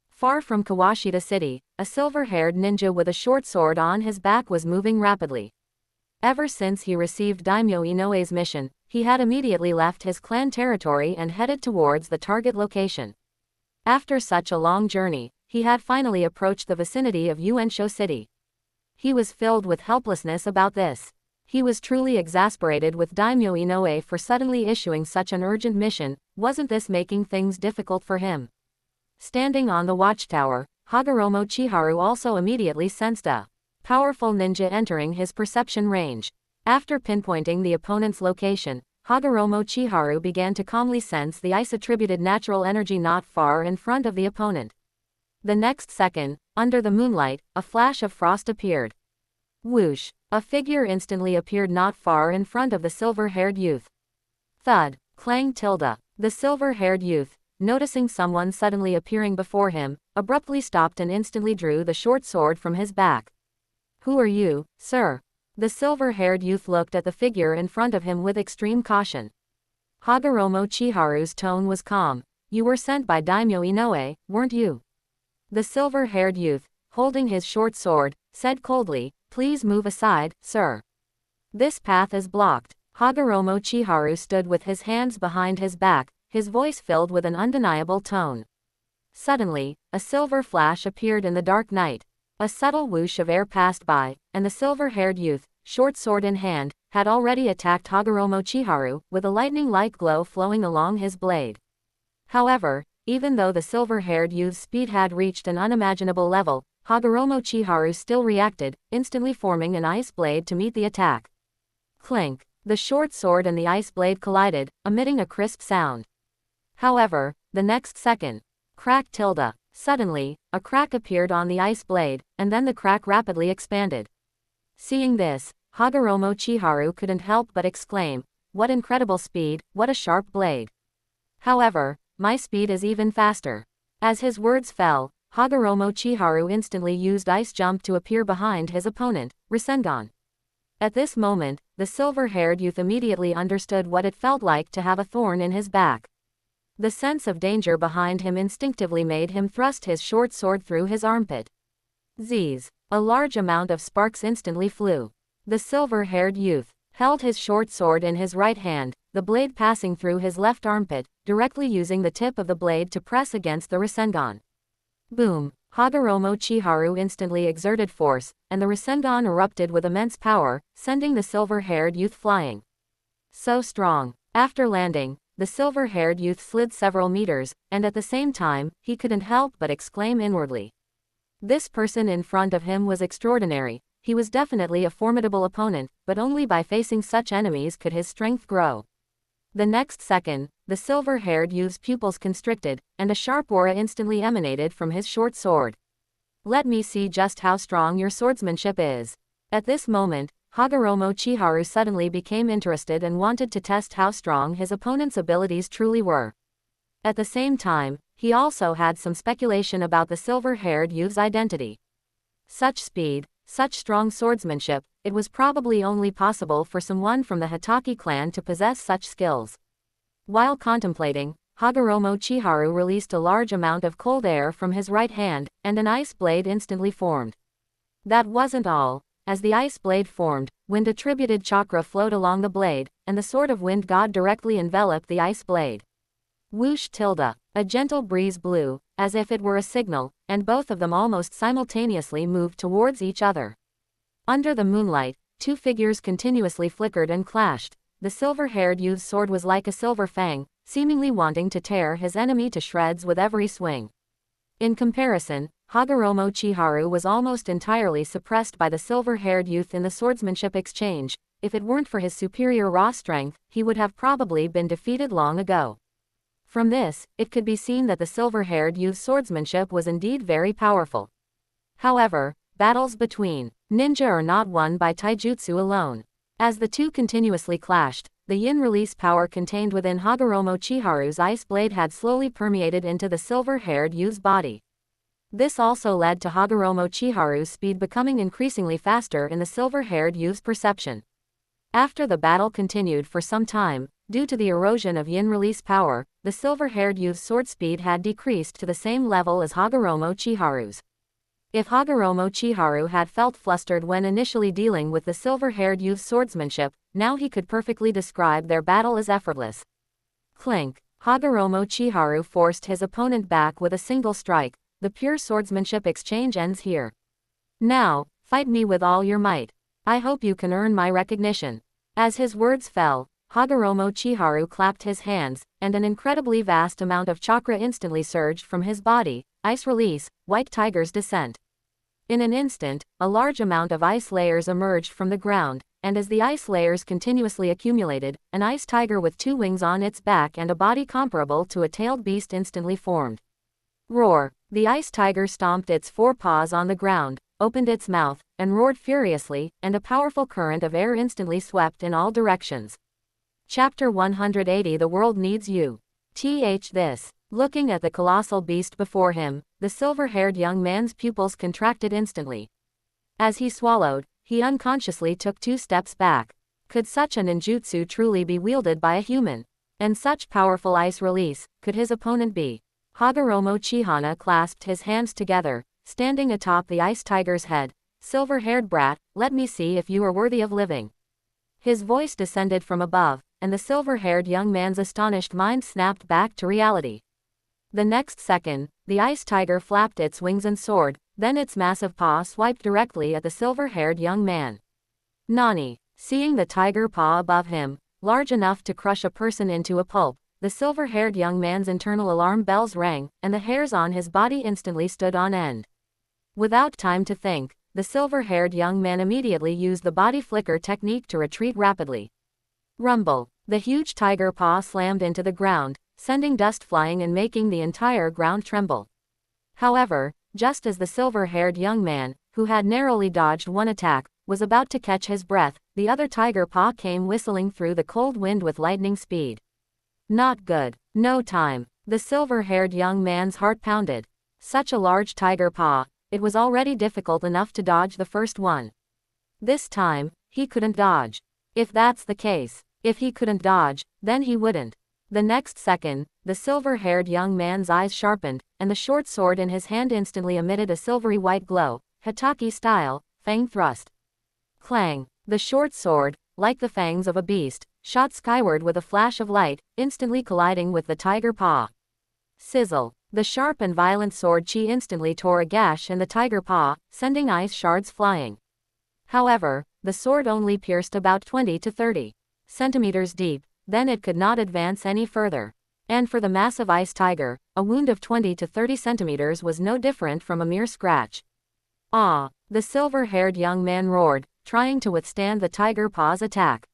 Far from Kawashita City, a silver-haired ninja with a short sword on his back was moving rapidly. Ever since he received Daimyo Inoue's mission, he had immediately left his clan territory and headed towards the target location. After such a long journey, he had finally approached the vicinity of Uensho City. He was filled with helplessness about this. He was truly exasperated with Daimyo Inoue for suddenly issuing such an urgent mission. Wasn't this making things difficult for him? Standing on the watchtower, Hagoromo Chiharu also immediately sensed a powerful ninja entering his perception range. After pinpointing the opponent's location, Hagoromo Chiharu began to calmly sense the ice-attributed natural energy not far in front of the opponent. The next second, under the moonlight, a flash of frost appeared. Whoosh! A figure instantly appeared not far in front of the silver-haired youth. Thud! Clang tilde! The silver-haired youth, noticing someone suddenly appearing before him, abruptly stopped and instantly drew the short sword from his back. Who are you, sir? The silver-haired youth looked at the figure in front of him with extreme caution. Hagoromo Chiharu's tone was calm. You were sent by Daimyo Inoue, weren't you? The silver-haired youth, holding his short sword, said coldly, Please move aside, sir. This path is blocked. Hagoromo Chiharu stood with his hands behind his back, his voice filled with an undeniable tone. Suddenly, a silver flash appeared in the dark night. A subtle whoosh of air passed by, and the silver-haired youth, short sword in hand, had already attacked Hagoromo Chiharu, with a lightning-like glow flowing along his blade. However, even though the silver-haired youth's speed had reached an unimaginable level, Hagoromo Chiharu still reacted, instantly forming an ice blade to meet the attack. Clink! The short sword and the ice blade collided, emitting a crisp sound. However, the next second, crack tilde. Suddenly, a crack appeared on the ice blade, and then the crack rapidly expanded. Seeing this, Hagoromo Chiharu couldn't help but exclaim, "What incredible speed, what a sharp blade. However, my speed is even faster." As his words fell, Hagoromo Chiharu instantly used Ice Jump to appear behind his opponent, Rasengan. At this moment, the silver-haired youth immediately understood what it felt like to have a thorn in his back. The sense of danger behind him instinctively made him thrust his short sword through his armpit. Z's. A large amount of sparks instantly flew. The silver-haired youth held his short sword in his right hand, the blade passing through his left armpit, directly using the tip of the blade to press against the Rasengan. Boom! Hagoromo Chiharu instantly exerted force, and the Rasengan erupted with immense power, sending the silver-haired youth flying. So strong. After landing, the silver-haired youth slid several meters, and at the same time, he couldn't help but exclaim inwardly. This person in front of him was extraordinary. He was definitely a formidable opponent, but only by facing such enemies could his strength grow. The next second, the silver-haired youth's pupils constricted, and a sharp aura instantly emanated from his short sword. "Let me see just how strong your swordsmanship is." At this moment, Hagoromo Chiharu suddenly became interested and wanted to test how strong his opponent's abilities truly were. At the same time, he also had some speculation about the silver-haired youth's identity. Such speed, such strong swordsmanship, it was probably only possible for someone from the Hitaki clan to possess such skills. While contemplating, Hagoromo Chiharu released a large amount of cold air from his right hand, and an ice blade instantly formed. That wasn't all. As the ice blade formed, wind-attributed chakra flowed along the blade, and the sword of wind god directly enveloped the ice blade. Whoosh tilde. A gentle breeze blew, as if it were a signal, and both of them almost simultaneously moved towards each other. Under the moonlight, two figures continuously flickered and clashed. The silver-haired youth's sword was like a silver fang, seemingly wanting to tear his enemy to shreds with every swing. In comparison, Hagoromo Chiharu was almost entirely suppressed by the silver-haired youth in the swordsmanship exchange. If it weren't for his superior raw strength, he would have probably been defeated long ago. From this, it could be seen that the silver-haired youth's swordsmanship was indeed very powerful. However, battles between ninja are not won by taijutsu alone. As the two continuously clashed, the yin release power contained within Hagoromo Chiharu's ice blade had slowly permeated into the silver-haired youth's body. This also led to Hagoromo Chiharu's speed becoming increasingly faster in the silver-haired youth's perception. After the battle continued for some time, due to the erosion of yin release power, the silver-haired youth's sword speed had decreased to the same level as Hagoromo Chiharu's. If Hagoromo Chiharu had felt flustered when initially dealing with the silver-haired youth's swordsmanship, now he could perfectly describe their battle as effortless. Clink. Hagoromo Chiharu forced his opponent back with a single strike. The pure swordsmanship exchange ends here. Now, fight me with all your might. I hope you can earn my recognition. As his words fell, Hagoromo Chiharu clapped his hands, and an incredibly vast amount of chakra instantly surged from his body. Ice release, white tiger's descent. In an instant, a large amount of ice layers emerged from the ground, and as the ice layers continuously accumulated, an ice tiger with two wings on its back and a body comparable to a tailed beast instantly formed. Roar. The ice tiger stomped its four paws on the ground, opened its mouth, and roared furiously, and a powerful current of air instantly swept in all directions. Chapter 180. The world needs you. This. Looking at the colossal beast before him, the silver-haired young man's pupils contracted instantly. As he swallowed, he unconsciously took 2 steps back. Could such a ninjutsu truly be wielded by a human? And such powerful ice release, could his opponent be? Hagoromo Chiharu clasped his hands together, standing atop the ice tiger's head. "Silver-haired brat, let me see if you are worthy of living." His voice descended from above, and the silver-haired young man's astonished mind snapped back to reality. The next second, the ice tiger flapped its wings and soared, then its massive paw swiped directly at the silver-haired young man. Nani. Seeing the tiger paw above him, large enough to crush a person into a pulp, the silver-haired young man's internal alarm bells rang, and the hairs on his body instantly stood on end. Without time to think, the silver-haired young man immediately used the body flicker technique to retreat rapidly. Rumble. The huge tiger paw slammed into the ground, sending dust flying and making the entire ground tremble. However, just as the silver-haired young man, who had narrowly dodged one attack, was about to catch his breath, the other tiger paw came whistling through the cold wind with lightning speed. Not good. No time. The silver-haired young man's heart pounded. Such a large tiger paw, it was already difficult enough to dodge the first one. This time, he couldn't dodge. If that's the case, if he couldn't dodge, then he wouldn't. The next second, the silver-haired young man's eyes sharpened, and the short sword in his hand instantly emitted a silvery white glow, Hatake style, fang thrust. Clang! The short sword, like the fangs of a beast, shot skyward with a flash of light, instantly colliding with the tiger paw. Sizzle! The sharp and violent sword chi instantly tore a gash in the tiger paw, sending ice shards flying. However, the sword only pierced about 20 to 30 centimeters deep, then it could not advance any further. And for the massive ice tiger, a wound of 20 to 30 centimeters was no different from a mere scratch. Ah! The silver-haired young man roared, trying to withstand the tiger paw's attack.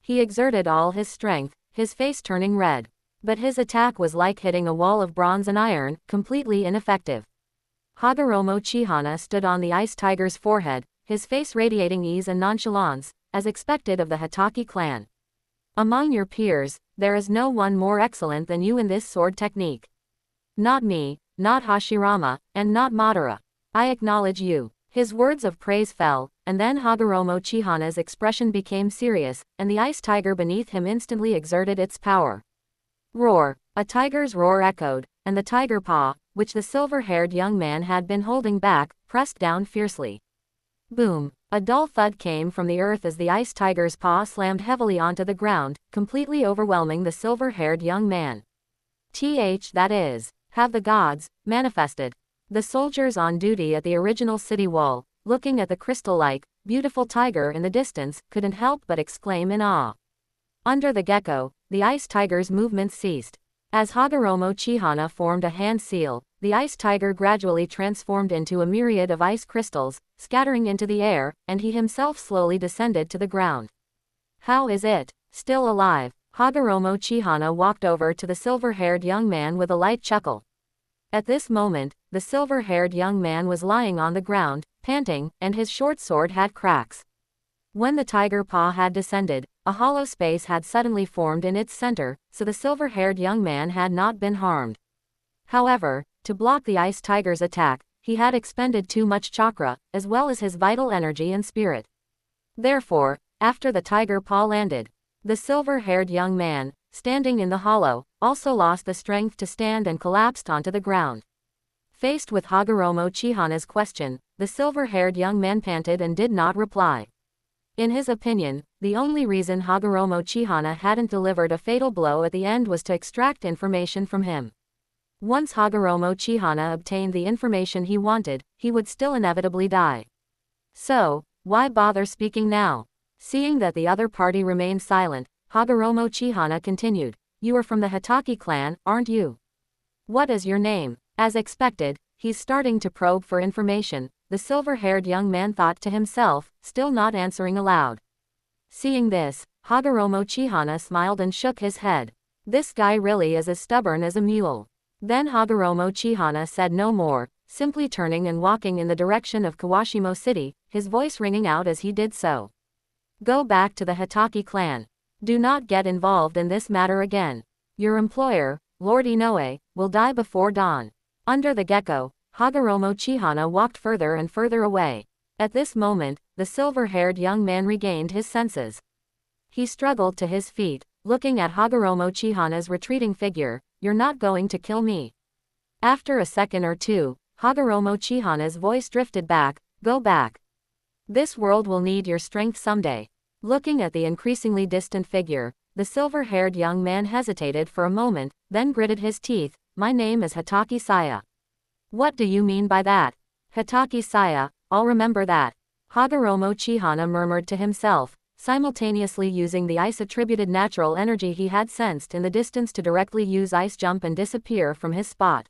He exerted all his strength, his face turning red. But his attack was like hitting a wall of bronze and iron, completely ineffective. Hagoromo Uchiha stood on the ice tiger's forehead, his face radiating ease and nonchalance, as expected of the Hatake clan. Among your peers, there is no one more excellent than you in this sword technique. Not me, not Hashirama, and not Madara. I acknowledge you. His words of praise fell, and then Hagoromo Uchiha's expression became serious, and the ice tiger beneath him instantly exerted its power. Roar! A tiger's roar echoed, and the tiger paw, which the silver-haired young man had been holding back, pressed down fiercely. Boom! A dull thud came from the earth as the ice tiger's paw slammed heavily onto the ground, completely overwhelming the silver-haired young man. That is, have the gods manifested. The soldiers on duty at the original city wall, looking at the crystal-like, beautiful tiger in the distance, couldn't help but exclaim in awe. Under the gecko, the ice tiger's movements ceased. As Hagoromo Uchiha formed a hand seal, the ice tiger gradually transformed into a myriad of ice crystals, scattering into the air, and he himself slowly descended to the ground. How is it? Still alive? Hagoromo Uchiha walked over to the silver-haired young man with a light chuckle. At this moment, the silver-haired young man was lying on the ground, panting, and his short sword had cracks. When the tiger paw had descended, a hollow space had suddenly formed in its center, so the silver-haired young man had not been harmed. However, to block the ice tiger's attack, he had expended too much chakra, as well as his vital energy and spirit. Therefore, after the tiger paw landed, the silver-haired young man, standing in the hollow, also lost the strength to stand and collapsed onto the ground. Faced with Hagoromo Uchiha's question, the silver-haired young man panted and did not reply. In his opinion, the only reason Hagoromo Uchiha hadn't delivered a fatal blow at the end was to extract information from him. Once Hagoromo Uchiha obtained the information he wanted, he would still inevitably die. So, why bother speaking now? Seeing that the other party remained silent, Hagoromo Uchiha continued, "You are from the Hatake clan, aren't you? What is your name?" As expected, he's starting to probe for information, the silver-haired young man thought to himself, still not answering aloud. Seeing this, Hagoromo Uchiha smiled and shook his head. This guy really is as stubborn as a mule. Then Hagoromo Uchiha said no more, simply turning and walking in the direction of Kawashimo City, his voice ringing out as he did so. Go back to the Hatake clan. Do not get involved in this matter again. Your employer, Lord Inoue, will die before dawn. Under the gecko, Hagoromo Uchiha walked further and further away. At this moment, the silver-haired young man regained his senses. He struggled to his feet, looking at Hagoromo Uchiha's retreating figure. You're not going to kill me. After a second or two, Hagoromo Uchiha's voice drifted back, go back. This world will need your strength someday. Looking at the increasingly distant figure, the silver-haired young man hesitated for a moment, then gritted his teeth. My name is Hatake Saya. What do you mean by that? Hatake Saya, I'll remember that. Hagoromo Uchiha murmured to himself, simultaneously using the ice-attributed natural energy he had sensed in the distance to directly use ice jump and disappear from his spot.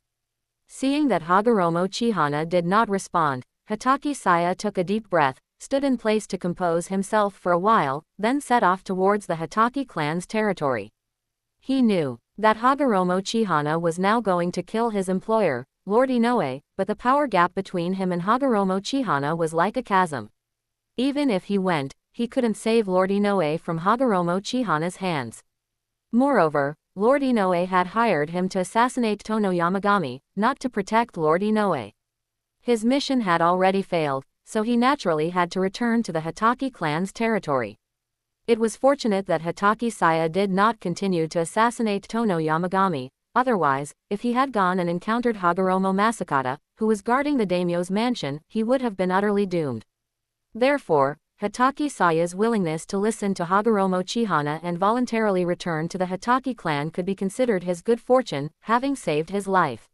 Seeing that Hagoromo Uchiha did not respond, Hatake Saya took a deep breath, stood in place to compose himself for a while, then set off towards the Hatake clan's territory. He knew that Hagoromo Uchiha was now going to kill his employer, Lord Inoue, but the power gap between him and Hagoromo Uchiha was like a chasm. Even if he went, he couldn't save Lord Inoue from Hagoromo Chihana's hands. Moreover, Lord Inoue had hired him to assassinate Tono Yamagami, not to protect Lord Inoue. His mission had already failed, so he naturally had to return to the Hitaki clan's territory. It was fortunate that Hitaki Saya did not continue to assassinate Tono Yamagami, otherwise, if he had gone and encountered Hagoromo Masakata, who was guarding the daimyo's mansion, he would have been utterly doomed. Therefore, Hitaki Saya's willingness to listen to Hagoromo Chihana and voluntarily return to the Hitaki clan could be considered his good fortune, having saved his life.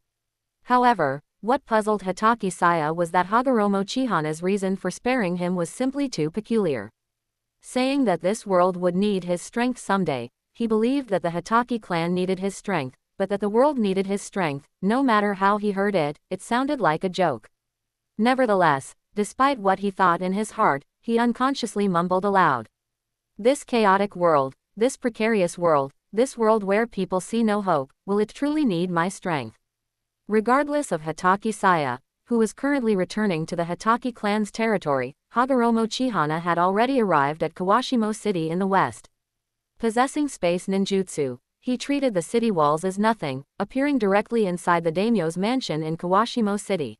However, what puzzled Hitaki Saya was that Hagoromo Chihana's reason for sparing him was simply too peculiar. Saying that this world would need his strength someday, he believed that the Hitaki clan needed his strength, but that the world needed his strength. No matter how he heard it, it sounded like a joke. Nevertheless, despite what he thought in his heart, he unconsciously mumbled aloud. This chaotic world, this precarious world, this world where people see no hope, will it truly need my strength? Regardless of Hitaki Saya, who was currently returning to the Hitaki clan's territory, Hagoromo Chihana had already arrived at Kawashimo City in the west. Possessing space ninjutsu, he treated the city walls as nothing, appearing directly inside the daimyo's mansion in Kawashimo City.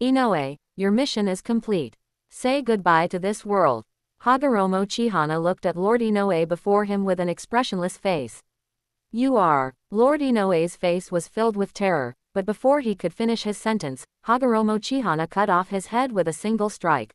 Inoue, your mission is complete. Say goodbye to this world. Hagoromo Chihana looked at Lord Inoue before him with an expressionless face. You are. Lord Inoue's face was filled with terror, but before he could finish his sentence, Hagoromo Chihana cut off his head with a single strike.